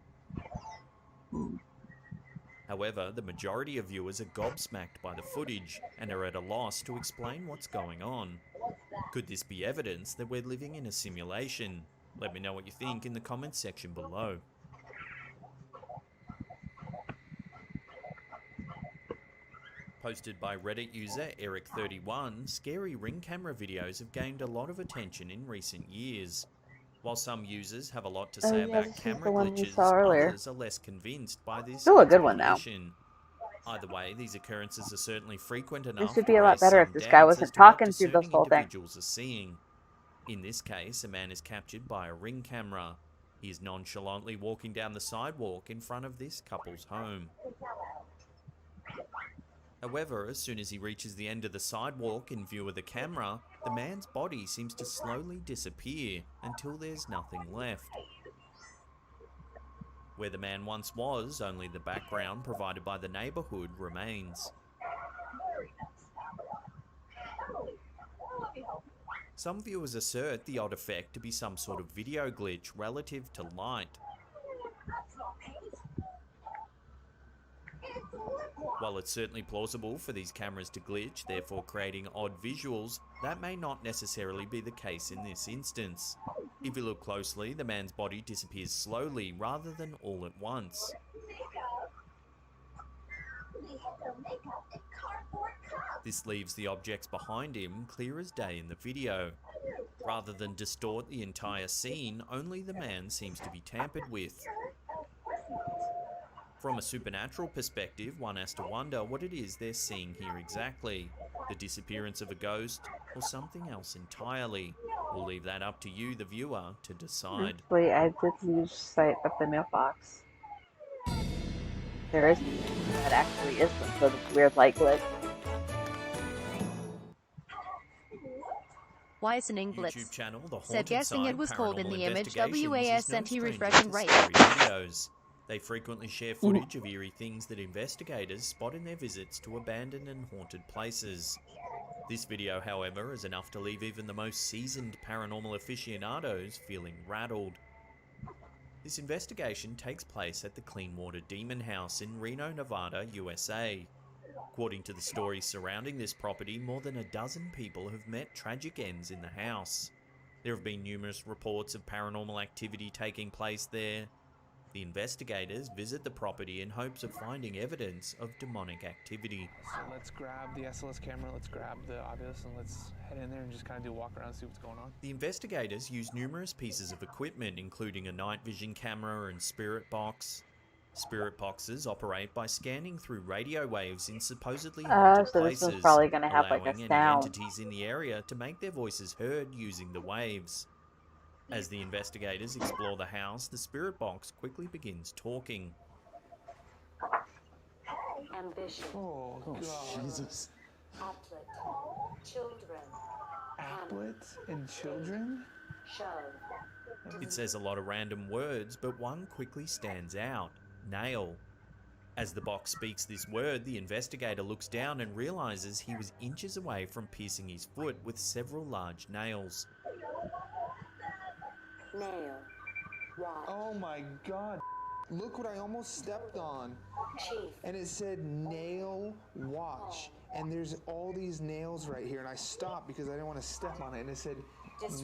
However, the majority of viewers are gobsmacked by the footage and are at a loss to explain what's going on. Could this be evidence that we're living in a simulation? Let me know what you think in the comments section below. Posted by Reddit user Eric31, scary ring camera videos have gained a lot of attention in recent years. While some users have a lot to
Oh,
say
yeah,
about
this is
camera
the one we
glitches,
saw earlier.
others are less convinced by this
Still a good one, though.
explanation. Either way, these occurrences are certainly frequent enough
would
to
be a lot
raise
better if
some
this guy
doubts
wasn't
as to what
talking through this
discerning
whole thing.
individuals are seeing. In this case, a man is captured by a Ring camera. He is nonchalantly walking down the sidewalk in front of this couple's home. However, as soon as he reaches the end of the sidewalk in view of the camera, the man's body seems to slowly disappear until there's nothing left. Where the man once was, only the background provided by the neighborhood remains. Some viewers assert the odd effect to be some sort of video glitch relative to light. While it's certainly plausible for these cameras to glitch, therefore creating odd visuals, that may not necessarily be the case in this instance. If you look closely, the man's body disappears slowly rather than all at once. This leaves the objects behind him clear as day in the video. Rather than distort the entire scene, only the man seems to be tampered with. From a supernatural perspective, one has to wonder what it is they're seeing here exactly. The disappearance of a ghost, or something else entirely. We'll leave that up to you, the viewer, to decide.
Actually, I did lose sight of the mailbox. There is, that actually is some sort of weird light glitch.
Wisening Blitz
YouTube channel, The
said
Haunted
guessing
Side
it was cold in
Paranormal
the image
Investigations
WAS
is no
and he
stranger
refreshing
to
right.
scary videos. They frequently share footage of eerie things that investigators spot in their visits to abandoned and haunted places. This video, however, is enough to leave even the most seasoned paranormal aficionados feeling rattled. This investigation takes place at the Cleanwater Demon House in Reno, Nevada, USA. According to the stories surrounding this property, more than a dozen people have met tragic ends in the house. There have been numerous reports of paranormal activity taking place there. The investigators visit the property in hopes of finding evidence of demonic activity.
So let's grab the SLS camera, let's grab the Ovilus, and let's head in there and just kind of do a walk around and see what's going on.
The investigators use numerous pieces of equipment, including a night vision camera and spirit box. Spirit boxes operate by scanning through radio waves in supposedly haunted
so this
places,
one's probably gonna have like a
allowing any
sound.
entities in the area to make their voices heard using the waves. As the investigators explore the house, the spirit box quickly begins talking.
Ambition.
Oh, God.
Jesus. Applet. Children.
Applets and children?
Shove.
It says a lot of random words, but one quickly stands out. Nail. As the box speaks this word, the investigator looks down and realizes he was inches away from piercing his foot with several large nails.
Nail. Watch.
Oh my God. Look what I almost stepped on.
Chief.
And it said nail watch. And there's all these nails right here. And I stopped because I didn't want to step on it. And it said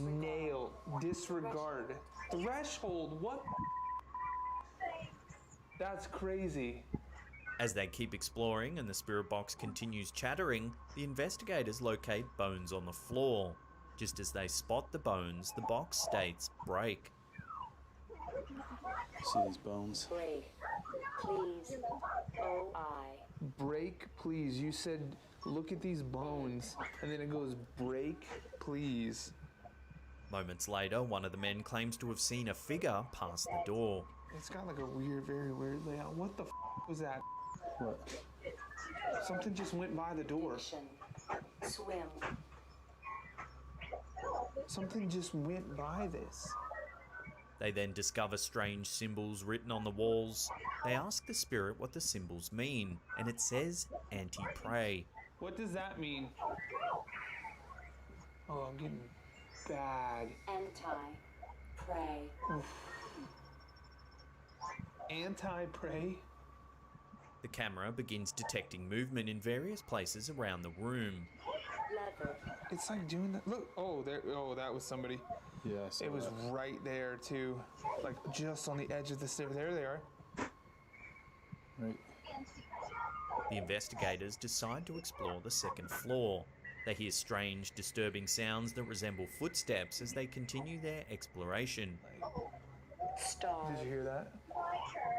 nail. Disregard.
Threshold. What? That's crazy.
As they keep exploring and the spirit box continues chattering, the investigators locate bones on the floor. Just as they spot the bones, the box states break.
See these bones?
Break. Please. O-I.
Break, please. You said, look at these bones. And then it goes, break, please.
Moments later, one of the men claims to have seen a figure pass the door.
It's got like a weird, very weird layout. What the was that?
What?
Something just went by the door.
Swim.
Something just went by this.
They then discover strange symbols written on the walls. They ask the spirit what the symbols mean, and it says anti-prey.
What does that mean?
Oh, I'm getting bad.
Anti-prey.
Anti-prey?
The camera begins detecting movement in various places around the room.
Leather.
It's like doing that. Look, oh, there. Oh, that was somebody.
Yeah, I saw
it was
that.
right there too, like just on the edge of the stair. There they are.
Right.
The investigators decide to explore the second floor. They hear strange, disturbing sounds that resemble footsteps as they continue their exploration.
Stop. Did you hear that?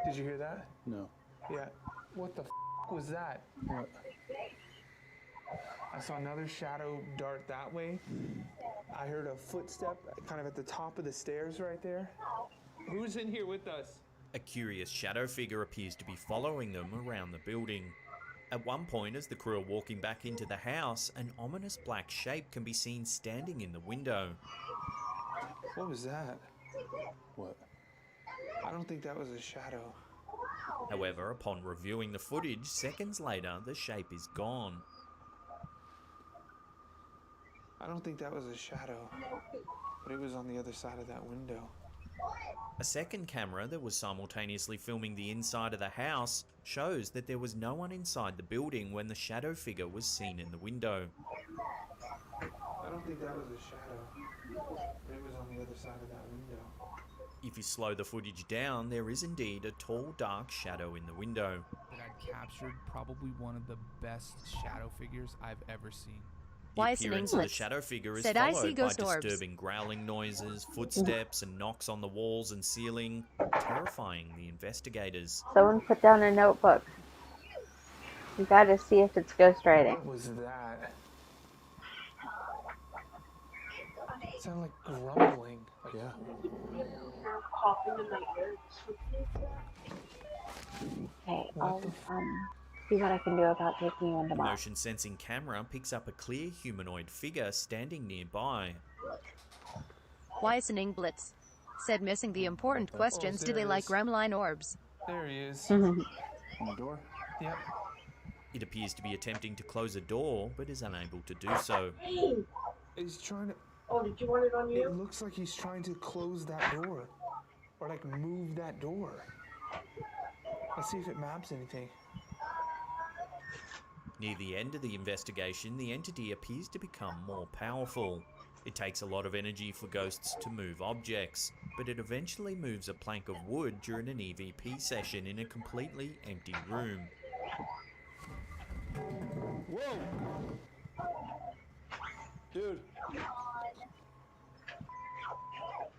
Did you hear that?
No.
Yeah. What the was that?
What?
I saw another shadow dart that way. I heard a footstep kind of at the top of the stairs right there. Who's in here with us?
A curious shadow figure appears to be following them around the building. At one point, as the crew are walking back into the house, an ominous black shape can be seen standing in the window.
What was that?
What?
I don't think that was a shadow.
However, upon reviewing the footage, seconds later, the shape is gone.
I don't think that was a shadow, but it was on the other side of that window.
A second camera that was simultaneously filming the inside of the house shows that there was no one inside the building when the shadow figure was seen in the window.
I don't think that was a shadow, but it was on the other side of that window.
If you slow the footage down, there is indeed a tall, dark shadow in the window.
That I captured probably one of the best shadow figures I've ever seen.
The
Why is an
appearance of the
English?
shadow figure is
Said I see
followed by
ghost orbs.
disturbing growling noises, footsteps, and knocks on the walls and ceiling, terrifying the investigators.
Someone put down a notebook. You gotta see if it's ghostwriting.
What was that? It sounded like grumbling.
Yeah.
Okay, I'll see what I can do about taking you
A
into my.
motion sensing camera picks up a clear humanoid figure standing nearby.
Weisening Blitz said missing the important questions. Do
there
they
it
like
is.
gremlin orbs?
There he is.
On the door?
Yep.
It appears to be attempting to close a door, but is unable to do so.
He's trying to...
Oh, did you want it on you?
It looks like he's trying to close that door. Or like move that door. Let's see if it maps anything.
Near the end of the investigation, the entity appears to become more powerful. It takes a lot of energy for ghosts to move objects, but it eventually moves a plank of wood during an EVP session in a completely empty room.
Whoa! Dude.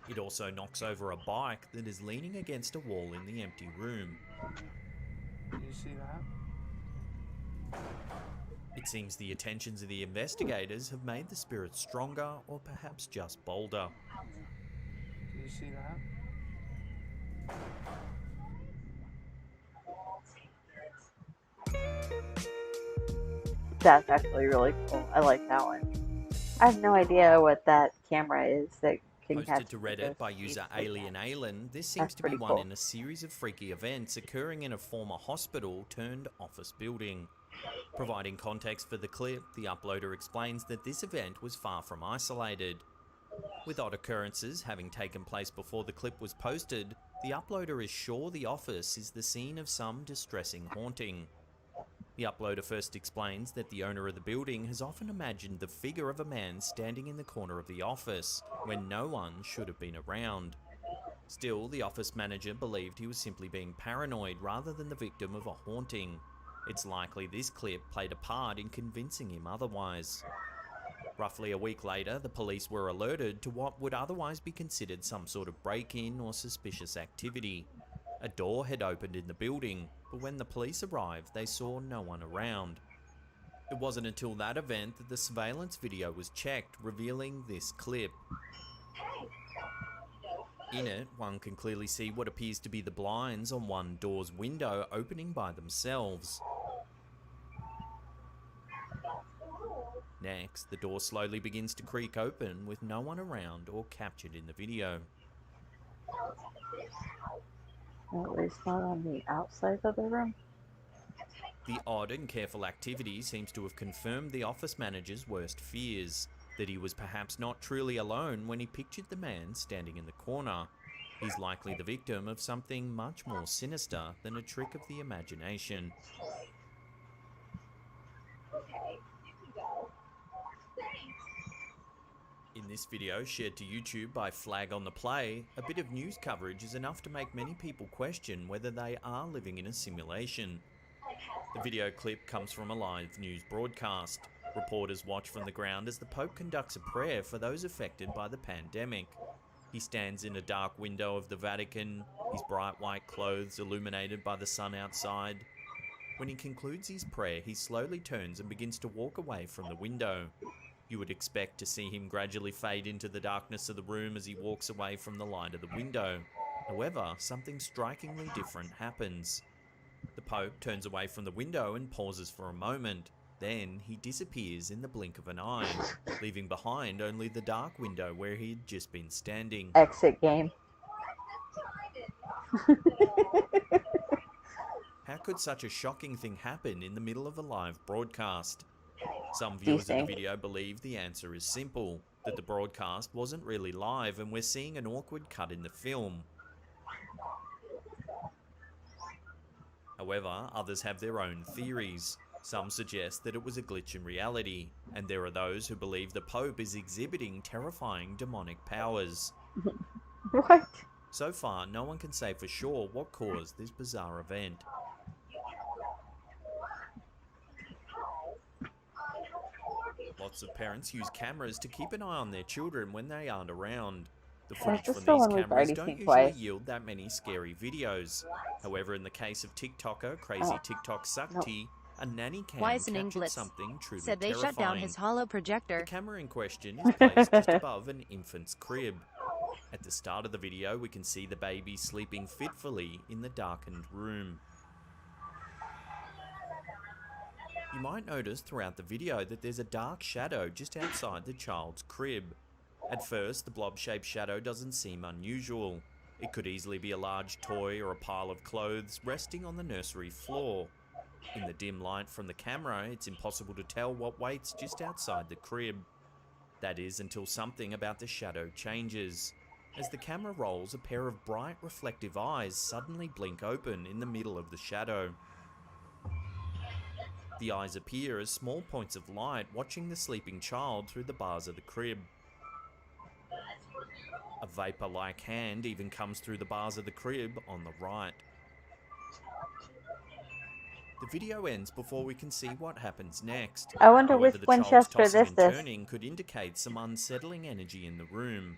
It also knocks over a bike that is leaning against a wall in the empty room.
Did you see that?
It seems the attentions of the investigators have made the spirit stronger or perhaps just bolder.
Did you see that?
That's actually really cool. I like that one. I have no idea what that camera is that can catch
Posted to Reddit
ghosts.
by user Alien Alien, this seems
That's
to be
pretty
one
cool.
in a series of freaky events occurring in a former hospital turned office building. Providing context for the clip, the uploader explains that this event was far from isolated. With odd occurrences having taken place before the clip was posted, the uploader is sure the office is the scene of some distressing haunting. The uploader first explains that the owner of the building has often imagined the figure of a man standing in the corner of the office when no one should have been around. Still, the office manager believed he was simply being paranoid rather than the victim of a haunting. It's likely this clip played a part in convincing him otherwise. Roughly a week later, the police were alerted to what would otherwise be considered some sort of break-in or suspicious activity. A door had opened in the building, but when the police arrived, they saw no one around. It wasn't until that event that the surveillance video was checked, revealing this clip. In it, one can clearly see what appears to be the blinds on one door's window opening by themselves. Next, the door slowly begins to creak open with no one around or captured in the video.
At least not on the outside of the room.
The odd and careful activity seems to have confirmed the office manager's worst fears, that he was perhaps not truly alone when he pictured the man standing in the corner. He's likely the victim of something much more sinister than a trick of the imagination. In this video, shared to YouTube by Flag on the Play, a bit of news coverage is enough to make many people question whether they are living in a simulation. The video clip comes from a live news broadcast. Reporters watch from the ground as the Pope conducts a prayer for those affected by the pandemic. He stands in a dark window of the Vatican, his bright white clothes illuminated by the sun outside. When he concludes his prayer, he slowly turns and begins to walk away from the window. You would expect to see him gradually fade into the darkness of the room as he walks away from the light of the window. However, something strikingly different happens. The Pope turns away from the window and pauses for a moment. Then he disappears in the blink of an eye, leaving behind only the dark window where he had just been standing.
Exit game.
How could such a shocking thing happen in the middle of a live broadcast? Some viewers of the video believe the answer is simple, that the broadcast wasn't really live and we're seeing an awkward cut in the film. However, others have their own theories. Some suggest that it was a glitch in reality, and there are those who believe the Pope is exhibiting terrifying demonic powers.
What?
So far, no one can say for sure what caused this bizarre event. Lots of parents use cameras to keep an eye on their children when they aren't around. The footage from these cameras don't usually yield that many scary videos. However, in the case of TikToker Crazy TikTok Sakti, a nanny cam captured something truly
said they
terrifying.
shut down his hollow projector.
The camera in question is placed just above an infant's crib. At the start of the video, we can see the baby sleeping fitfully in the darkened room. You might notice throughout the video that there's a dark shadow just outside the child's crib. At first, the blob-shaped shadow doesn't seem unusual. It could easily be a large toy or a pile of clothes resting on the nursery floor. In the dim light from the camera, it's impossible to tell what waits just outside the crib. That is, until something about the shadow changes. As the camera rolls, a pair of bright, reflective eyes suddenly blink open in the middle of the shadow. The eyes appear as small points of light watching the sleeping child through the bars of the crib. A vapor-like hand even comes through the bars of the crib on the right. The video ends before we can see what happens next.
I wonder
However,
which
the
Winchester
child's tossing
this
and
is.
turning could indicate some unsettling energy in the room.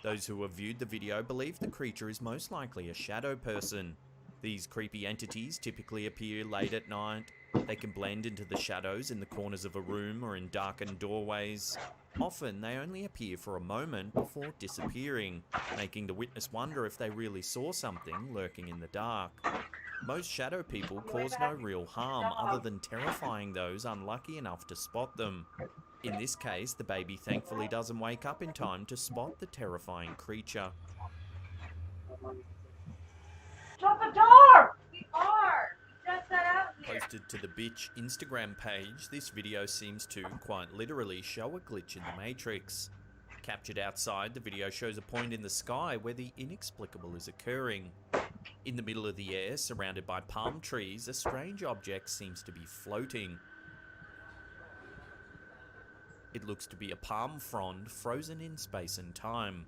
Those who have viewed the video believe the creature is most likely a shadow person. These creepy entities typically appear late at night. They can blend into the shadows in the corners of a room or in darkened doorways. Often they only appear for a moment before disappearing, making the witness wonder if they really saw something lurking in the dark. Most shadow people cause no real harm other than terrifying those unlucky enough to spot them. In this case, the baby thankfully doesn't wake up in time to spot the terrifying creature.
Shut the door! We are! Just that out here.
Posted to the Bitch Instagram page, this video seems to, quite literally, show a glitch in the Matrix. Captured outside, the video shows a point in the sky where the inexplicable is occurring. In the middle of the air, surrounded by palm trees, a strange object seems to be floating. It looks to be a palm frond frozen in space and time.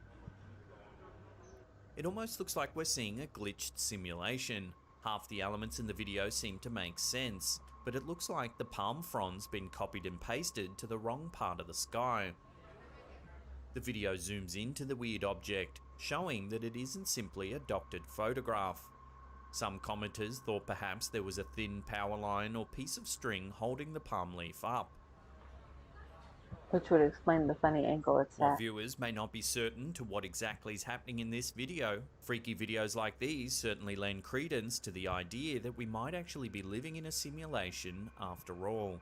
It almost looks like we're seeing a glitched simulation. Half the elements in the video seem to make sense, but it looks like the palm frond's been copied and pasted to the wrong part of the sky. The video zooms into the weird object, showing that it isn't simply a doctored photograph. Some commenters thought perhaps there was a thin power line or piece of string holding the palm leaf up.
Which would explain the funny angle it's
While
at.
viewers may not be certain to what exactly is happening in this video, freaky videos like these certainly lend credence to the idea that we might actually be living in a simulation after all.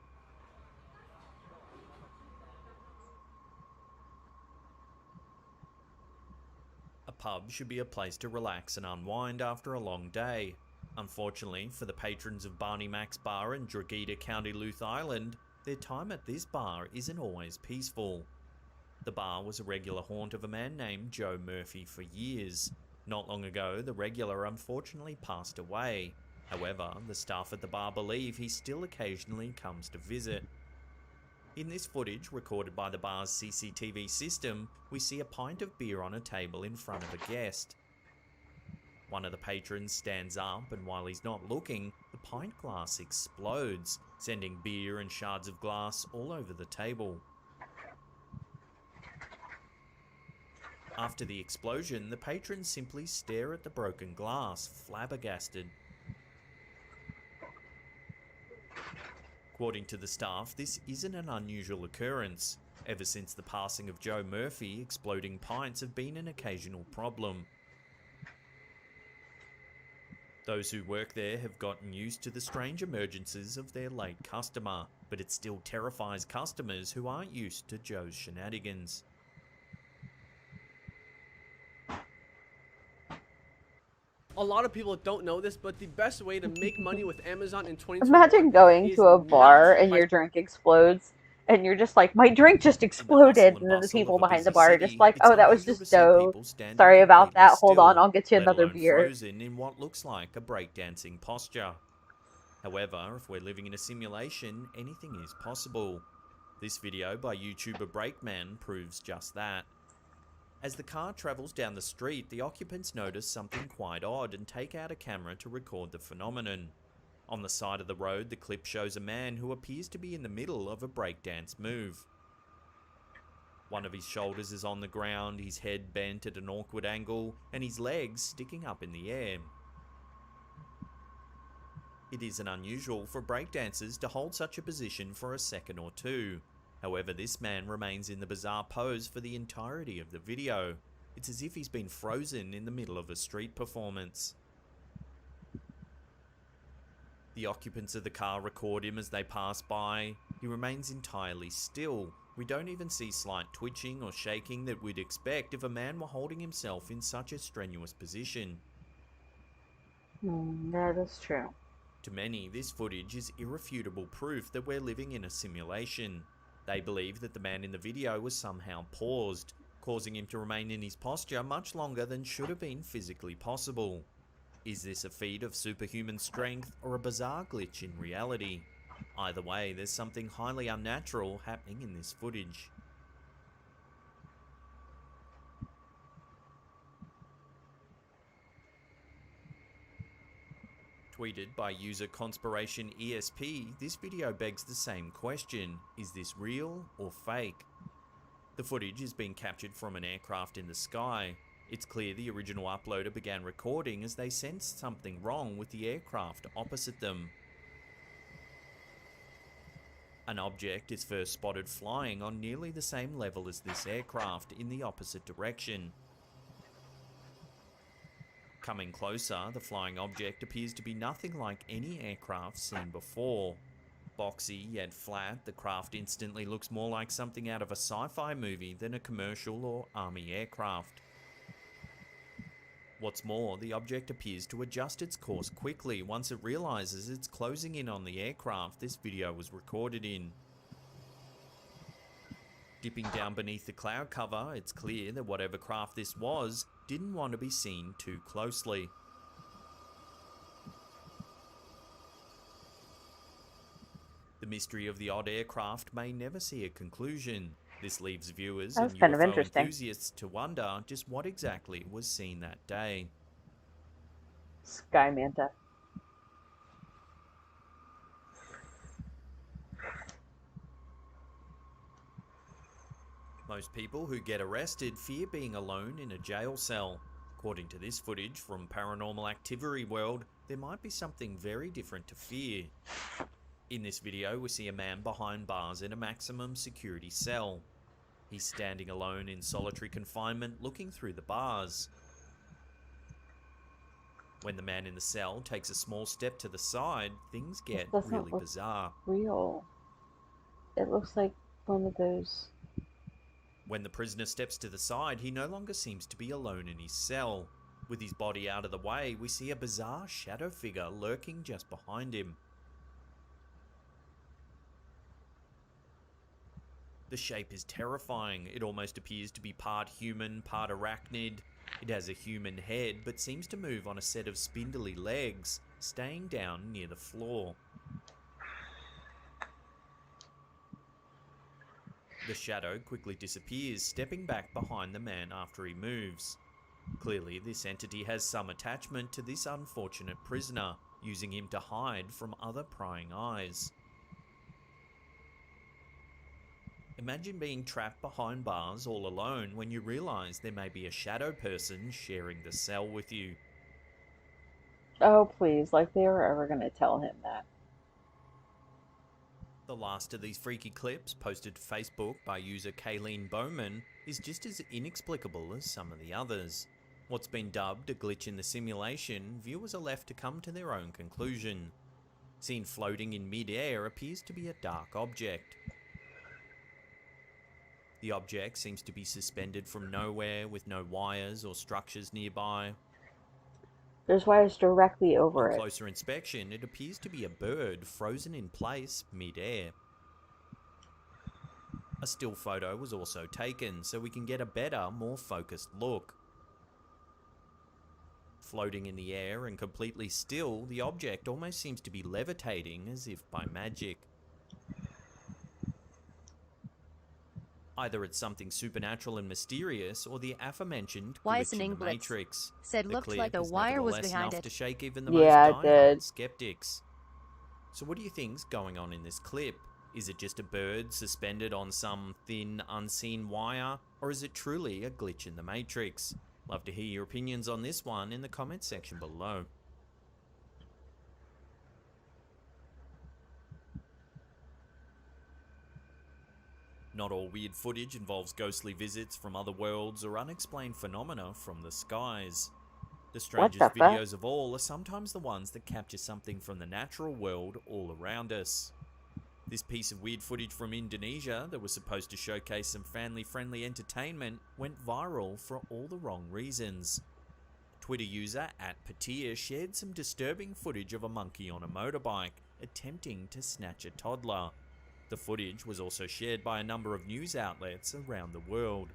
A pub should be a place to relax and unwind after a long day. Unfortunately, for the patrons of Barney Mac's Bar in Drogheda, County Louth Island, their time at this bar isn't always peaceful. The bar was a regular haunt of a man named Joe Murphy for years. Not long ago, the regular unfortunately passed away. However, the staff at the bar believe he still occasionally comes to visit. In this footage, recorded by the bar's CCTV system, we see a pint of beer on a table in front of a guest. One of the patrons stands up, and while he's not looking, the pint glass explodes, sending beer and shards of glass all over the table. After the explosion, the patrons simply stare at the broken glass, flabbergasted. According to the staff, this isn't an unusual occurrence. Ever since the passing of Joe Murphy, exploding pints have been an occasional problem. Those who work there have gotten used to the strange emergences of their late customer, but it still terrifies customers who aren't used to Joe's shenanigans.
A lot of people don't know this, but the best way to make money with Amazon in 2021
Imagine going
is
to a bar
not
and
by
your drink explodes, and you're just like, my drink just exploded, and then the people behind the bar are just like, oh, that was just dough. Sorry about that. Hold on, I'll get you another beer.
Frozen in what looks like a breakdancing posture. However, if we're living in a simulation, anything is possible. This video by YouTuber Breakman proves just that. As the car travels down the street, the occupants notice something quite odd and take out a camera to record the phenomenon. On the side of the road, the clip shows a man who appears to be in the middle of a breakdance move. One of his shoulders is on the ground, his head bent at an awkward angle, and his legs sticking up in the air. It isn't unusual for breakdancers to hold such a position for a second or two. However, this man remains in the bizarre pose for the entirety of the video. It's as if he's been frozen in the middle of a street performance. The occupants of the car record him as they pass by. He remains entirely still. We don't even see slight twitching or shaking that we'd expect if a man were holding himself in such a strenuous position.
That is true.
To many, this footage is irrefutable proof that we're living in a simulation. They believe that the man in the video was somehow paused, causing him to remain in his posture much longer than should have been physically possible. Is this a feat of superhuman strength or a bizarre glitch in reality? Either way, there's something highly unnatural happening in this footage. Tweeted by user Conspiration ESP, this video begs the same question: is this real or fake? The footage is being captured from an aircraft in the sky. It's clear the original uploader began recording as they sensed something wrong with the aircraft opposite them. An object is first spotted flying on nearly the same level as this aircraft in the opposite direction. Coming closer, the flying object appears to be nothing like any aircraft seen before. Boxy yet flat, the craft instantly looks more like something out of a sci-fi movie than a commercial or army aircraft. What's more, the object appears to adjust its course quickly once it realizes it's closing in on the aircraft this video was recorded in. Dipping down beneath the cloud cover, it's clear that whatever craft this was didn't want to be seen too closely. The mystery of the odd aircraft may never see a conclusion. This leaves viewers and UFO enthusiasts to wonder just what exactly was seen that day.
Sky Manta.
Most people who get arrested fear being alone in a jail cell. According to this footage from Paranormal Activity World, there might be something very different to fear. In this video, we see a man behind bars in a maximum security cell. He's standing alone in solitary confinement, looking through the bars. When the man in the cell takes a small step to the side, things get really bizarre.
Real. It looks like one of those.
When the prisoner steps to the side, he no longer seems to be alone in his cell. With his body out of the way, we see a bizarre shadow figure lurking just behind him. The shape is terrifying. It almost appears to be part human, part arachnid. It has a human head, but seems to move on a set of spindly legs, staying down near the floor. The shadow quickly disappears, stepping back behind the man after he moves. Clearly, this entity has some attachment to this unfortunate prisoner, using him to hide from other prying eyes. Imagine being trapped behind bars all alone when you realise there may be a shadow person sharing the cell with you.
Oh, please, like they were ever going to tell him that.
The last of these freaky clips, posted to Facebook by user Kayleen Bowman, is just as inexplicable as some of the others. What's been dubbed a glitch in the simulation, viewers are left to come to their own conclusion. Seen floating in mid-air appears to be a dark object. The object seems to be suspended from nowhere with no wires or structures nearby.
There's wires directly over
On
it.
closer inspection, it appears to be a bird frozen in place mid-air. A still photo was also taken so we can get a better, more focused look. Floating in the air and completely still, the object almost seems to be levitating as if by magic. Either it's something supernatural and mysterious, or the aforementioned glitch in the
Weisening Blitz
Matrix.
said
The
looked
clip
like the
is
wire was
nevertheless
behind
enough
it.
to shake even the
Yeah,
most
it
diehard
did.
skeptics. So what do you think's going on in this clip? Is it just a bird suspended on some thin, unseen wire, or is it truly a glitch in the Matrix? Love to hear your opinions on this one in the comments section below. Not all weird footage involves ghostly visits from other worlds or unexplained phenomena from the skies. The strangest
the fuck?
videos of all are sometimes the ones that capture something from the natural world all around us. This piece of weird footage from Indonesia that was supposed to showcase some family-friendly entertainment went viral for all the wrong reasons. Twitter user @Patia shared some disturbing footage of a monkey on a motorbike attempting to snatch a toddler. The footage was also shared by a number of news outlets around the world.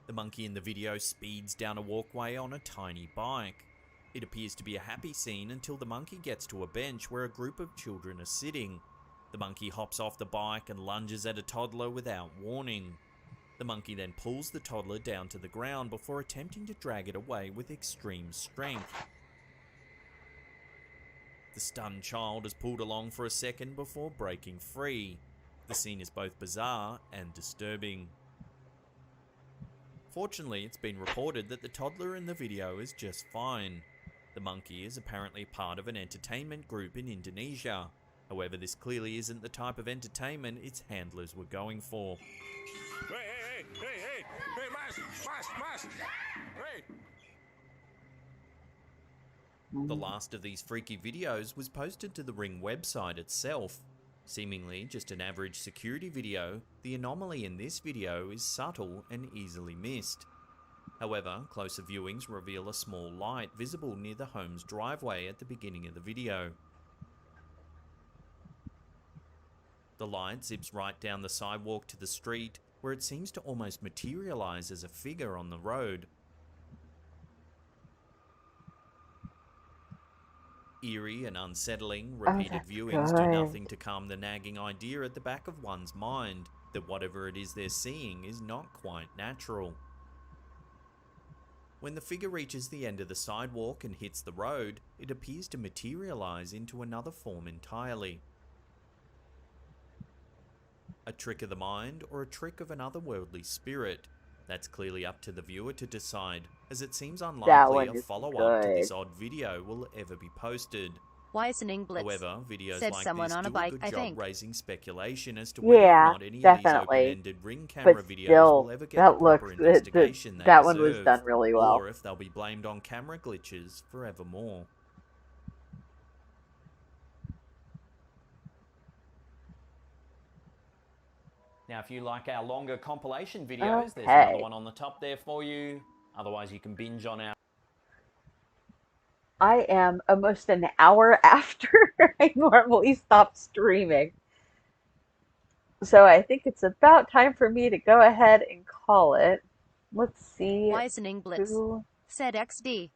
The monkey in the video speeds down a walkway on a tiny bike. It appears to be a happy scene until the monkey gets to a bench where a group of children are sitting. The monkey hops off the bike and lunges at a toddler without warning. The monkey then pulls the toddler down to the ground before attempting to drag it away with extreme strength. The stunned child is pulled along for a second before breaking free. The scene is both bizarre and disturbing. Fortunately, it's been reported that the toddler in the video is just fine. The monkey is apparently part of an entertainment group in Indonesia. However, this clearly isn't the type of entertainment its handlers were going for.
Hey, Mas! Hey!
The last of these freaky videos was posted to the Ring website itself. Seemingly just an average security video, the anomaly in this video is subtle and easily missed. However, closer viewings reveal a small light visible near the home's driveway at the beginning of the video. The light zips right down the sidewalk to the street, where it seems to almost materialize as a figure on the road. Eerie and unsettling, repeated
that's
viewings do
good.
nothing to calm the nagging idea at the back of one's mind that whatever it is they're seeing is not quite natural. When the figure reaches the end of the sidewalk and hits the road, it appears to materialize into another form entirely. A trick of the mind or a trick of an otherworldly spirit? That's clearly up to the viewer to decide, as it seems unlikely a
one is
follow-up to this
good.
odd video will ever be posted.
Weisening Blitz
However, videos
said
like
someone
this
on a
do
bike,
a good
I
job
think.
raising speculation as to whether or
Yeah,
not any of these
definitely.
open-ended Ring camera
But
videos
still,
will ever get
that
the proper
looks
investigation they
that one was
deserve,
done really well.
or if they'll be blamed on camera glitches forevermore. Now, if you like our longer compilation videos, there's
Okay.
another one on the top there for you. Otherwise, you can binge on our...
I am almost an hour after I normally stop streaming. So I think it's about time for me to go ahead and call it. Let's see.
Weisening Blitz
who-
said XD.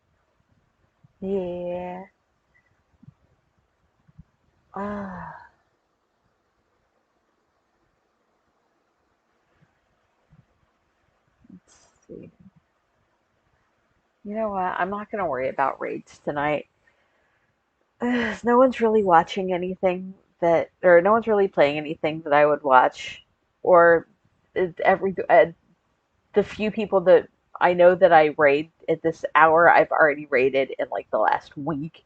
Yeah. see. You know what? I'm not going to worry about raids tonight. No one's really watching anything or no one's really playing anything that I would watch, or the few people that I know that I raid at this hour, I've already raided in like the last week,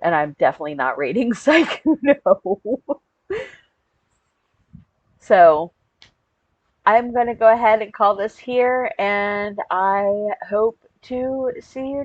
and I'm definitely not raiding Sykkuno. So I'm going to go ahead and call this here, and I hope to see you